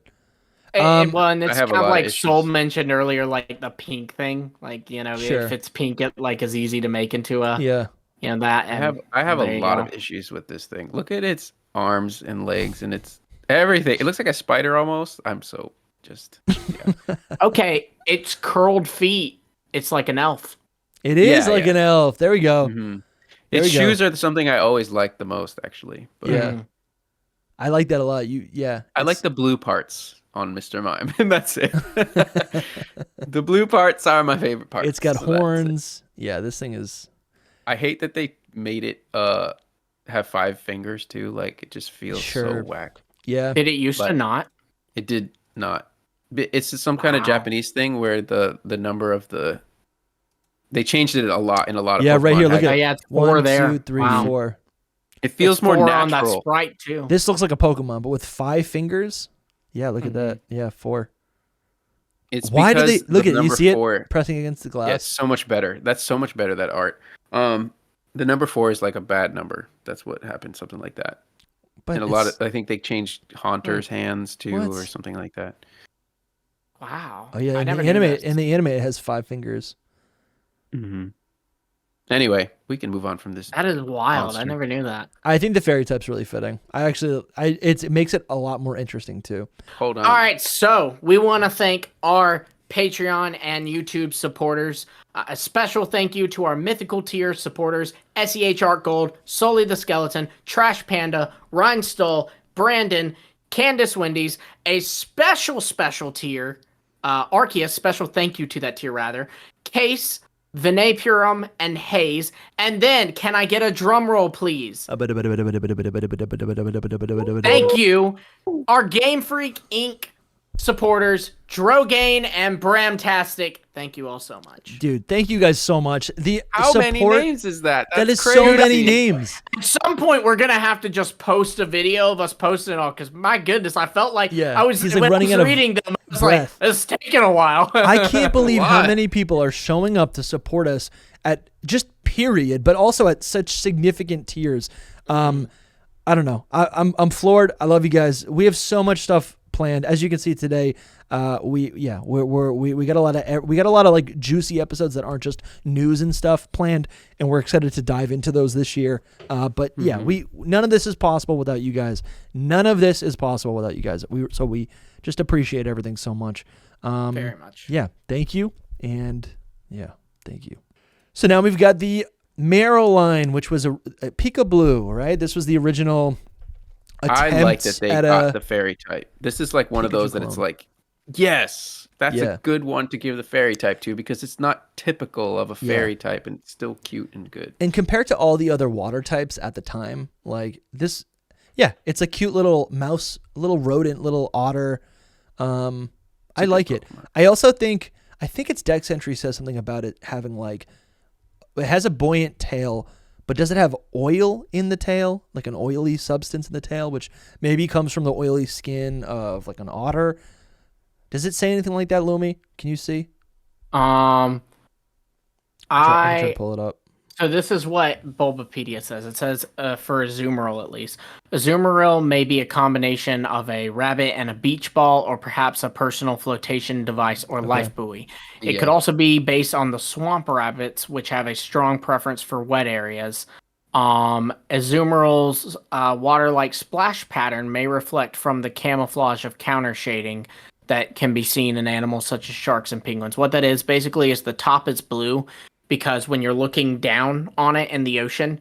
B: Well, and it's
C: have a
B: kind of
C: lot of
B: like
C: issues.
B: Soul mentioned earlier, like the pink thing. Like, you know,
A: Sure.
B: if it's pink, it like is easy to make into a,
A: Yeah.
B: you know, that.
C: I have
B: there
C: a
B: you
C: lot
B: go.
C: of issues with this thing. Look at its arms and legs and its everything. It looks like a spider almost. I'm so just yeah.
B: Okay, it's curled feet. It's like an elf.
A: It is
C: Yeah,
A: like
C: yeah.
A: an elf. There we go.
C: Mhm.
A: There
C: Its
A: we go.
C: shoes are something I always liked the most, actually. But
A: Yeah.
B: Mhm.
A: I like that a lot.
C: I like the blue parts on Mr. Mime, and that's it. The blue parts are my favorite parts.
A: It's got
C: so that's it.
A: horns. Yeah, this thing is
C: I hate that they made it have 5 fingers too. Like it just feels
A: Sure.
C: so whack.
A: yeah.
B: Did it used to
C: But-
B: not?
C: It did not. It's just some kind of
B: Wow.
C: Japanese thing where the number of they changed it a lot in a lot of
A: Yeah, right
C: Pokemon
A: here, look
C: had-
A: at
B: Yeah, it's 4
A: 1,
B: there.
A: 2, 3,
B: Wow.
A: 4.
C: It feels
B: It's
C: more
B: 4 on that
C: natural.
B: sprite too.
A: This looks like a Pokemon, but with 5 fingers. Yeah, look at that. Yeah, 4.
C: It's
A: Why do they
C: because
A: look
C: the
A: at you
C: number
A: see
C: 4,
A: it pressing against the glass?
C: Yeah, it's so much better. That's so much better, that art. The number 4 is like a bad number. That's what happened, something like that.
A: But
C: And a lot of I think they changed Haunter's hands too,
A: What?
C: or something like that.
B: Wow.
A: Oh yeah,
B: I
A: in
B: never
A: the
B: knew
A: anime
B: this.
A: it has 5 fingers.
C: Mm-hmm. Anyway, we can move on from this.
B: That is wild. I
C: Monster.
B: never knew that.
A: I think the fairy type's really fitting. It makes it a lot more interesting too.
C: Hold on.
B: All right, so we want to thank our Patreon and YouTube supporters. A special thank you to our mythical tier supporters: SEH Art Gold, Sully the Skeleton, Trash Panda, Rhinestall, Brandon, Candace Wendy's. A special tier, Arceus. Special thank you to that tier rather. Case, Vinay Purum, and Hayes. And then, can I get a drum roll, please?
A: Thank
B: Thank you, our Game Freak Inc. supporters, Drogain and Bramtastic. Thank you all so much.
A: Dude, thank you guys so much. The
C: How
A: support,
C: many names is that?
A: that
C: That's
A: is so many
C: crazy.
A: names.
B: At some point, we're gonna have to just post a video of us posting it all, because my goodness, I felt like
A: Yeah,
B: I was
A: he's like
B: when
A: running
B: I
A: out
B: was
A: of
B: reading them. I was
A: breath.
B: like, it's taking a while.
A: I can't believe how
C: Why?
A: many people are showing up to support us at just period, but also at such significant tiers. I don't know. I'm floored. I love you guys. We have so much stuff planned. As you can see today, we got a lot of like juicy episodes that aren't just news and stuff planned, and we're excited to dive into those this year. But yeah, none of this is possible without you guys. None of this is possible without you guys. We just appreciate everything so much.
B: Very much.
A: Yeah, thank you, and yeah, thank you. So now we've got the Marrow line, which was a Pika Blue, right? This was the original attempt
C: I like that they
A: at
C: got
A: a
C: the fairy type. This is like one of
A: Pikachu
C: those that it's
A: clone.
C: like, yes, that's
A: Yeah.
C: a good one to give the fairy type to because it's not typical of a
A: Yeah.
C: fairy type and it's still cute and good.
A: And compared to all the other water types at the time, like this, yeah, it's a cute little mouse, little rodent, little otter. I like it.
C: Pokemon.
A: I also think its Dex entry says something about it having like, it has a buoyant tail, but does it have oil in the tail, like an oily substance in the tail, which maybe comes from the oily skin of like an otter? Does it say anything like that, Lumi? Can you see? I'm trying to pull it up.
B: So this is what Bulbapedia says. It says, for Azumarill at least, Azumarill may be a combination of a rabbit and a beach ball, or perhaps a personal flotation device or life buoy. It could also be based on the swamp rabbits, which have a strong preference for wet areas. Azumarill's water-like splash pattern may reflect from the camouflage of counter shading that can be seen in animals such as sharks and penguins. What that is basically is the top is blue, because when you're looking down on it in the ocean,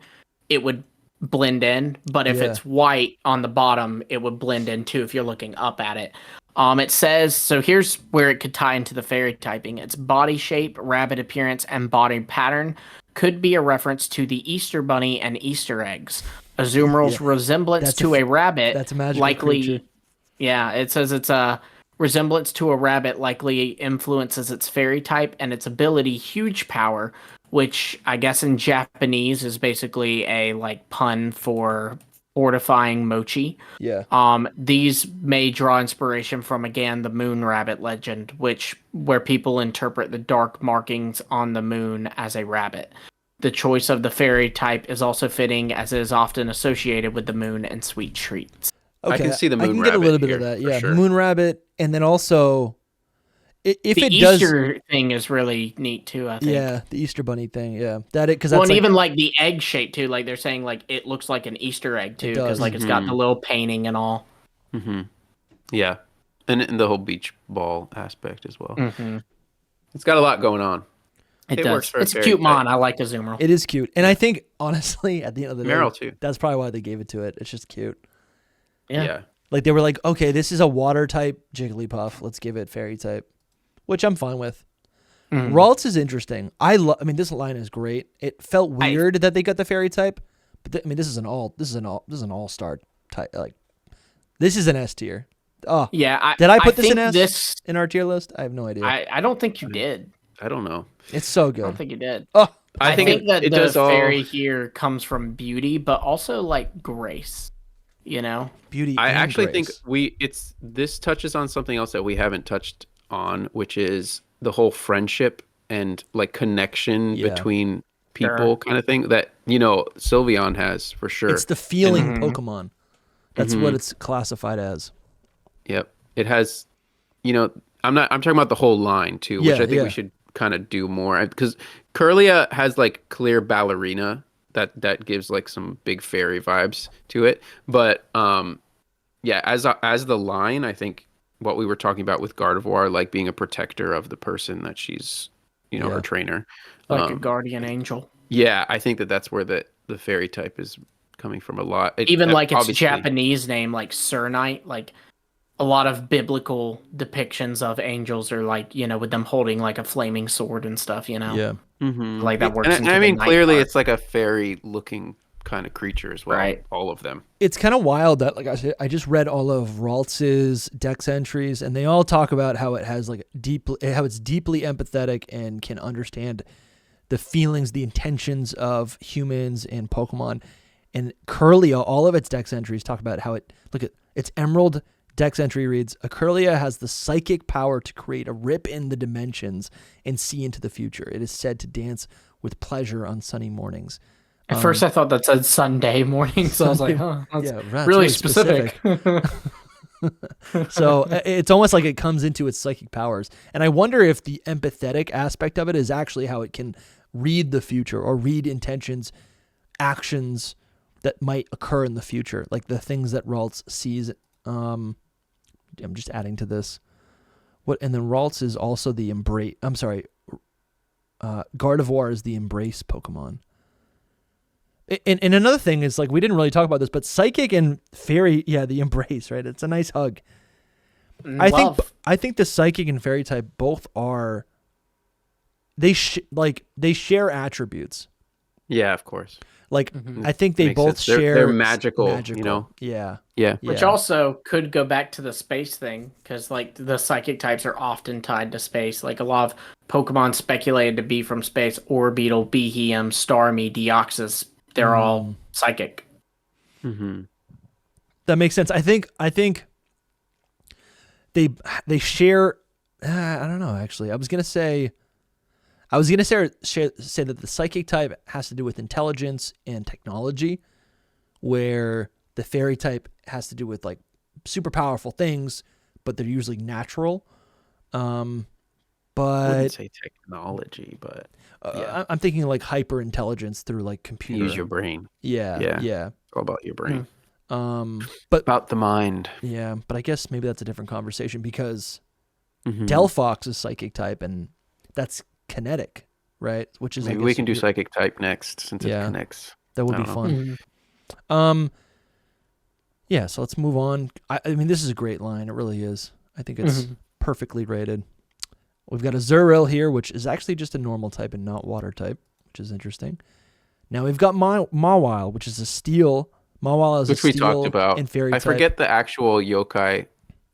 B: it would blend in. But if it's white on the bottom, it would blend in too if you're looking up at it. It says, so here's where it could tie into the fairy typing. Its body shape, rabbit appearance, and body pattern could be a reference to the Easter Bunny and Easter eggs. Azumarill's resemblance to a rabbit
A: that's a magical
B: likely
A: creature.
B: Yeah, it says it's a resemblance to a rabbit likely influences its fairy type and its ability huge power, which I guess in Japanese is basically a like pun for fortifying mochi.
A: Yeah.
B: These may draw inspiration from again the moon rabbit legend, where people interpret the dark markings on the moon as a rabbit. The choice of the fairy type is also fitting, as it is often associated with the moon and sweet treats.
A: Okay.
C: I can see the moon
A: I can
C: rabbit
A: get a little bit
C: here,
A: of that.
C: for
A: Yeah,
C: sure.
A: moon rabbit, and then also if
B: the
A: it does,
B: Easter thing is really neat too, I think.
A: yeah, the Easter bunny thing. Yeah, that it because
B: Well,
A: that's
B: and
A: like,
B: even like the egg shape too. Like they're saying, like it looks like an Easter egg too,
A: does.
B: because like it's got the little painting and all.
C: Yeah, and the whole beach ball aspect as well.
B: Mm-hmm.
C: It's got a lot going on.
B: It
C: It
B: does.
C: works for a
B: It's a
C: fairy
B: cute
C: type.
B: mon. I like Azumarill.
A: it is cute, and I think honestly, at the end of the day,
C: Meryl too.
A: that's probably why they gave it to it. It's just cute.
C: Yeah.
A: Like they were like, okay, this is a water type Jigglypuff. Let's give it fairy type, which I'm fine with. Ralts is interesting. I mean, this line is great. It felt weird that they got the fairy type, but I mean, this is an all-star type. Like, this is an S tier. Oh,
B: Yeah.
A: did I put this
B: think
A: in S in our tier list? I have no idea.
B: I don't think you did.
C: I don't know.
A: It's so
B: I
A: good.
B: don't think you did.
A: Oh,
B: I think that
C: it
B: the
C: does all.
B: fairy here comes from beauty, but also like grace. You know.
A: beauty.
C: I
A: and
C: actually
A: grace.
C: think this touches on something else that we haven't touched on, which is the whole friendship and like connection
A: Yeah.
C: between people
B: Sure.
C: kind of thing that Sylveon has for sure.
A: It's the feeling Pokemon. That's what it's classified as.
C: Yep. It has, I'm talking about the whole line too, which
A: Yeah,
C: I think
A: yeah.
C: we should kind of do more because Curlia has like clear ballerina that gives like some big fairy vibes to it. But yeah, as the line, I think what we were talking about with Gardevoir, like being a protector of the person that she's, her trainer.
B: Like a guardian angel.
C: Yeah, I think that's where the fairy type is coming from a lot.
B: Even like its
C: obviously-
B: Japanese name, like Sernite, like a lot of biblical depictions of angels are like, with them holding like a flaming sword and stuff,
A: Yeah.
B: Like that works.
C: And
B: into
C: I
B: the
C: mean,
B: night
C: clearly
B: part.
C: it's like a fairy looking kind of creature as well.
B: Right.
C: All of them.
A: It's kind of wild that, like I said, I just read all of Ralts's Dex entries, and they all talk about how it has like how it's deeply empathetic and can understand the feelings, the intentions of humans and Pokemon. And Curlia, all of its Dex entries talk about how its Emerald Dex entry reads, "A Curlia has the psychic power to create a rip in the dimensions and see into the future. It is said to dance with pleasure on sunny mornings."
B: At first, I thought that said Sunday morning, so I was like, "Oh, that's
A: Yeah, right, it's
B: really specific."
A: So it's almost like it comes into its psychic powers. And I wonder if the empathetic aspect of it is actually how it can read the future or read intentions, actions that might occur in the future, like the things that Ralts sees. I'm just adding to this. And then Ralts is also the embrace. I'm sorry. Gardevoir is the embrace Pokemon. And another thing is, like, we didn't really talk about this, but psychic and fairy, the embrace, right? It's a nice hug. I think the psychic and fairy type both are. They share attributes.
C: Yeah, of course.
A: Like I think they
C: Makes
A: both
C: sense. They're
A: share
C: magical,
A: Yeah.
C: Yeah.
B: Which also could go back to the space thing, because like the psychic types are often tied to space. Like a lot of Pokemon speculated to be from space: Orbeetle, Beheeyem, Starmie, Deoxys. They're all psychic.
A: That makes sense. I think they share. I don't know. Actually, I was gonna say. I was gonna say that the psychic type has to do with intelligence and technology, where the fairy type has to do with like super powerful things, but they're usually natural.
C: I
A: But
C: wouldn't say technology, but yeah.
A: I'm thinking like hyper intelligence through like computer.
C: Use your brain.
A: Yeah.
C: It's all about your brain.
A: But
C: About the mind.
A: yeah, but I guess maybe that's a different conversation because
C: Mhm.
A: Delphox is psychic type, and that's kinetic, right? Which is
C: Maybe
A: I
C: we
A: guess,
C: can do psychic type next since
A: Yeah.
C: it connects.
A: that would
C: I
A: be
C: don't
A: fun.
B: Mhm.
A: Yeah, so let's move on. I mean, this is a great line. It really is. I think it's perfectly rated. We've got a Zuril here, which is actually just a normal type and not water type, which is interesting. Now we've got Mawile, which is a steel. Mawile is
C: Which
A: a
C: we
A: steel
C: talked about.
A: and fairy
C: I
A: type.
C: forget the actual yokai,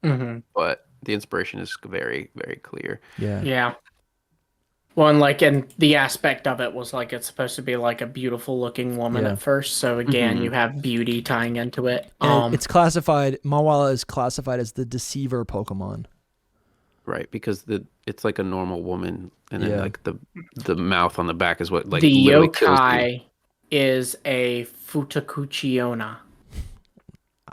B: Mhm.
C: but the inspiration is very, very clear.
A: Yeah.
B: Yeah. Well, and the aspect of it was like it's supposed to be like a beautiful looking woman
A: Yeah.
B: at first. So again,
C: Mhm.
B: you have beauty tying into it.
A: And it's classified. Mawile is classified as the deceiver Pokemon.
C: Right, because it's like a normal woman, and then
A: Yeah.
C: like the mouth on the back is what like
B: the
C: literally kills you.
B: yokai is a Futakuchiona.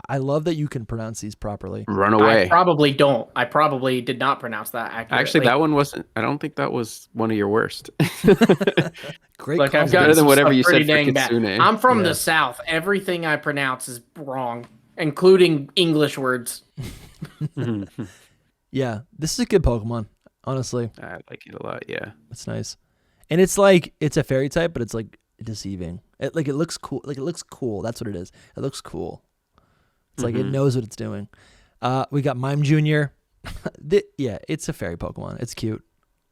A: I love that you can pronounce these properly.
C: Run
B: I
C: away.
B: probably don't. I probably did not pronounce that accurately.
C: Actually, that one wasn't. I don't think that was one of your worst.
A: Great.
B: Like I've
A: comment.
B: got
C: better than
B: some
C: whatever
B: stuff
C: you said
B: pretty
C: for
B: dang bad.
C: Kitsune.
B: I'm from
A: Yeah.
B: the South. Everything I pronounce is wrong, including English words.
A: Yeah, this is a good Pokemon. Honestly,
C: I like it a lot. Yeah.
A: it's nice, and it's like it's a fairy type, but it's like deceiving. It looks cool. Like it looks cool. That's what it is. It looks cool. It's like it knows what it's doing. We got Mime Junior. Yeah, it's a fairy Pokemon. It's cute,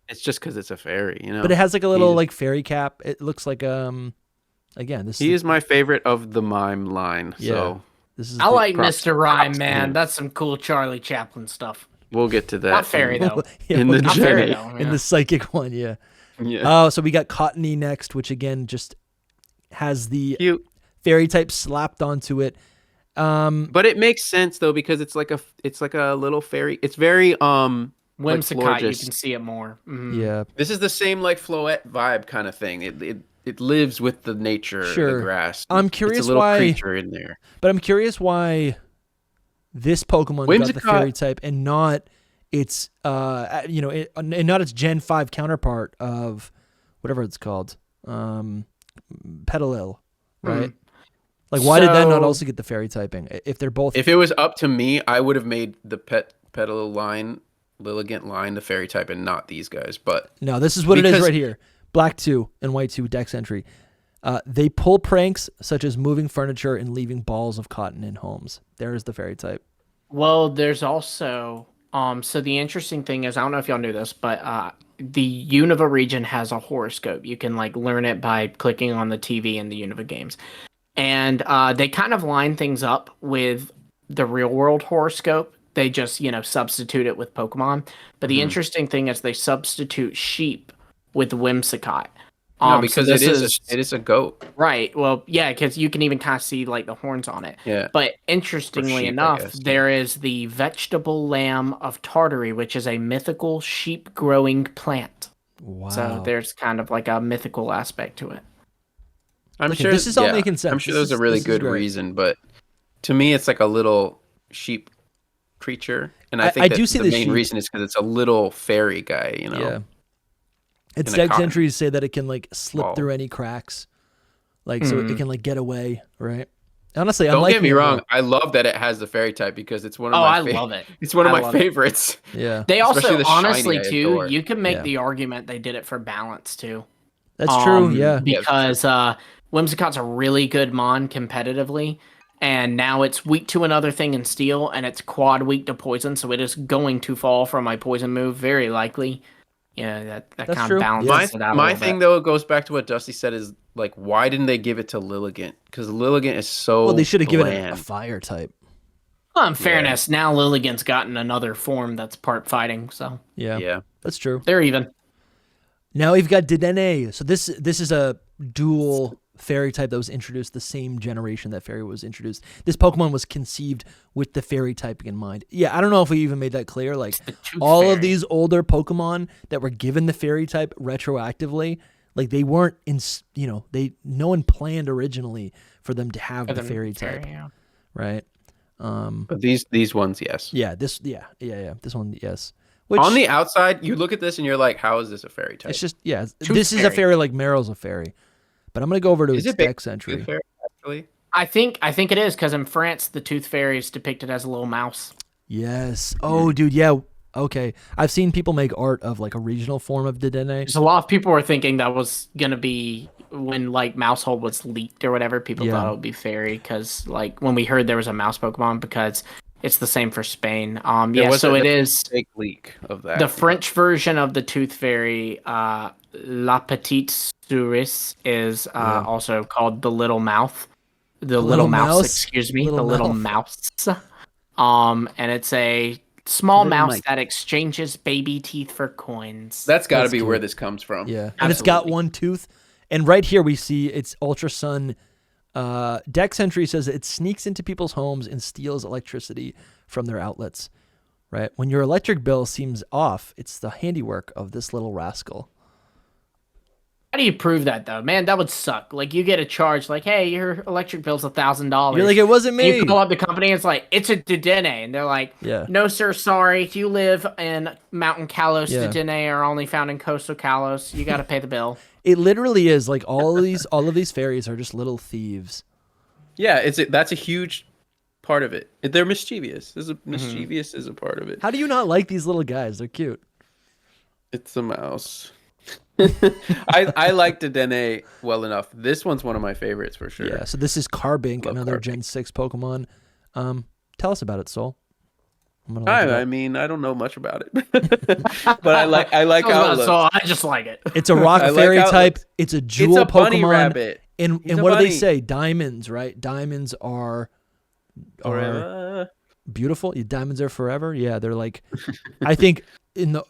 C: It's just because it's a fairy, you know.
A: but it has like a little
C: He's-
A: like fairy cap. It looks like again this
C: He
A: is
C: is my favorite of the mime line.
A: Yeah.
C: So
A: this is
B: I like
C: props-
B: Mr. Rhyme,
C: props to
B: man.
C: him.
B: That's some cool Charlie Chaplin stuff.
C: we'll get to that.
B: Not fairy though.
A: yeah,
C: in
A: we'll
C: the
A: get
B: Not
A: to
C: Gen
B: fairy
C: eight.
B: though.
A: in
B: yeah.
A: the psychic one. Yeah.
C: Yeah.
A: Oh, so we got Cottony next, which again just has the
C: Cute.
A: fairy type slapped onto it.
C: But it makes sense though because it's like a little fairy. It's very
B: Whimsicott,
C: like
B: you
C: Florges.
B: can see it more. Mhm.
A: Yeah.
C: This is the same like Floette vibe kind of thing. It lives with the nature,
A: Sure.
C: the grass.
A: I'm
C: It's
A: curious
C: a little
A: why-
C: creature in there.
A: But I'm curious why this Pokemon got the
C: Whimsicott-
A: fairy type and not its and not its Gen 5 counterpart of whatever it's called. Petalil, right? Like why did that not
B: So-
A: also get the fairy typing? If they're both
C: If it was up to me, I would have made the petal line, Lilligant line, the fairy type, and not these guys. But
A: No, this is what it is
C: Because-
A: right here. Black 2 and White 2 Dex entry. They pull pranks such as moving furniture and leaving balls of cotton in homes. There is the fairy type.
B: Well, there's also so the interesting thing is I don't know if y'all knew this, but the Unova region has a horoscope. You can like learn it by clicking on the TV in the Unova games. And they kind of line things up with the real world horoscope. They just, substitute it with Pokemon. But the interesting thing is they substitute sheep with Whimsicott.
C: no,
B: So
C: because
B: this
C: it is a goat.
B: right. Well, yeah, because you can even kind of see like the horns on it.
C: Yeah.
B: But interestingly
C: sheep, I
B: enough,
C: guess.
B: there is the vegetable lamb of Tartary, which is a mythical sheep growing plant.
A: Wow.
B: So there's kind of like a mythical aspect to it.
C: I'm
A: Okay,
C: sure
A: this is all
C: yeah,
A: making sense.
C: I'm sure
A: This
C: there's
A: is-
C: a really
A: this is
C: good
A: great.
C: reason, but to me, it's like a little sheep creature, and I
A: I
C: think that
A: do see
C: the
A: the
C: main
A: sheep.
C: reason is because it's a little fairy guy.
A: Yeah. Its
C: in a
A: Dex
C: cotton
A: entries say that it can like slip
C: ball.
A: through any cracks. Like so it can like get away, right? Honestly, I'm
C: Don't
A: liking
C: get me
A: it a
C: wrong.
A: lot.
C: I love that it has the fairy type because it's one of
B: Oh,
C: my.
B: I love it.
C: It's one of
B: I
C: my
B: love it.
C: favorites.
A: Yeah.
B: They
C: Especially
B: also,
C: the shiny
B: honestly,
C: I
B: too,
C: adore.
B: you can make
A: Yeah.
B: the argument they did it for balance, too.
A: That's true, yeah.
B: Because Whimsicott's a really good mon competitively, and now it's weak to another thing in steel, and it's quad weak to poison, so it is going to fall from my poison move, very likely. Yeah, that
A: That's
B: kind
A: true.
B: of balances
A: Yeah.
B: it out a
C: My
B: little
C: thing
B: bit.
C: though, it goes back to what Dusty said is like, why didn't they give it to Lilligant? Because Lilligant is so.
A: Well, they should have given it a
C: bland.
A: fire type.
B: Well, in fairness, now Lilligant's gotten another form that's part fighting, so
A: Yeah.
C: Yeah.
A: That's true.
B: they're even.
A: Now we've got Dedenne. So this is a dual fairy type that was introduced the same generation that fairy was introduced. This Pokemon was conceived with the fairy typing in mind. Yeah, I don't know if we even made that clear. Like all
B: fairy.
A: of these older Pokemon that were given the fairy type retroactively, like they weren't in, no one planned originally for them to have the fairy type, right?
C: But these ones, yes.
A: Yeah, this one, yes. Which,
C: on the outside, you look at this and you're like, how is this a fairy type?
A: it's just this is a fairy like Meryl's a fairy. But I'm gonna go over to its dex entry.
C: Fairy, actually?
B: I think it is because in France the tooth fairy is depicted as a little mouse.
A: Yes. Oh, dude. Yeah. Okay. I've seen people make art of like a regional form of Dedenne.
B: So a lot of people were thinking that was gonna be when like Mousehold was leaked or whatever. People thought it would be fairy because like when we heard there was a mouse Pokemon because it's the same for Spain. So it is
C: fake leak of that.
B: The French version of the tooth fairy, La Petite Souris, is also called the Little Mouth. The Little Mouse, excuse me. The Little Mouse. And it's a small mouse that exchanges baby teeth for coins.
C: That's got to be where this comes from.
A: Yeah. And it's got one tooth. And right here we see its Ultra Sun dex entry says it sneaks into people's homes and steals electricity from their outlets. Right? When your electric bill seems off, it's the handiwork of this little rascal.
B: How do you prove that though, man? That would suck. Like you get a charge, like, "Hey, your electric bill's $1,000."
A: You're like, "It wasn't me."
B: You call up the company, and it's like, "It's a Dedenne," and they're like, "No, sir, sorry. You live in Mountain Kalos. Dedenne are only found in coastal Kalos. You got to pay the bill."
A: It literally is like all of these fairies are just little thieves.
C: Yeah, that's a huge part of it. They're mischievous. Mischievous is a part of it.
A: How do you not like these little guys? They're cute.
C: It's a mouse. I like Dedenne well enough. This one's one of my favorites for sure.
A: Yeah, so this is Carbink, another Gen 6 Pokemon. Tell us about it, Soul.
C: I mean, I don't know much about it, but I like how it looks.
B: So I just like it.
A: It's a rock fairy type. It's a jewel
C: Pokemon.
A: Bunny
C: rabbit.
A: And what do they say? Diamonds, right? Diamonds are beautiful. Diamonds are forever. Yeah, they're like. I think in the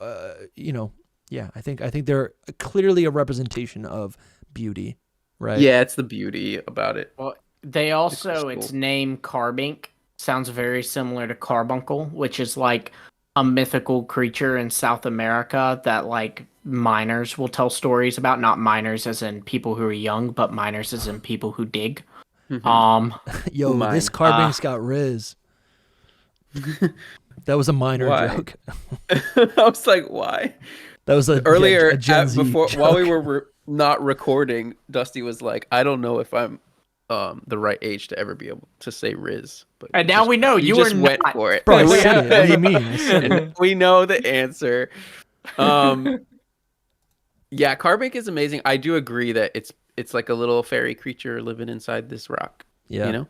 A: I think they're clearly a representation of beauty, right?
C: Yeah, it's the beauty about it.
B: Well, they also its name Carbink sounds very similar to Carbuncle, which is like a mythical creature in South America that like miners will tell stories about. Not miners as in people who are young, but miners as in people who dig.
A: This Carbink's got Riz. That was a minor joke.
C: I was like, why?
A: That was
C: earlier
A: a Gen Z
C: before
A: joke.
C: while we were not recording. Dusty was like, I don't know if I'm the right age to ever be able to say Riz. But
B: and now we know you
C: just
B: were
C: went
B: not.
C: for it.
A: Bro, I said it. What do you mean? I said it.
C: We know the answer. Yeah, Carbink is amazing. I do agree that it's like a little fairy creature living inside this rock.
A: Yeah.
C: You know?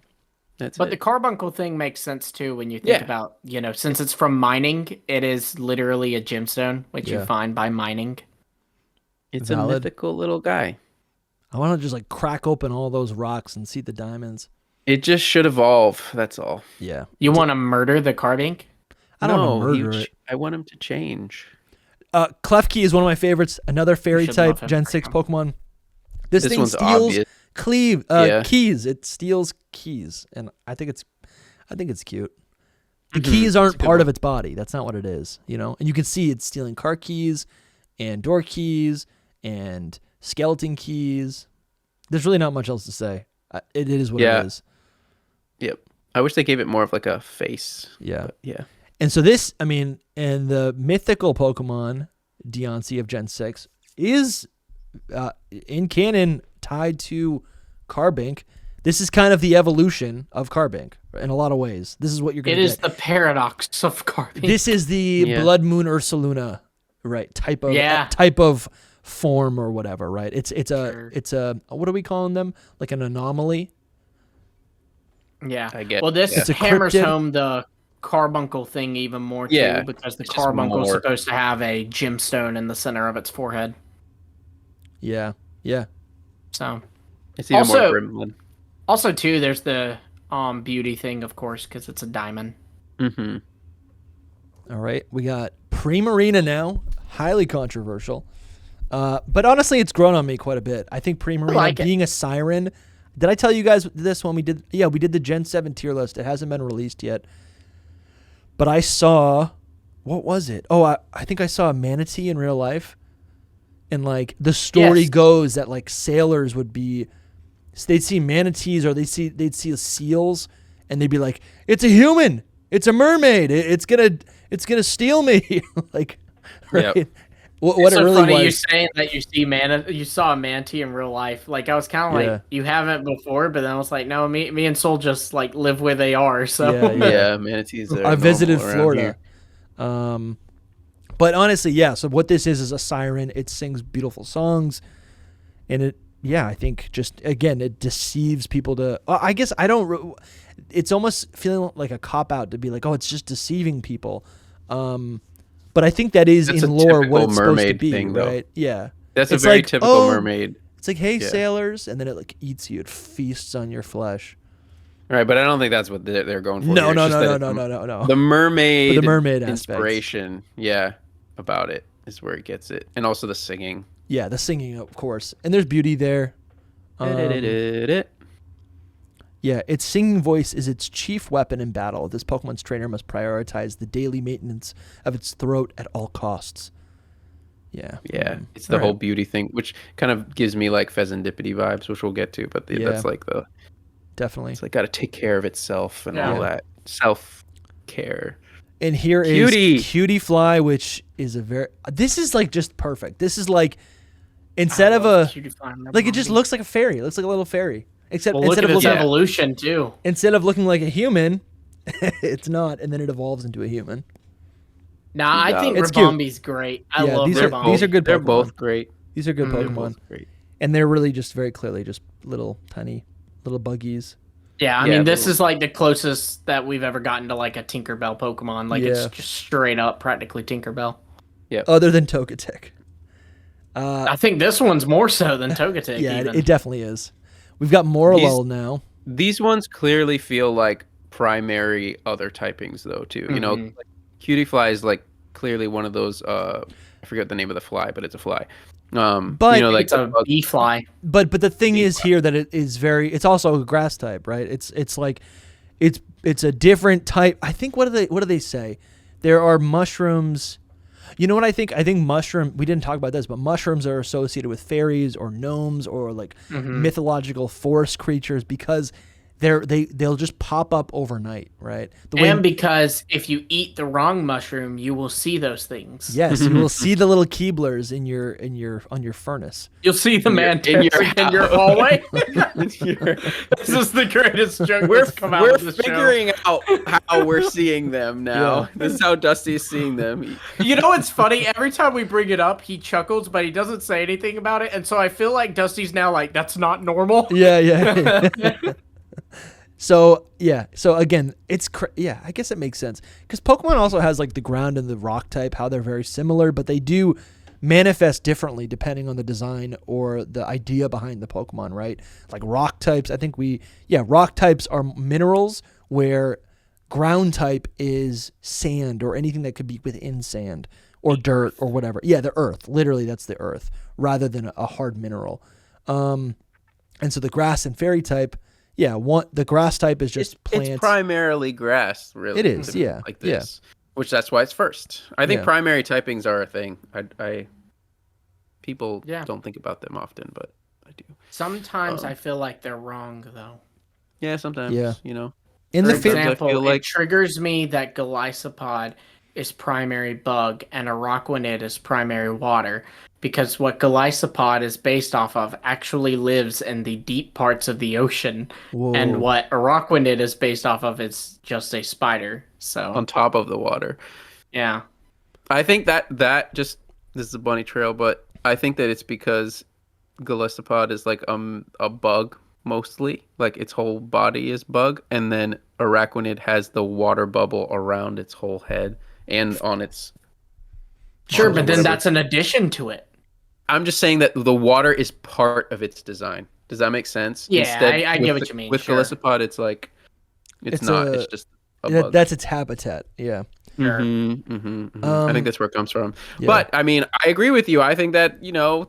B: But the Carbuncle thing makes sense too when you think about, since it's from mining, it is literally a gemstone, which you find by mining.
C: It's a mythical little guy.
A: I want to just like crack open all those rocks and see the diamonds.
C: It just should evolve. That's all.
A: Yeah.
B: You want to murder the Carbink?
A: I don't want to murder it.
C: I want him to change.
A: Klefki is one of my favorites. Another fairy type Gen 6 Pokemon. This thing steals keys. It steals keys, and I think it's cute. The keys aren't part of its body. That's not what it is, And you can see it's stealing car keys, and door keys, and skeleton keys. There's really not much else to say. It is what it is.
C: Yep. I wish they gave it more of like a face.
A: Yeah.
C: Yeah.
A: And so this, and the mythical Pokemon Deontay of Gen 6 is in canon tied to Carbink. This is kind of the evolution of Carbink in a lot of ways. This is what you're going to get.
B: It is the paradox of Carbink.
A: This is the Blood Moon Ursaluna, right? Type of form or whatever, right? It's a what are we calling them? Like an anomaly?
B: Yeah.
C: I get.
B: Well, this
A: It's a
B: hammers
A: cryptid.
B: home the Carbuncle thing even more too, because the Carbuncle is supposed to have a gemstone in the center of its forehead.
A: Yeah.
B: So
C: It's even more gremlin.
B: Also, too, there's the beauty thing, of course, because it's a diamond.
C: Mm-hmm.
A: All right, we got Primarina now, highly controversial. But honestly, it's grown on me quite a bit. I think Primarina being a siren. Did I tell you guys this when we did? Yeah, we did the Gen 7 tier list. It hasn't been released yet. But I saw, what was it? Oh, I think I saw a manatee in real life. And like the story goes that like sailors would be, they'd see manatees or they'd see seals, and they'd be like, "It's a human. It's a mermaid. It's gonna steal me." Like, right?
C: Yep.
A: What
B: it's
A: it
B: so
A: really
B: funny
A: was.
B: you saying that you saw a manatee in real life. Like I was kind of like, you haven't before, but then I was like, no, me and Soul just like live where they are. So
C: yeah, manatees.
A: I visited Florida. But honestly, yeah. So what this is a siren. It sings beautiful songs, and I think just again it deceives people to. I guess I don't. It's almost feeling like a cop out to be like, oh, it's just deceiving people. But I think that's in lore what it's supposed to be,
C: thing,
A: right? Yeah,
C: that's a very typical mermaid.
A: It's like, hey, sailors, and then it like eats you. It feasts on your flesh.
C: Right, but I don't think that's what they're going for.
A: No.
C: The mermaid,
A: aspect.
C: Inspiration, about it is where it gets it, and also the singing.
A: Yeah, the singing, of course, and there's beauty there. Yeah, its singing voice is its chief weapon in battle. This Pokemon's trainer must prioritize the daily maintenance of its throat at all costs. Yeah.
C: Yeah, it's the whole beauty thing, which kind of gives me like Pheasantipity vibes, which we'll get to, but that's like the...
A: Definitely.
C: It's like got to take care of itself and all that. Self-care.
A: And here is Cutie Fly, which is this is like just perfect. This is like, instead of it just looks like a fairy. It looks like a little fairy. Except instead of its
B: evolution too.
A: Instead of looking like a human, it's not, and then it evolves into a human.
B: Nah, I think Rabombi's great. I love Rabombi.
A: These are good Pokemon.
C: They're both great.
A: These are good Pokemon.
C: Great.
A: And they're really just very clearly just little tiny little buggies.
B: Yeah, I mean, this is like the closest that we've ever gotten to like a Tinkerbell Pokemon. Like it's just straight up practically Tinkerbell.
C: Yeah.
A: Other than Togetic.
B: I think this one's more so than Togetic.
A: Yeah, it definitely is. We've got Morlul now.
C: These ones clearly feel like primary other typings though too. You know, like Cutie Fly is like clearly one of those I forget the name of the fly, but it's a fly. But
B: it's a bee fly.
A: But the thing is here that it is it's also a grass type, right? It's like it's a different type. I think what do they say? There are mushrooms. You know what I think? I think we didn't talk about this, but mushrooms are associated with fairies or gnomes or like mythological forest creatures because they'll just pop up overnight, right?
B: Because if you eat the wrong mushroom, you will see those things.
A: Yes, you will see the little Keeblers on your furnace.
B: You'll see the mantis in your hallway. This is the greatest joke that's come out of the show.
C: We're figuring out how we're seeing them now. Yeah. This is how Dusty is seeing them.
B: You know what's funny? Every time we bring it up, he chuckles, but he doesn't say anything about it, and so I feel like Dusty's now like, that's not normal.
A: Yeah. So again, I guess it makes sense because Pokemon also has like the ground and the rock type, how they're very similar, but they do manifest differently depending on the design or the idea behind the Pokemon, right? Like rock types, I think rock types are minerals where ground type is sand or anything that could be within sand or dirt or whatever. Yeah, the earth, literally that's the earth rather than a hard mineral. And so the grass and fairy type, the grass type is just plants.
C: It's primarily grass, really.
A: It is,
C: like this, which that's why it's first. I think primary typings are a thing. People don't think about them often, but I do.
B: Sometimes I feel like they're wrong, though.
C: Yeah, sometimes. Yeah, you know.
B: For example, it triggers me that Golisopod is primary bug and Araquanid is primary water. Because what Golisopod is based off of actually lives in the deep parts of the ocean. Whoa. And what Araquanid is based off of is just a spider. So
C: on top of the water.
B: Yeah.
C: I think that this is a bunny trail, but I think that it's because Golisopod is like a bug mostly. Like its whole body is bug. And then Araquanid has the water bubble around its whole head and on its...
B: Sure, but then that's an addition to it.
C: I'm just saying that the water is part of its design. Does that make sense?
B: Yeah, I get what you mean.
C: With Golisopod, it's like it's not. It's just a bug.
A: That's its habitat. Yeah.
B: Sure.
C: I think that's where it comes from.
A: Yeah.
C: But I mean, I agree with you. I think that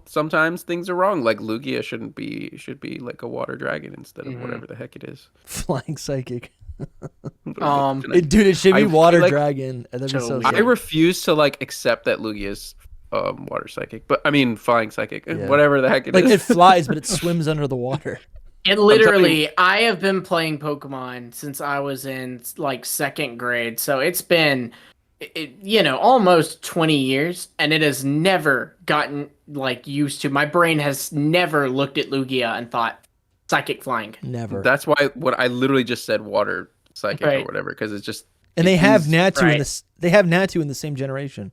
C: sometimes things are wrong. Like Lugia should be like a water dragon instead of whatever the heck it is.
A: Flying psychic.
B: It-
A: Dude, it should be
C: I
A: water
C: feel like-
A: dragon. That'd be so
B: Totally.
A: sick.
C: I refuse to like accept that Lugia's water psychic, but I mean flying psychic,
A: Yeah.
C: whatever the heck it is.
A: Like it flies, but it swims under the water.
B: It literally, I have been playing Pokemon since I was in like 2nd grade. So it's been, almost 20 years, and it has never gotten like used to. My brain has never looked at Lugia and thought psychic flying.
A: Never.
C: That's why what I literally just said water psychic or
B: Right.
C: whatever, because it's just
A: And they have Natu in
B: right.
A: this. They have Natu in the same generation.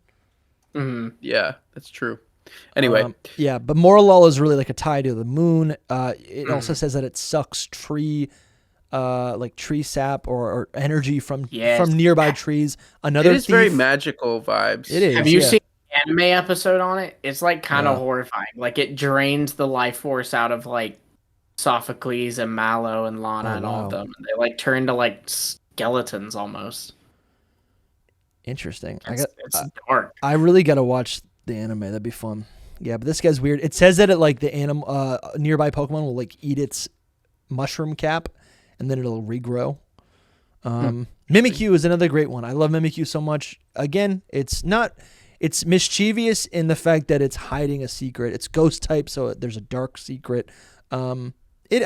C: yeah, that's true. Anyway,
A: Yeah, but Morlul is really like a tie to the moon. It also says that it sucks tree sap or energy from
B: Yes.
A: nearby trees. Another
C: it is
A: thief.
C: very magical vibes.
A: It is.
B: Have you
A: yeah.
B: seen the anime episode on it? It's like kind of
A: No.
B: horrifying. Like it drains the life force out of like Sophocles and Mallow and Lana and all of
A: wow.
B: them. And they like turn to like skeletons almost.
A: Interesting.
B: It's dark.
A: I really got to watch the anime. That'd be fun. Yeah, but this guy's weird. It says that the nearby Pokemon will like eat its mushroom cap, and then it'll regrow. Mimikyu is another great one. I love Mimikyu so much. Again, it's mischievous in the fact that it's hiding a secret. It's ghost type, so there's a dark secret. I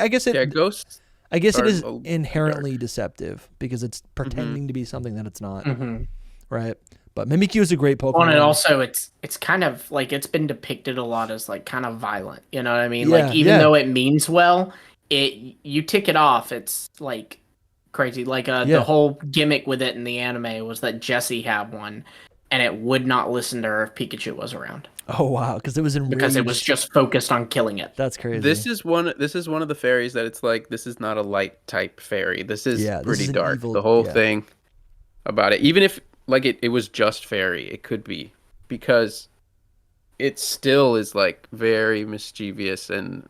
A: guess
C: Ghosts.
A: it is
C: are
A: inherently deceptive because it's pretending to be something that it's not. Right? But Mimikyu is a great Pokemon.
B: And also it's kind of like it's been depicted a lot as like kind of violent. You know what I mean?
A: Yeah,
B: like even
A: yeah.
B: though it means well, you tick it off. It's like crazy. Like the whole gimmick with it in the anime was that Jessie had one, and it would not listen to her if Pikachu was around
A: Oh wow, because it was
B: because it was just focused on killing it.
A: That's crazy.
C: This is one of the fairies that it's like this is not a light type fairy. This is
A: Yeah, this
C: pretty
A: is an
C: dark.
A: evil-
C: The whole
A: yeah.
C: thing about it, even if like it was just fairy, it could be because it still is like very mischievous and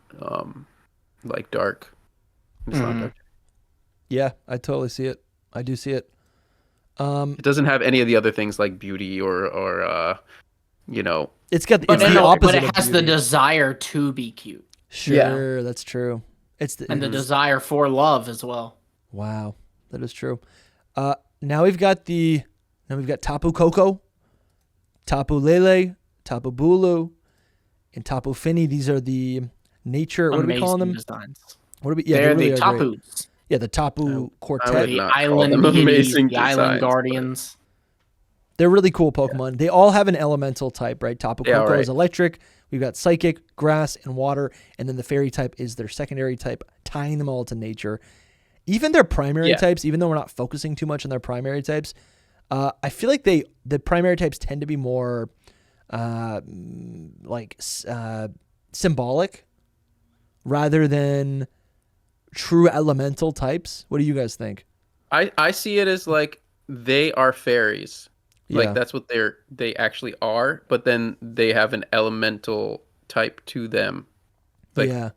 C: like dark. It's not dark.
A: Yeah, I totally see it. I do see it.
C: It doesn't have any of the other things like beauty or
A: It's got
B: But,
A: it's the opposite.
B: but it
A: of
B: has the
A: beauty.
B: desire to be cute
A: Sure, that's true. It's
B: and the desire for love as well.
A: wow, that is true. Now we've got Tapu Koko, Tapu Lele, Tapu Bulu, and Tapu Fini. These are the nature. What are we calling them?
B: Designs.
A: What are we?
B: They're
A: they
B: the
A: really are great.
B: Tapus.
A: Yeah, the Tapu
C: I would
A: Quartet.
B: The
C: not call
B: island
C: them
B: deities,
C: amazing
B: the island
C: designs, but-
B: guardians.
A: They're really cool Pokemon. They all have an elemental type, right? Tapu
C: Yeah,
A: Koko
C: right.
A: is electric. We've got psychic, grass, and water, and then the fairy type is their secondary type, tying them all to nature. Even their primary types, even though we're not focusing too much on their primary types, I feel like the primary types tend to be more symbolic rather than true elemental types. What do you guys think?
C: I see it as like they are fairies.
A: Yeah.
C: Like that's what they actually are, but then they have an elemental type to them. Like
A: yeah.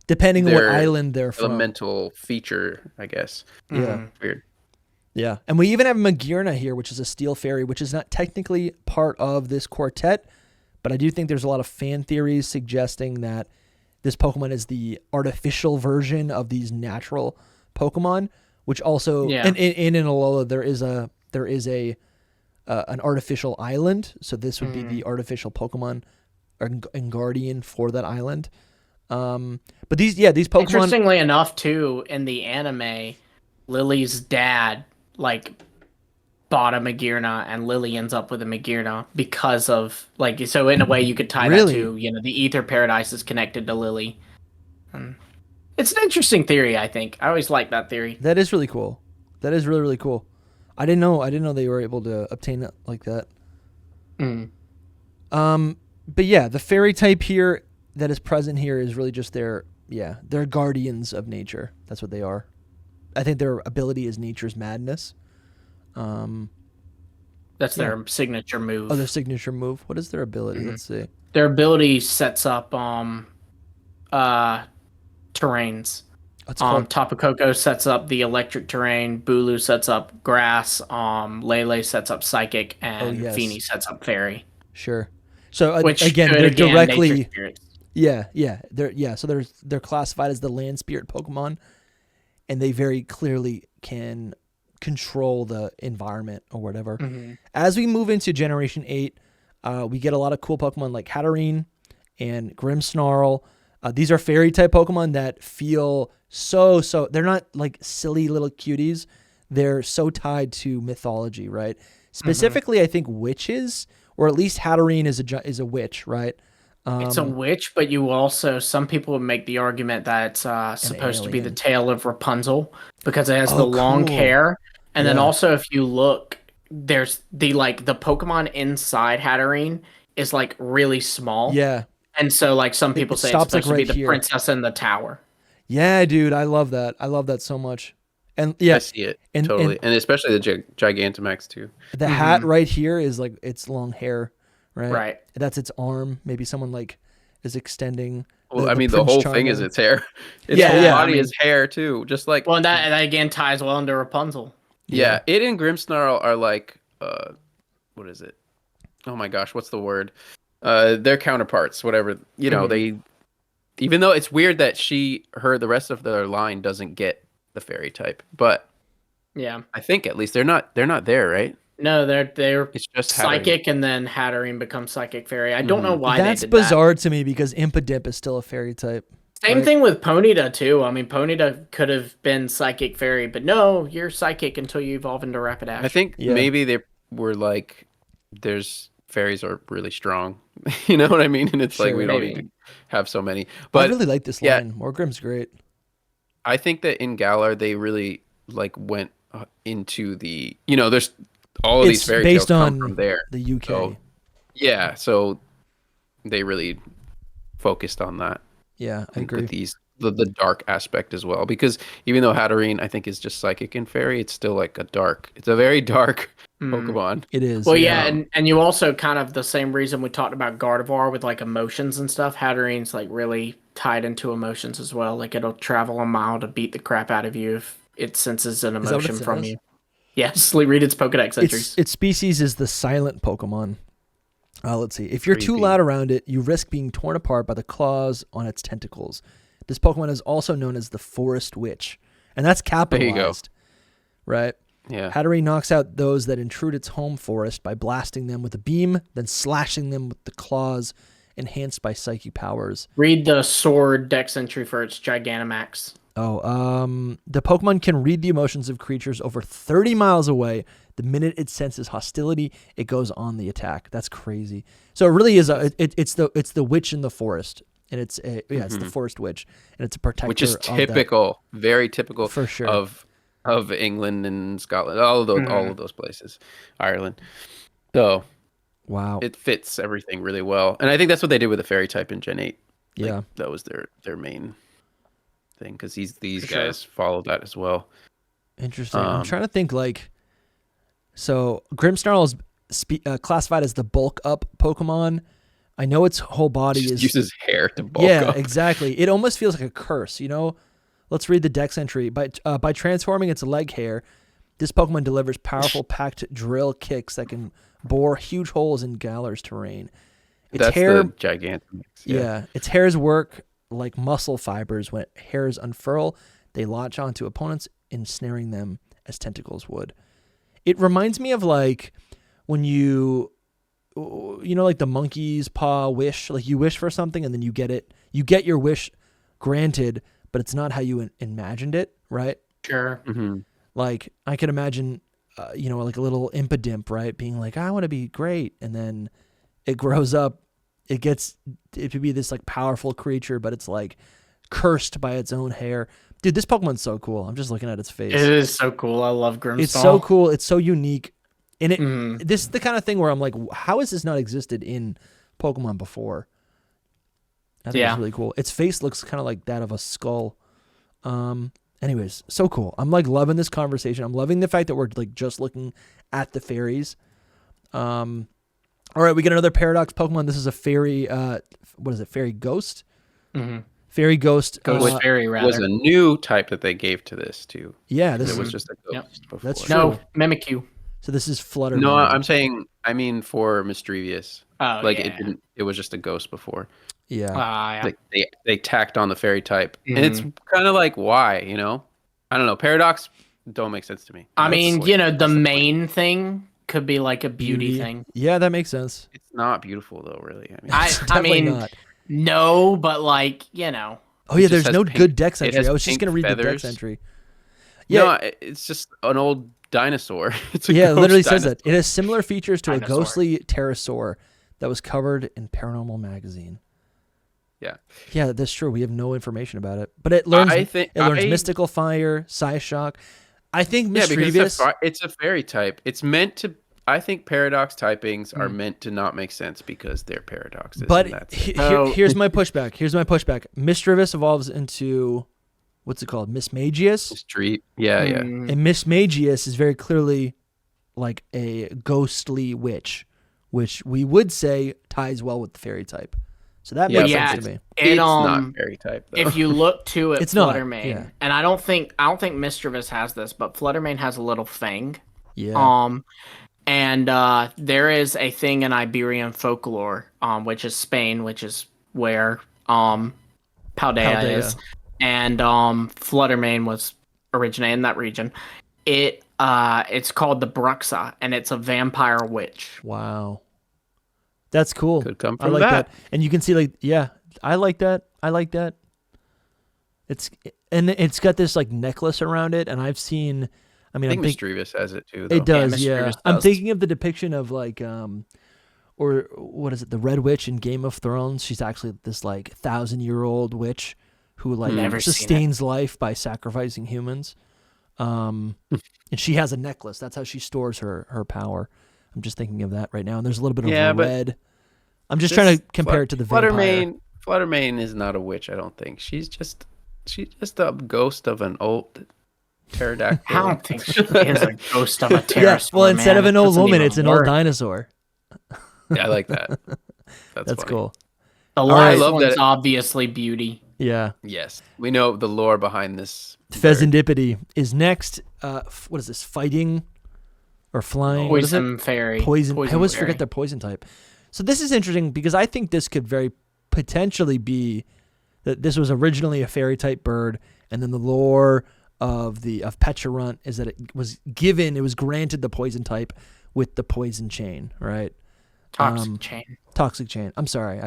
A: Depending on what
C: their
A: island they're from.
C: elemental feature, I guess.
A: Yeah.
C: Weird.
A: Yeah. And we even have Magearna here, which is a steel fairy, which is not technically part of this quartet, but I do think there's a lot of fan theories suggesting that this Pokemon is the artificial version of these natural Pokemon, which also and in Alola there is an artificial island, so this would be the artificial Pokemon and guardian for that island. But these Pokemon.
B: Interestingly enough, too, in the anime, Lily's dad bought a Magearna, and Lily ends up with a Magearna because of So in a way, you could tie that to the Ether Paradise is connected to Lily. It's an interesting theory. I think I always like that theory.
A: That is really cool. That is really, really cool. I didn't know they were able to obtain it like that. But yeah, the fairy type here that is present here is really just they're guardians of nature. That's what they are. I think their ability is nature's madness.
B: That's their signature move.
A: Oh, their signature move. What is their ability? Let's see.
B: Their ability sets up terrains.
A: What's it called?
B: Tapu Koko sets up the electric terrain. Bulu sets up grass. Lele sets up psychic,
A: Oh
B: and
A: yes,
B: Feeny sets up fairy.
A: sure. So
B: Which
A: again,
B: could
A: they're
B: again nature
A: directly
B: spirits.
A: so they're classified as the land spirit Pokemon, and they very clearly can control the environment or whatever.
B: Mm-hmm.
A: As we move into Generation 8, we get a lot of cool Pokemon like Hatterene and Grimmsnarl. These are fairy type Pokemon that feel so they're not like silly little cuties. They're so tied to mythology, right? Specifically, I think witches, or at least Hatterene is a witch, right?
B: It's a witch, but you also, some people would make the argument that it's supposed to be the
A: alien.
B: tale of Rapunzel because it has the long
A: cool.
B: hair. And then
A: Yeah.
B: also, if you look, there's the Pokemon inside Hatterene is like really small.
A: Yeah.
B: And so like some people say it's
A: stops,
B: supposed
A: like,
B: to be
A: right
B: the
A: here.
B: princess in the tower.
A: Yeah, dude, I love that. I love that so much. And yeah,
C: I see it totally, and especially the Gigantamax too.
A: the hat right here is like its long hair, right?
B: Right.
A: That's its arm. Maybe someone like is extending.
C: Well,
A: the
C: the
A: Prince
C: whole
A: Charming.
C: thing is its hair. Its
A: Yeah,
C: whole
A: yeah,
C: body is hair too, just like
B: Well, and that again ties well into Rapunzel.
C: yeah. It and Grimmsnarl are like what is it? Oh my gosh, what's the word? Their counterparts, whatever. You know, they. Even though it's weird that the rest of their line doesn't get the fairy type, but
B: Yeah.
C: I think at least they're not there, right?
B: No, they're
C: It's just
B: psychic, and then Hatterene becomes psychic fairy. I don't know why
A: That's
B: they did
A: bizarre to me because Impidimp is still a fairy type.
B: that. Same
A: right?
B: thing with Ponyta too. I mean, Ponyta could have been psychic fairy, but no, you're psychic until you evolve into Rapidash.
C: I think
A: Yeah.
C: maybe they were like, "There's fairies are really strong," you know what I mean? And it's like
A: Sure.
C: we don't
B: Maybe.
C: need to have so many.
A: I
C: But
A: really like this
C: yeah.
A: line. Morgrim's great.
C: I think that in Galar they really like went into the there's all of these
A: It's
C: fairy tales
A: based
C: come
A: on
C: from there.
A: the UK.
C: So, yeah, so they really focused on that.
A: Yeah, I agree.
C: With the dark aspect as well, because even though Hatterene I think is just psychic and fairy, it's still like it's a very dark Pokemon.
A: It is.
B: Well, yeah, and you also kind of the same reason we talked about Gardevoir with like emotions and stuff. Hatterene's like really tied into emotions as well. Like it'll travel a mile to beat the crap out of you if it senses an
A: that what it
B: emotion from
A: says?
B: you. Yes, read its Pokedex entries.
A: Its species is the silent Pokemon. Let's see. If you're too
C: Creepy.
A: loud around it, you risk being torn apart by the claws on its tentacles. This Pokemon is also known as the Forest Witch, and that's capitalized, right?
C: Yeah.
A: Hatterene knocks out those that intrude its home forest by blasting them with a beam, then slashing them with the claws enhanced by psychic powers.
B: Read the sword dex entry for its Gigantamax.
A: The Pokemon can read the emotions of creatures over 30 miles away. The minute it senses hostility, it goes on the attack. That's crazy. So it really is it's the witch in the forest, and it's the forest witch, and it's a protector.
C: Which is
A: of that.
C: typical, very typical
A: For sure.
C: of England and Scotland, all of those places, Ireland. So
A: Wow.
C: it fits everything really well, and I think that's what they did with the fairy type in Gen 8.
A: Yeah.
C: That was their main thing, because these
B: For sure.
C: guys followed that as well.
A: Interesting. I'm trying to think so Grimmsnarl is classified as the bulk up Pokemon. I know its whole body
C: Just
A: is
C: uses hair to bulk
A: yeah,
C: up.
A: exactly. It almost feels like a curse, Let's read the dex entry. By transforming its leg hair, this Pokemon delivers powerful packed drill kicks that can bore huge holes in Galar's terrain. Its
C: That's
A: hair,
C: the Gigantamax.
A: yeah, its hairs work like muscle fibers. When hairs unfurl, they latch onto opponents, ensnaring them as tentacles would. It reminds me of like when like the monkey's paw wish, like you wish for something and then you get it, you get your wish granted, but it's not how you imagined it, right?
B: Sure.
C: Mm-hmm.
A: Like I can imagine, like a little impidimp, right? Being like, I want to be great. And then it grows up, it could be this like powerful creature, but it's like cursed by its own hair. Dude, this Pokemon's so cool. I'm just looking at its face.
B: It is so cool. I love Grimmsnarl.
A: It's so cool. It's so unique. And this is the kind of thing where I'm like, how has this not existed in Pokemon before? I think it's really cool. Its face looks kind of like that of a skull. Anyways, so cool. I'm like loving this conversation. I'm loving the fact that we're like just looking at the fairies. All right, we get another Paradox Pokemon. This is a fairy, what is it? Fairy Ghost.
B: Mm-hmm.
A: Fairy Ghost.
B: Ghost Fairy, rather.
C: Was a new type that they gave to this too.
A: Yeah, this
C: It was
A: is
C: just a ghost before.
A: That's true.
B: No, Mimikyu.
A: So this is Flutter.
C: No, I mean for Mischievous.
B: Oh,
C: like
B: yeah.
C: it didn't. It was just a ghost before.
A: Yeah.
B: Yeah.
C: Like they tacked on the fairy type, and it's kind of like why, I don't know. Paradox don't make sense to me.
B: I mean, the main thing could be like a beauty thing.
A: Yeah, that makes sense.
C: It's not beautiful though, really.
B: I mean,
A: not.
B: no, but like
A: Oh yeah, there's no good dex entry. I was just gonna read
C: feathers.
A: the dex entry. Yeah,
C: no, it's just an old dinosaur. It's a
A: it literally
C: ghost
A: says
C: dinosaur.
A: that it has similar features to a
B: Dinosaur.
A: ghostly pterosaur that was covered in Paranormal Magazine.
C: Yeah.
A: Yeah, that's true. We have no information about it, but it learns. It learns mystical fire, Psyshock. I think Mischievous.
C: Because it's a fairy type. It's meant to. I think paradox typings are meant to not make sense because they're paradoxes.
A: But here's my pushback. Mischievous evolves into what's it called? Mismagius.
C: Yeah.
A: And Mismagius is very clearly like a ghostly witch, which we would say ties well with the fairy type. So that makes sense to me.
C: It's not fairy type though.
B: If you look to it,
A: It's not,
B: Fluttermane,
A: yeah.
B: and I don't think Mischievous has this, but Fluttermane has a little fang.
A: Yeah.
B: And there is a thing in Iberian folklore, which is Spain, which is where Paldea is, and Fluttermane was originated in that region. It's called the Bruxa, and it's a vampire witch.
A: Wow. That's cool.
C: Could come
A: I
C: from
A: like
C: that.
A: And you can see I like that. It's got this like necklace around it, and I've seen. I think
C: Mischievous has it too. Though.
A: It does, yeah.
B: Mischievous
A: I'm
B: does.
A: thinking of the depiction of like, or what is it? The Red Witch in Game of Thrones. She's actually this like 1,000-year-old witch who like
B: Never seen
A: sustains life by sacrificing humans. And she has a necklace. That's how she stores her power. I'm just thinking of that right now. And there's a little bit of red. I'm just trying to compare it to the vampire.
C: Fluttermane is not a witch. I don't think she's just a ghost of an old pterodactyl.
B: I don't think she is a ghost of a pterosaur.
A: Well, instead of an old
B: doesn't
A: woman,
B: even
A: it's an old
B: work.
A: dinosaur.
C: Yeah, I like that. That's funny.
A: Cool.
B: The
C: I
B: last
C: love
B: one's
C: that-
B: obviously beauty.
A: Yeah.
C: Yes, we know the lore behind this.
A: Pheasantipity is next. What is this? Fighting or flying? What is it?
B: Poison fairy.
A: Poison. I always
B: fairy.
A: forget their poison type. So this is interesting because I think this could very potentially be that this was originally a fairy type bird, and then the lore of Pecharunt is that it was granted the poison type with the poison chain, right?
B: Toxic chain.
A: Toxic chain. I'm sorry.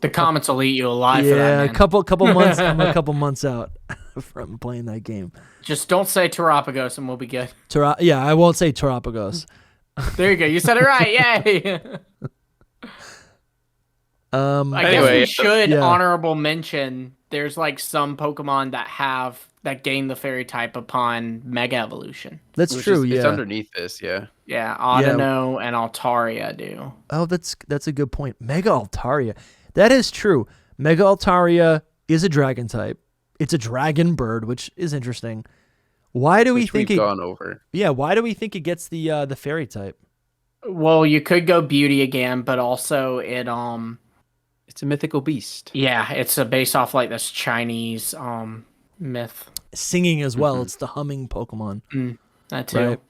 B: The comments will eat you alive for that,
A: Yeah,
B: man.
A: a couple months. I'm a couple months out from playing that game.
B: Just don't say Terapagos and we'll be good.
A: I won't say Terapagos.
B: There you go. You said it right. Yay. I guess we should honorable mention there's like some Pokemon that gain the fairy type upon Mega Evolution.
A: That's true.
C: It's underneath this. Yeah.
B: Yeah, Audino and Altaria do.
A: Oh, that's a good point. Mega Altaria. That is true. Mega Altaria is a dragon type. It's a dragon bird, which is interesting. Why do we think
C: we've gone over?
A: Yeah, why do we think it gets the fairy type?
B: Well, you could go beauty again, but also
C: it's a mythical beast.
B: Yeah, it's based off like this Chinese myth.
A: Singing as well. It's the humming Pokemon.
B: That too.
A: Right.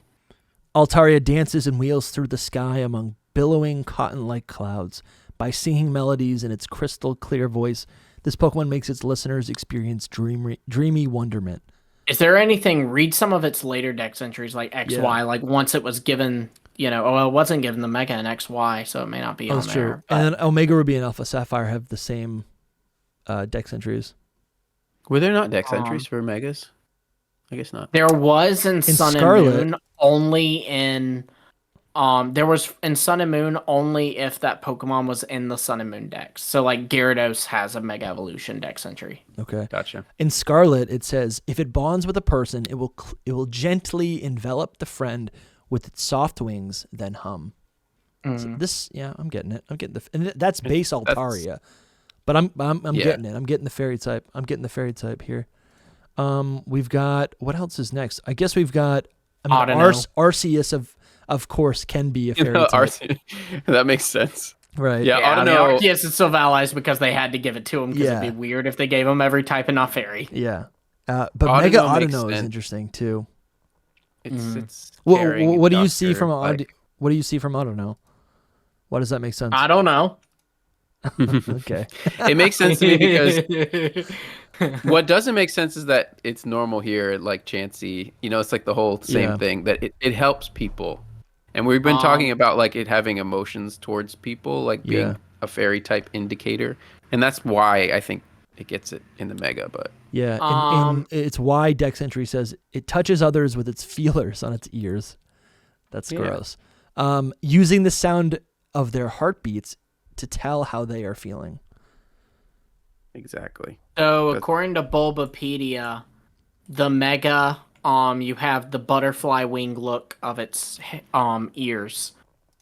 A: Altaria dances and wheels through the sky among billowing cotton-like clouds. By singing melodies in its crystal clear voice, this Pokemon makes its listeners experience dreamy wonderment.
B: Is there anything, read some of its later dex entries like XY, like once it was given, it wasn't given the Mega and XY, so it may not be on
A: That's
B: there.
A: true. And then Omega Ruby and Alpha Sapphire have the same dex entries.
C: Were there not dex entries for Megas? I guess not.
B: There was in Sun
A: Scarlet.
B: and Moon only in there was in Sun and Moon only if that Pokemon was in the Sun and Moon dex. So like Gyarados has a Mega Evolution dex entry.
A: Okay.
C: Gotcha.
A: In Scarlet, it says if it bonds with a person, it will gently envelop the friend with its soft wings, then hum. So this, I'm getting it. I'm getting and that's base Altaria, but I'm getting it. I'm getting the fairy type. I'm getting the fairy type here. We've got what else is next? I guess we've got
B: Arceus
A: Arceus of course can be a fairy type.
C: That makes sense.
A: Right.
C: Yeah,
B: Yeah, the
C: Audino.
B: Arceus and Sylvalis because they had to give it to him because it'd be weird if they gave him every type and not fairy.
A: Yeah. But
C: Audino
A: Mega
C: makes
A: Audino is
C: sense.
A: interesting too.
C: It's
A: What do you see from
C: like,
A: What do you see from Audino? Why does that make sense?
B: I don't know.
A: Okay.
C: It makes sense to me because what doesn't make sense is that it's normal here, like Chansey. It's like the whole same thing that it helps people, and we've been talking about like it having emotions towards people, like being a fairy type indicator, and that's why I think it gets it in the Mega. But
A: Yeah, and it's why Dex Entry says it touches others with its feelers on its ears. That's gross. Using the sound of their heartbeats to tell how they are feeling.
C: exactly.
B: So according to Bulbapedia, the Mega, you have the butterfly wing look of its ears.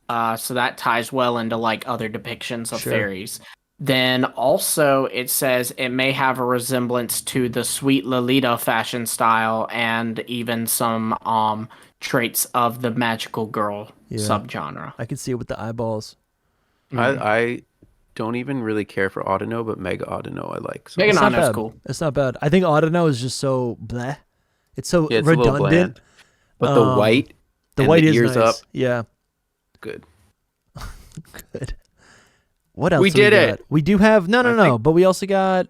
B: So that ties well into like other depictions of fairies. Then also it says it may have a resemblance to the Sweet Lolita fashion style and even some traits of the magical girl subgenre.
A: I can see it with the eyeballs.
C: I don't even really care for Audino, but Mega Audino I like. So
B: Mega
A: It's not
B: Audino's
A: bad.
B: cool.
A: It's not bad. I think Audino is just so bleh. It's so
C: it's a little
A: redundant.
C: bland. But the white,
A: The
C: and
A: white
C: the
A: is
C: ears
A: nice.
C: up,
A: Yeah.
C: good.
A: Good. What else?
C: We
A: do
C: did
A: got?
C: it.
A: We do have no. But we also got.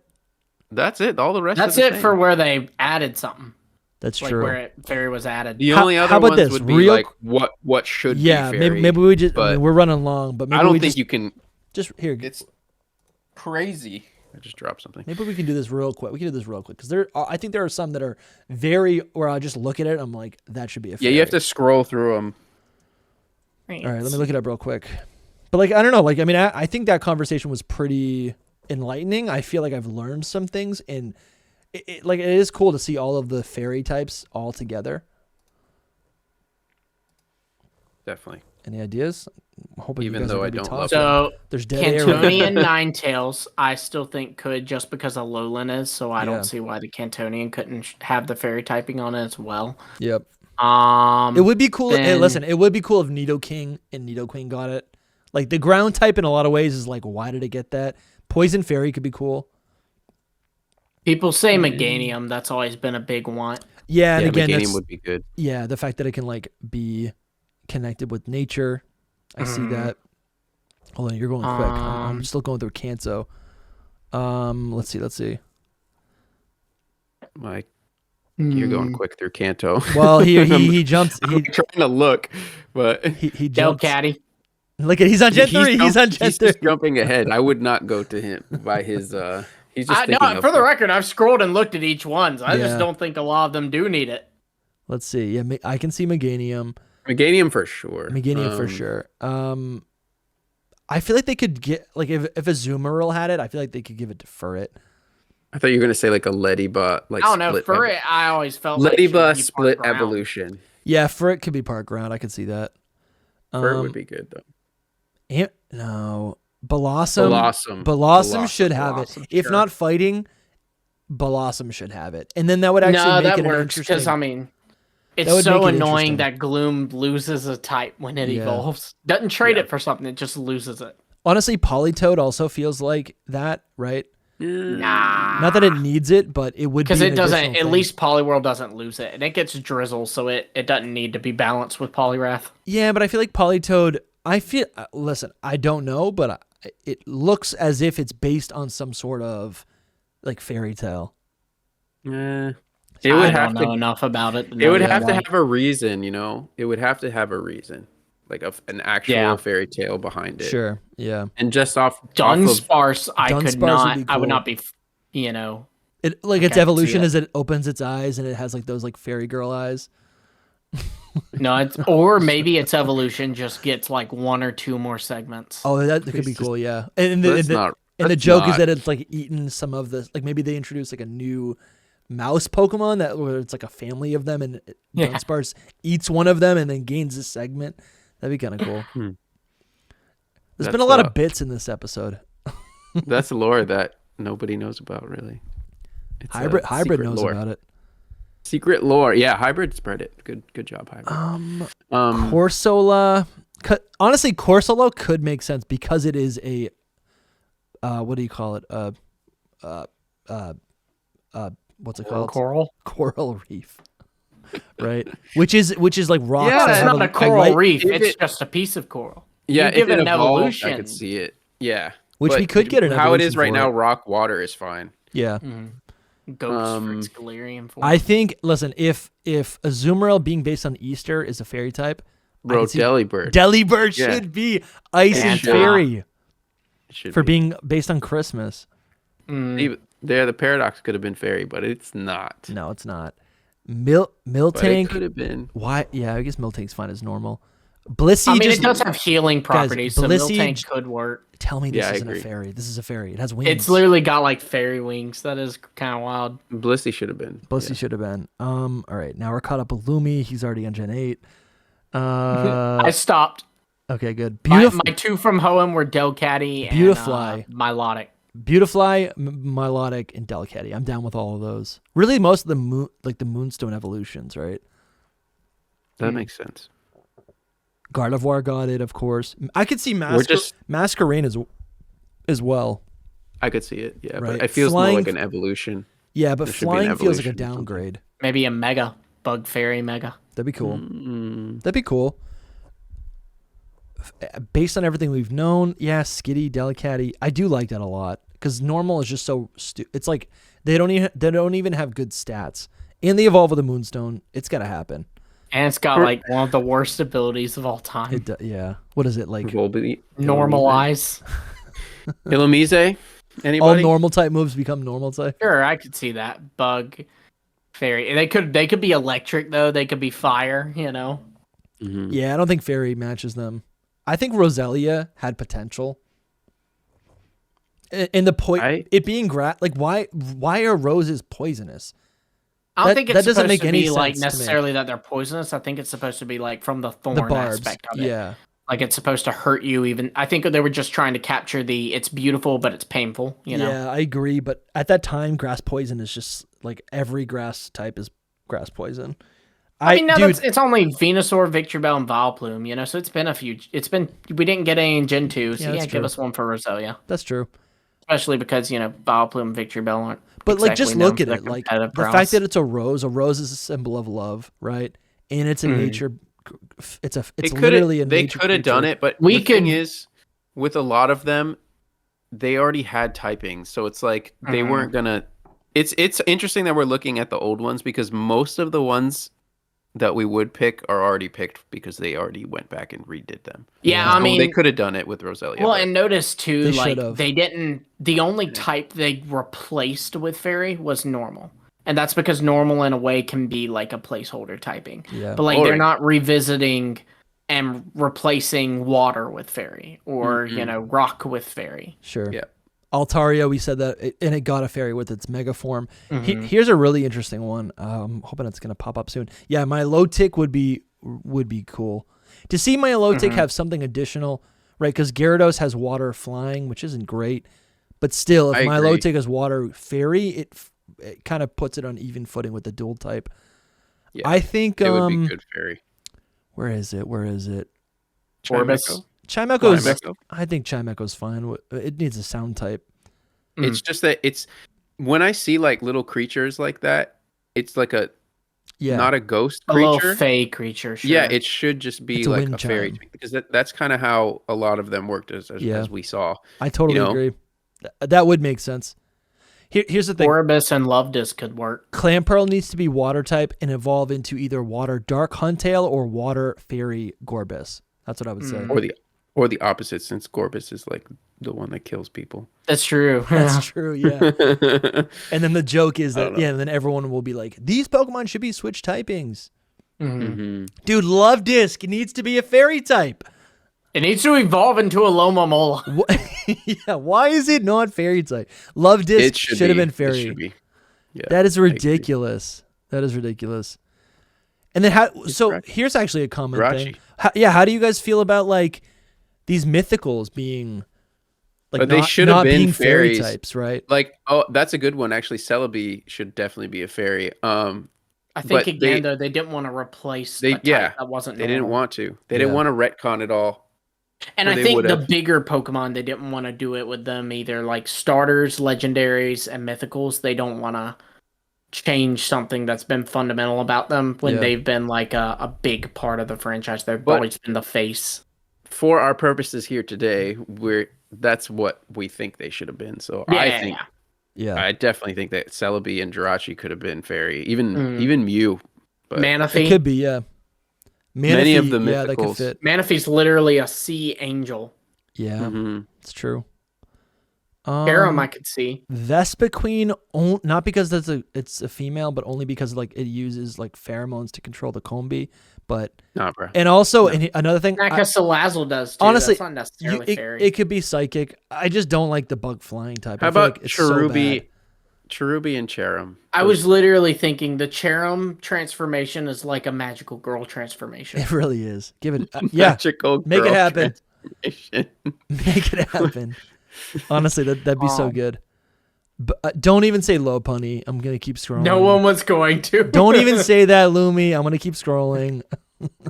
C: That's it. All the rest.
B: That's
C: are the
B: it
C: same.
B: for where they added something.
A: That's
B: Like
A: true.
B: where fairy was added.
C: The
A: How-
C: only other
A: how about
C: ones
A: this?
C: would be
A: Real-
C: like what should
A: Yeah,
C: be fairy.
A: maybe we just. I
C: but
A: mean, we're running long, but maybe
C: I don't
A: we
C: think
A: just,
C: you can.
A: just here.
C: It's crazy. I just dropped something.
A: Maybe we can do this real quick. We can do this real quick because I think there are some that are very where I just look at it. I'm like, that should be a
C: Yeah,
A: fairy.
C: you have to scroll through them.
A: All right, let me look it up real quick. But like, I don't know. Like, I mean, I think that conversation was pretty enlightening. I feel like I've learned some things, and it is cool to see all of the fairy types all together.
C: Definitely.
A: Any ideas? I'm hoping
C: Even
A: you guys
C: though
A: are
C: I
A: gonna be
C: don't love
A: talking.
B: So
A: There's dead air.
B: Cantonian Ninetales, I still think could just because of Alolan is, so I
A: Yeah.
B: don't see why the Cantonian couldn't have the fairy typing on it as well.
A: Yep.
B: It
A: It would be cool. Hey,
B: then-
A: listen, it would be cool if Nidoking and Nidoqueen got it. Like the ground type in a lot of ways is like, why did it get that? Poison Fairy could be cool.
B: People say Meganium. That's always been a big want.
A: Yeah, and
C: Yeah,
A: again,
C: Meganium
A: that's,
C: would be good.
A: yeah, the fact that it can like be connected with nature. I see that. Hold on, you're going quick. I'm still going through Kanto. Let's see.
C: Like you're going quick through Kanto.
A: Well, he jumps.
C: I'm trying to look, but
A: He
B: Del
A: jumps.
B: Caddy.
A: Look at he's on Gen 3. He's on Gen
C: He's
A: 3.
C: just jumping ahead. I would not go to him by his. He's just thinking
B: No,
C: of
B: for the record, I've scrolled and looked at each one. I
A: Yeah.
B: just don't think a lot of them do need it.
A: Let's see. Yeah, I can see Meganium.
C: Meganium for sure.
A: Meganium for sure. I feel like they could get like if Azumarill had it, I feel like they could give it to Furret.
C: I thought you were gonna say like a Ledybot. Like
B: I don't know.
C: split
B: For
C: ev-
B: it, I always felt like
C: Ledybot
B: should be
C: split
B: part ground.
C: evolution.
A: Yeah, Furret could be part ground. I could see that.
C: Fur would be good though.
A: No, Blossom.
C: Blossom.
A: Blossom should have
C: Blossom,
A: it. If
C: sure.
A: not fighting, Blossom should have it, and then that would actually
B: No,
A: make
B: that
A: it an
B: works
A: interesting.
B: because I mean,
A: That
B: it's
A: would
B: so
A: make it
B: annoying
A: interesting.
B: that Gloom loses a type when it
A: Yeah.
B: evolves. Doesn't trade
C: Yeah.
B: it for something; it just loses it.
A: Honestly, Politoed also feels like that, right?
B: Nah,
A: Not that it needs it, but it would
B: because
A: be
B: it
A: an
B: doesn't.
A: additional
B: At
A: thing.
B: least Poliwhirl doesn't lose it, and it gets Drizzle, so it doesn't need to be balanced with Poliwrath.
A: Yeah, but I feel like Politoed. I feel. Listen, I don't know, but it looks as if it's based on some sort of like fairy tale.
C: It
B: I
C: would
B: don't
C: have
B: know
C: to.
B: enough about it.
C: It would
B: know
C: have to
B: why.
C: have a reason, It would have to have a reason, like an actual
B: Yeah.
C: fairy tale behind it.
A: Sure. Yeah.
C: And just off of
B: Dunsparce. I could
A: Dunsparce would
B: not.
A: be
B: I would
A: cool.
B: not be.
A: It like its
B: Okay, I can see
A: evolution
B: that.
A: is it opens its eyes and it has like those like fairy girl eyes.
B: No, or maybe its evolution just gets like one or two more segments.
A: Oh, that could be
C: just-
A: cool. Yeah. And the,
C: Let's
A: the,
C: not-
A: and the
C: let's
A: joke is
C: not.
A: that it's like eaten some of the like maybe they introduce like a new mouse Pokemon that where it's like a family of them and
B: Yeah.
A: Dunsparce eats one of them and then gains a segment. That'd be kind of cool. There's
C: That's,
A: been a lot of bits in this episode.
C: That's lore that nobody knows about, really. It's
A: Hybrid
C: secret
A: knows
C: lore.
A: about it.
C: Secret lore. Yeah, Hybrid spread it. Good job, Hybrid.
A: Corsola Honestly, Corsola could make sense because it is a what do you call it? What's it called? Coral reef. Right? which is like rocks.
C: Yeah,
A: that
B: It's
A: have
B: not a coral reef.
C: if
B: It's
C: it-
B: just a piece of coral.
C: Yeah,
B: You give
C: if
B: it
C: it
B: an
C: evolved,
B: evolution.
C: I could see it. Yeah.
A: Which
C: But
A: we could get an
C: how it is
A: evolution
C: right
A: for
C: now,
A: it.
C: rock water is fine.
A: Yeah.
B: Ghost for its Galarian form.
A: I think. Listen, if Azumarill being based on Easter is a fairy type,
C: Bro, Delibird.
A: Delibird
C: Yeah.
A: should be ice and
B: should.
A: fairy
C: It should
A: for
C: be.
A: being based on Christmas.
C: There, the paradox could have been fairy, but it's not.
A: No, it's not.
C: But it
A: Miltank.
C: could have been.
A: Why? Yeah, I guess Miltank's fine as normal. Blissey
B: I mean,
A: just
B: it does have healing properties, so
A: Blissey
B: Miltank could work.
A: tell me this
C: Yeah, I
A: isn't a
C: agree.
A: fairy. This is a fairy. It has wings.
B: It's literally got like fairy wings. That is kind of wild.
C: Blissey should have been.
A: Blissey should have been. All right, now we're caught up with Lumi. He's already on Gen 8.
B: I stopped.
A: Okay, good.
B: My two from Hoenn were Delcatty and
A: Beautifly.
B: Milotic.
A: Beautifly, Milotic, and Delcatty. I'm down with all of those. Really, most of the the Moonstone evolutions, right?
C: That makes sense.
A: Gardevoir got it, of course. I could see
C: just-
A: Masquerain as well.
C: I could see it. Yeah,
A: Right.
C: but it feels
A: Flying-
C: more like an evolution.
A: Yeah, but
C: There should be an
A: flying feels like a
C: evolution or something.
A: downgrade.
B: Maybe a Mega Bug Fairy Mega.
A: That'd be cool. That'd be cool. Based on everything we've known, yeah, Skitty, Delcatty, I do like that a lot because normal is just so it's like they don't even have good stats. And they evolve with a Moonstone. It's gotta happen.
B: And it's got like one of the worst abilities of all time.
A: Yeah. What is it like?
C: Volbeat.
B: Normalize.
C: Illumise?
A: All
C: Anybody?
A: normal type moves become normal type.
B: Sure, I could see that. Bug Fairy. They could be electric though. They could be fire. You know.
A: Yeah, I don't think Fairy matches them. I think Roselia had potential. And the it being like why are roses poisonous?
B: I don't think it's
A: that doesn't
B: supposed
A: make
B: to
A: any
B: be like
A: sense to me.
B: necessarily that they're poisonous. I think it's supposed to be like from the thorn
A: The barbs,
B: aspect of it.
A: yeah.
B: Like it's supposed to hurt you even. I think they were just trying to capture it's beautiful but it's painful, you know.
A: Yeah, I agree, but at that time grass poison is just like every grass type is grass poison.
B: I mean, it's only Venusaur, Victreebel, and Vileplume, you know, so we didn't get any in Gen 2, so
A: that's
B: give
A: true.
B: us one for Roselia.
A: That's true.
B: Especially because, you know, Vileplume and Victreebel aren't
A: But like,
B: exactly
A: just
B: known
A: look
B: for
A: at
B: their
A: it. Like the
B: competitive prowess.
A: fact that it's a rose is a symbol of love, right? And it's a nature. It's literally a
C: They
A: nature.
C: could have done
A: creature.
C: it, but
B: We
C: the thing
B: could-
C: is, with a lot of them, they already had typing, so it's like they weren't gonna. It's interesting that we're looking at the old ones because most of the ones that we would pick are already picked because they already went back and redid them.
B: Yeah,
C: So
B: I mean,
C: they could have done it with Roselia.
B: well,
C: but-
B: and notice too,
A: They
B: like
A: should've.
B: they didn't. The only type they replaced with Fairy was normal, and that's because normal in a way can be like a placeholder typing.
A: Yeah.
B: But like
C: Or-
B: they're not revisiting and replacing water with Fairy or you know rock with Fairy.
A: Sure.
C: Yeah.
A: Altaria, we said that, and it got a fairy with its mega form. Here's a really interesting one. I'm hoping it's gonna pop up soon. Yeah, my low tick would be cool to see my low tick have something additional, right? Because Gyarados has water flying, which isn't great, but still, if
C: I
A: my low
C: agree.
A: tick has water fairy, it kind of puts it on even footing with the dual type.
C: Yeah,
A: I think
C: it would be good fairy.
A: Where is it?
B: Orbis.
A: Chimecho's.
C: Chimecho?
A: I think Chimecho's fine. It needs a sound type.
C: It's just that it's when I see like little creatures like that, it's like
A: Yeah.
C: not a ghost
B: A
C: creature.
B: little fey creature. Sure.
C: Yeah, it should just be
A: It's a
C: like
A: wind
C: a fairy
A: chime.
C: because that's kind of how a lot of them worked as
A: Yeah.
C: we saw.
A: I totally
C: you know?
A: agree. That would make sense. Here's the thing.
B: Orbis and Lovedis could work.
A: Clamperl needs to be water type and evolve into either water dark Huntail or water fairy Gorbis. That's what I would say.
C: Or the opposite, since Gorbis is like the one that kills people.
B: That's true.
A: That's true, yeah. And then the joke is that,
C: don't know.
A: yeah, and then everyone will be like, these Pokemon should be switch typings.
C: Mm-hmm.
A: Dude, Love Disc needs to be a fairy type.
B: It needs to evolve into a Loma Mola.
A: Yeah, why is it not fairy type? Love Disc
C: It
A: should have been
C: It
A: fairy.
C: should be. Yeah,
A: That is
C: agree.
A: ridiculous. That is ridiculous. And then so
C: correct.
A: here's actually a common
C: Jirachi.
A: thing. How do you guys feel about like these mythicals being like
C: But they
A: not,
C: should have
A: not
C: been
A: being fairy
C: fairies.
A: types, right?
C: Like, oh, that's a good one. Actually, Celebi should definitely be a fairy.
B: I think
C: But
B: again though they didn't want to replace
C: they
B: a type
C: yeah,
B: that wasn't
C: they
B: normal.
C: didn't want to. They
A: Yeah.
C: didn't want to retcon it all.
B: And
C: Or
B: I
C: they
B: think the
C: would've.
B: bigger Pokemon, they didn't want to do it with them either. Like starters, legendaries, and mythicals, they don't want to change something that's been fundamental about them when
A: Yeah.
B: they've been like a big part of the franchise. They've
C: But-
B: always been the face.
C: For our purposes here today, that's what we think they should have been. So I definitely think that Celebi and Jirachi could have been fairy, even Mew. But
B: Manaphy.
A: It could be, yeah.
C: Many of the
A: yeah, that could
C: mythicals.
A: fit.
B: Manaphy's literally a sea angel.
A: Yeah,
C: Mhm.
A: it's true.
B: Aram I could see.
A: Vespiquen, not because it's a female, but only because like it uses like pheromones to control the combi. But
C: Nah, bro.
A: and also and another thing,
B: Because Salazzle does too.
A: honestly,
B: That's not necessarily fairy.
A: it could be psychic. I just don't like the bug flying type.
C: How
A: I feel
C: about
A: like it's so
C: Cherubi?
A: bad.
C: Cherubi and Cherim.
B: I was literally thinking the Cherim transformation is like a magical girl transformation.
A: It really is. Give it, yeah.
C: Magical
A: Make it
C: girl
A: happen.
C: transformation.
A: Make it happen. Honestly, that'd be so
B: Um,
A: good. But don't even say Lopunny. I'm gonna keep scrolling.
B: No one was going to.
A: Don't even say that, Lumi. I'm gonna keep scrolling.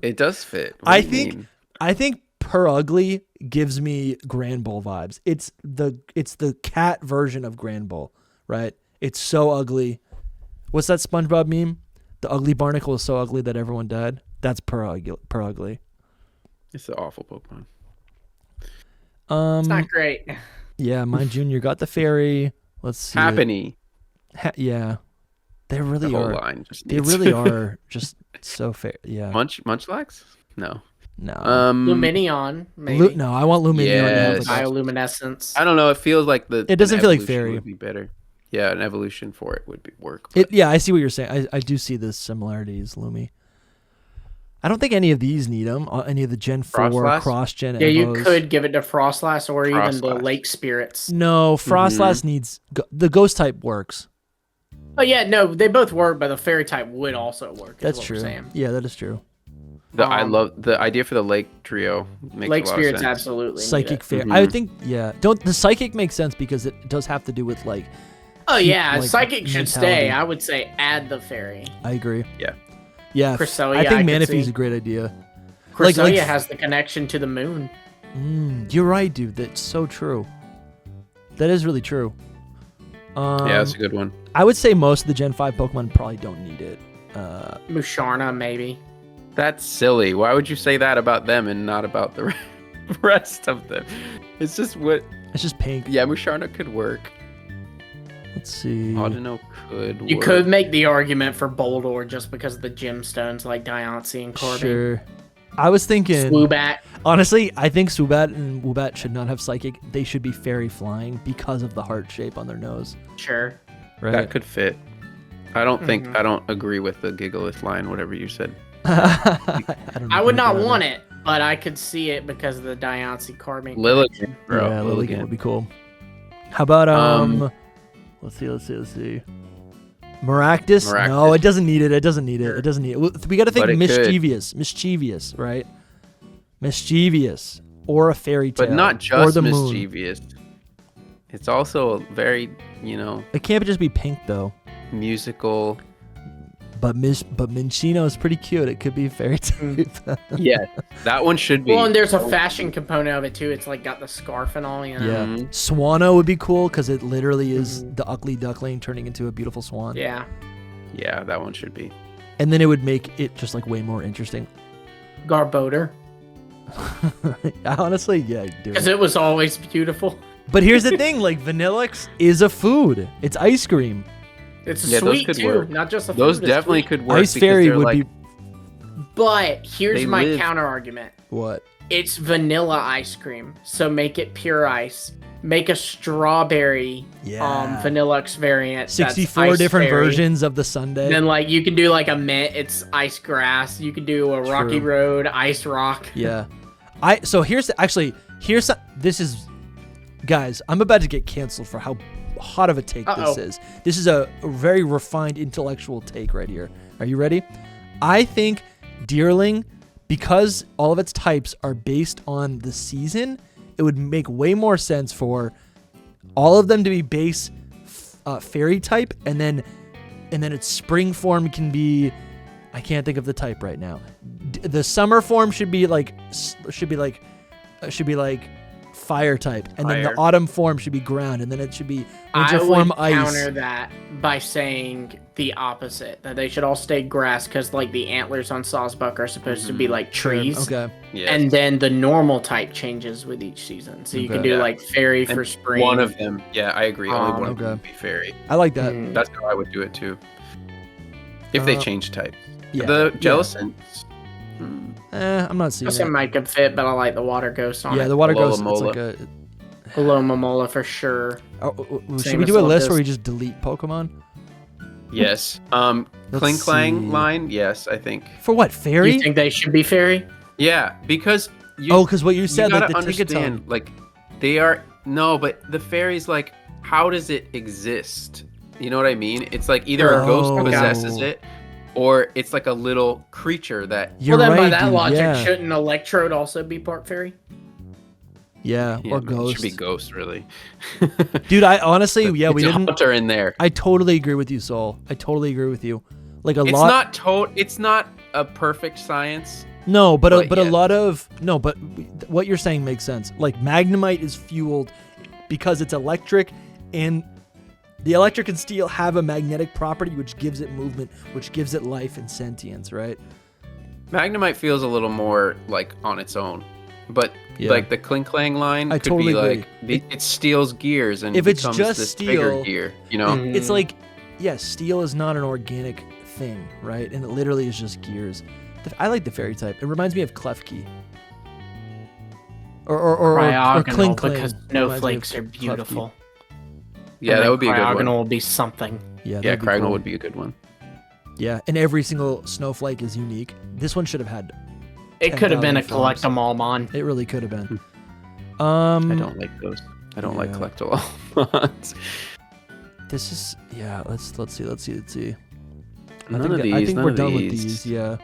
C: It does fit. What
A: I
C: do you
A: think
C: mean?
A: I think Purugly gives me Grand Bull vibes. It's the cat version of Grand Bull, right? It's so ugly. What's that SpongeBob meme? The ugly barnacle is so ugly that everyone died. That's Purugly.
C: It's an awful Pokemon.
B: It's not great.
A: Yeah, mine Junior got the fairy. Let's see.
C: Happiny.
A: Yeah, they
C: The
A: really
C: whole
A: are.
C: line just
A: They
C: needs
A: really are just so fair. Yeah.
C: Munchlax? No.
A: No.
B: Luminion, maybe.
A: No, I want Lumineon.
C: Yes.
A: to have, like,
B: Bioluminescence.
C: I don't know. It feels like
A: It doesn't
C: an
A: feel like
C: evolution
A: fairy.
C: would be better. Yeah, an evolution for it would work. But
A: Yeah, I see what you're saying. I do see the similarities, Lumi. I don't think any of these need them. Any of the Gen 4
C: Frostlass?
A: cross-gen
B: Yeah, you
A: Evos.
B: could give it to Frostlass or even the
C: Frostlass.
B: Lake Spirits.
A: No, Frostlass needs... The Ghost type works.
B: Oh yeah, no, they both work, but the Fairy type would also work. is
A: That's
B: what
A: true.
B: We're saying.
A: Yeah, that is true.
C: I love the idea for the Lake Trio. Makes
B: Lake
C: a lot
B: Spirits
C: of sense.
B: absolutely. need
A: Psychic
B: it.
A: fair. I would think, yeah. The Psychic makes sense because it does have to do with, like...
B: Oh yeah,
A: like,
B: Psychic should
A: mentality.
B: stay. I would say add the Fairy.
A: I agree.
C: Yeah.
A: Yeah,
B: Cresselia,
A: I
B: I
A: think
B: could
A: Manaphy's
B: see.
A: a great idea.
B: Cresselia
A: like-
B: has the connection to the moon.
A: You're right, dude. That's so true. That is really true.
C: Yeah, that's a good one.
A: I would say most of the Gen 5 Pokemon probably don't need it.
B: Musharna, maybe.
C: That's silly. Why would you say that about them and not about the rest of them? It's just what.
A: It's just pink.
C: Yeah, Musharna could work.
A: Let's see.
C: Audino could
B: You
C: work.
B: could make the argument for Boldor just because of the gemstones like Diancie and Corbin.
A: Sure. I was thinking,
B: Swoobat.
A: honestly, I think Swoobat and Woobat should not have Psychic. They should be fairy flying because of the heart shape on their nose.
B: Sure.
A: Right?
C: That could fit. I don't think.
B: Mhm.
C: I don't agree with the Gigalith line. Whatever you said.
B: I would not want it, but I could see it because of the Diancie Corbin.
C: Lilligant, bro.
A: Yeah, Lilligant would be cool. How about let's see. Maractus? No,
C: Maractus.
A: it doesn't need it. It doesn't need it. It doesn't need it. We got to think
C: But it could.
A: mischievous, right? Mischievous or a fairy tale,
C: But not
A: or
C: just
A: the moon.
C: mischievous. It's also very,
A: It can't just be pink though.
C: musical.
A: But Minchino is pretty cute. It could be fairy type.
C: Yeah, that one should be.
B: Well, and there's a fashion component of it too. It's like got the scarf and all,
A: Yeah.
C: Mhm.
A: Swano would be cool because it literally is the ugly duckling turning into a beautiful swan.
B: Yeah.
C: Yeah, that one should be.
A: And then it would make it just like way more interesting.
B: Garbodor.
A: Honestly, yeah, do
B: Because
A: it.
B: it was always beautiful.
A: But here's the thing, like Vanillix is a food. It's ice cream.
B: It's
C: Yeah, those
B: sweet
C: could
B: too,
C: work.
B: not just a food.
C: Those
B: it's
C: definitely
B: sweet.
C: could work.
A: Ice
C: because
A: Fairy
C: they're
A: would
C: like,
A: be
B: But here's
C: They
B: my
C: live-
B: counter argument.
A: what?
B: It's vanilla ice cream, so make it pure ice. Make a strawberry
A: Yeah.
B: Vanillux variant.
A: 64
B: that's ice
A: different
B: fairy.
A: versions of the sundae.
B: Then like you can do like a mint, it's ice grass. You can do a rocky
A: True.
B: road, ice rock.
A: Yeah. This is guys, I'm about to get canceled for how hot of a take this is. This is a very refined intellectual take right here. Are you ready? I think Deerling, because all of its types are based on the season, it would make way more sense for all of them to be base fairy type and then and then its spring form can be, I can't think of the type right now. The summer form should be like fire type, and then the
C: Fire.
A: autumn form should be ground, and then it should be winter form
B: I would
A: ice.
B: counter that by saying the opposite, that they should all stay grass, because like the antlers on Sawsbuck are supposed to be like trees.
A: Okay.
C: Yes.
B: And then the normal type changes with each season. So you
A: Okay.
B: can do
C: Yeah.
B: like fairy
C: And
B: for spring.
C: one of them. Yeah, I agree. Only one of them
A: Okay.
C: would be fairy.
A: I like that.
B: Mm.
C: That's how I would do it too. If they
A: Uh,
C: change types.
A: Yeah.
C: The Jellicent.
A: I'm not seeing
B: Some
A: it.
B: might could fit, but I like the water ghost on
A: Yeah,
B: it.
A: the water
C: Alola
A: ghost. It's
C: Mola.
A: like a.
B: Alomomola for sure.
A: Should
B: Same
A: we
B: as
A: do a list
B: Lotus.
A: where we just delete Pokemon?
C: Yes.
A: Let's
C: Cling Clang
A: see.
C: line. Yes, I think.
A: For what, fairy?
B: You think they should be fairy?
C: Yeah, because
A: Because what you said, like
C: gotta
A: the
C: understand,
A: Tinkaton.
C: like they are but the fairies, like, how does it exist? You know what I mean? It's like either a ghost
A: Oh.
C: possesses it, or it's like a little creature that.
A: You're
B: well, then
A: right,
B: by that
A: dude,
B: logic,
A: yeah.
B: shouldn't Electrode also be part fairy?
A: Yeah,
C: Yeah,
A: or
C: but it
A: ghost.
C: should be ghost, really.
A: Dude, I honestly, yeah, we
C: It's a
A: didn't.
C: hunter in there.
A: I totally agree with you, Soul. I totally agree with you. Like a
C: It's
A: lot.
C: It's not a perfect science.
A: No, but a
C: yeah.
A: lot of what you're saying makes sense. Like Magnemite is fueled because it's electric, and the electric and steel have a magnetic property which gives it movement, which gives it life and sentience, right?
C: Magnemite feels a little more like on its own, but
A: Yeah.
C: like the Clink Clang line
A: I
C: could
A: totally
C: be like
A: agree.
C: it steals gears and
A: If it's
C: becomes
A: just
C: this
A: steel-
C: bigger gear. You know,
B: Mhm.
A: It's like, yes, steel is not an organic thing, right? And it literally is just gears. I like the fairy type. It reminds me of Klefki. Or
B: Cryogonal,
A: Cling Cling.
B: because
A: Reminds me of
B: snowflakes are
A: Klefki.
B: beautiful.
C: yeah,
B: And
C: that
B: then
C: would be a good
B: Cryogonal
C: one.
B: will be something.
A: Yeah,
C: Yeah,
A: that'd be
C: Cryogonal
A: cool.
C: would be a good one.
A: Yeah, and every single snowflake is unique. This one should have had.
B: It could have been a
A: 10,000 forms.
B: collect 'em all mon.
A: It really could have been.
C: I don't like those. I don't like
A: yeah.
C: collectible ones.
A: This is Let's see.
C: None of these.
A: I think
C: none
A: we're
C: of
A: done
C: these.
A: with these. Yeah.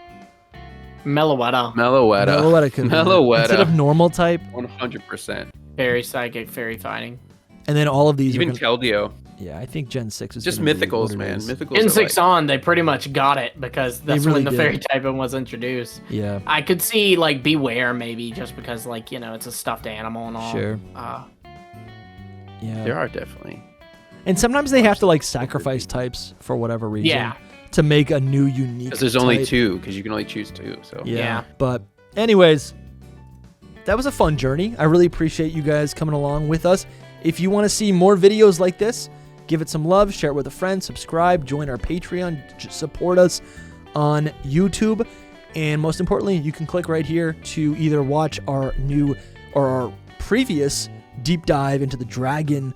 B: Meloetta.
C: Meloetta.
A: Meloetta could be.
C: Meloetta.
A: Instead of normal type,
C: 100%.
B: Fairy psychic, fairy fighting.
A: and then all of these.
C: Even
A: are gonna,
C: Keldeo.
A: yeah, I think Gen 6 is
C: Just
A: gonna be
C: mythicals,
A: what it
C: man.
A: is.
C: Mythicals.
B: In
C: are
B: 6
C: like,
B: on, they pretty much got it because that's
A: really
B: when the
A: did.
B: fairy typing was introduced.
A: Yeah,
B: I could see like Beware maybe just because like it's a stuffed animal and all.
A: sure.
C: there
A: Yeah.
C: are definitely.
A: And sometimes they have to like sacrifice types for whatever reason.
B: Yeah.
A: To make a new unique.
C: Because there's only
A: type.
C: 2. Because you can only choose 2. So.
A: Yeah.
B: Yeah.
A: But anyways, that was a fun journey. I really appreciate you guys coming along with us. If you want to see more videos like this, give it some love, share it with a friend, subscribe, join our Patreon, support us on YouTube. And most importantly, you can click right here to either watch our new or our previous deep dive into the dragon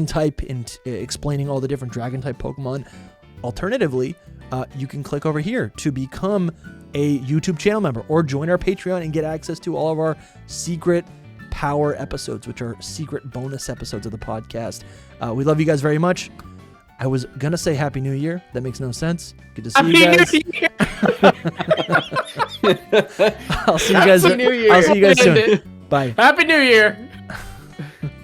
A: type and explaining all the different dragon type Pokemon. Alternatively, you can click over here to become a YouTube channel member or join our Patreon and get access to all of our secret power episodes, which are secret bonus episodes of the podcast. We love you guys very much. I was gonna say Happy New Year. That makes no sense. Good to see you guys. I'll see you guys.
B: Happy New Year.
A: I'll see you guys soon. Bye.
B: Happy New Year.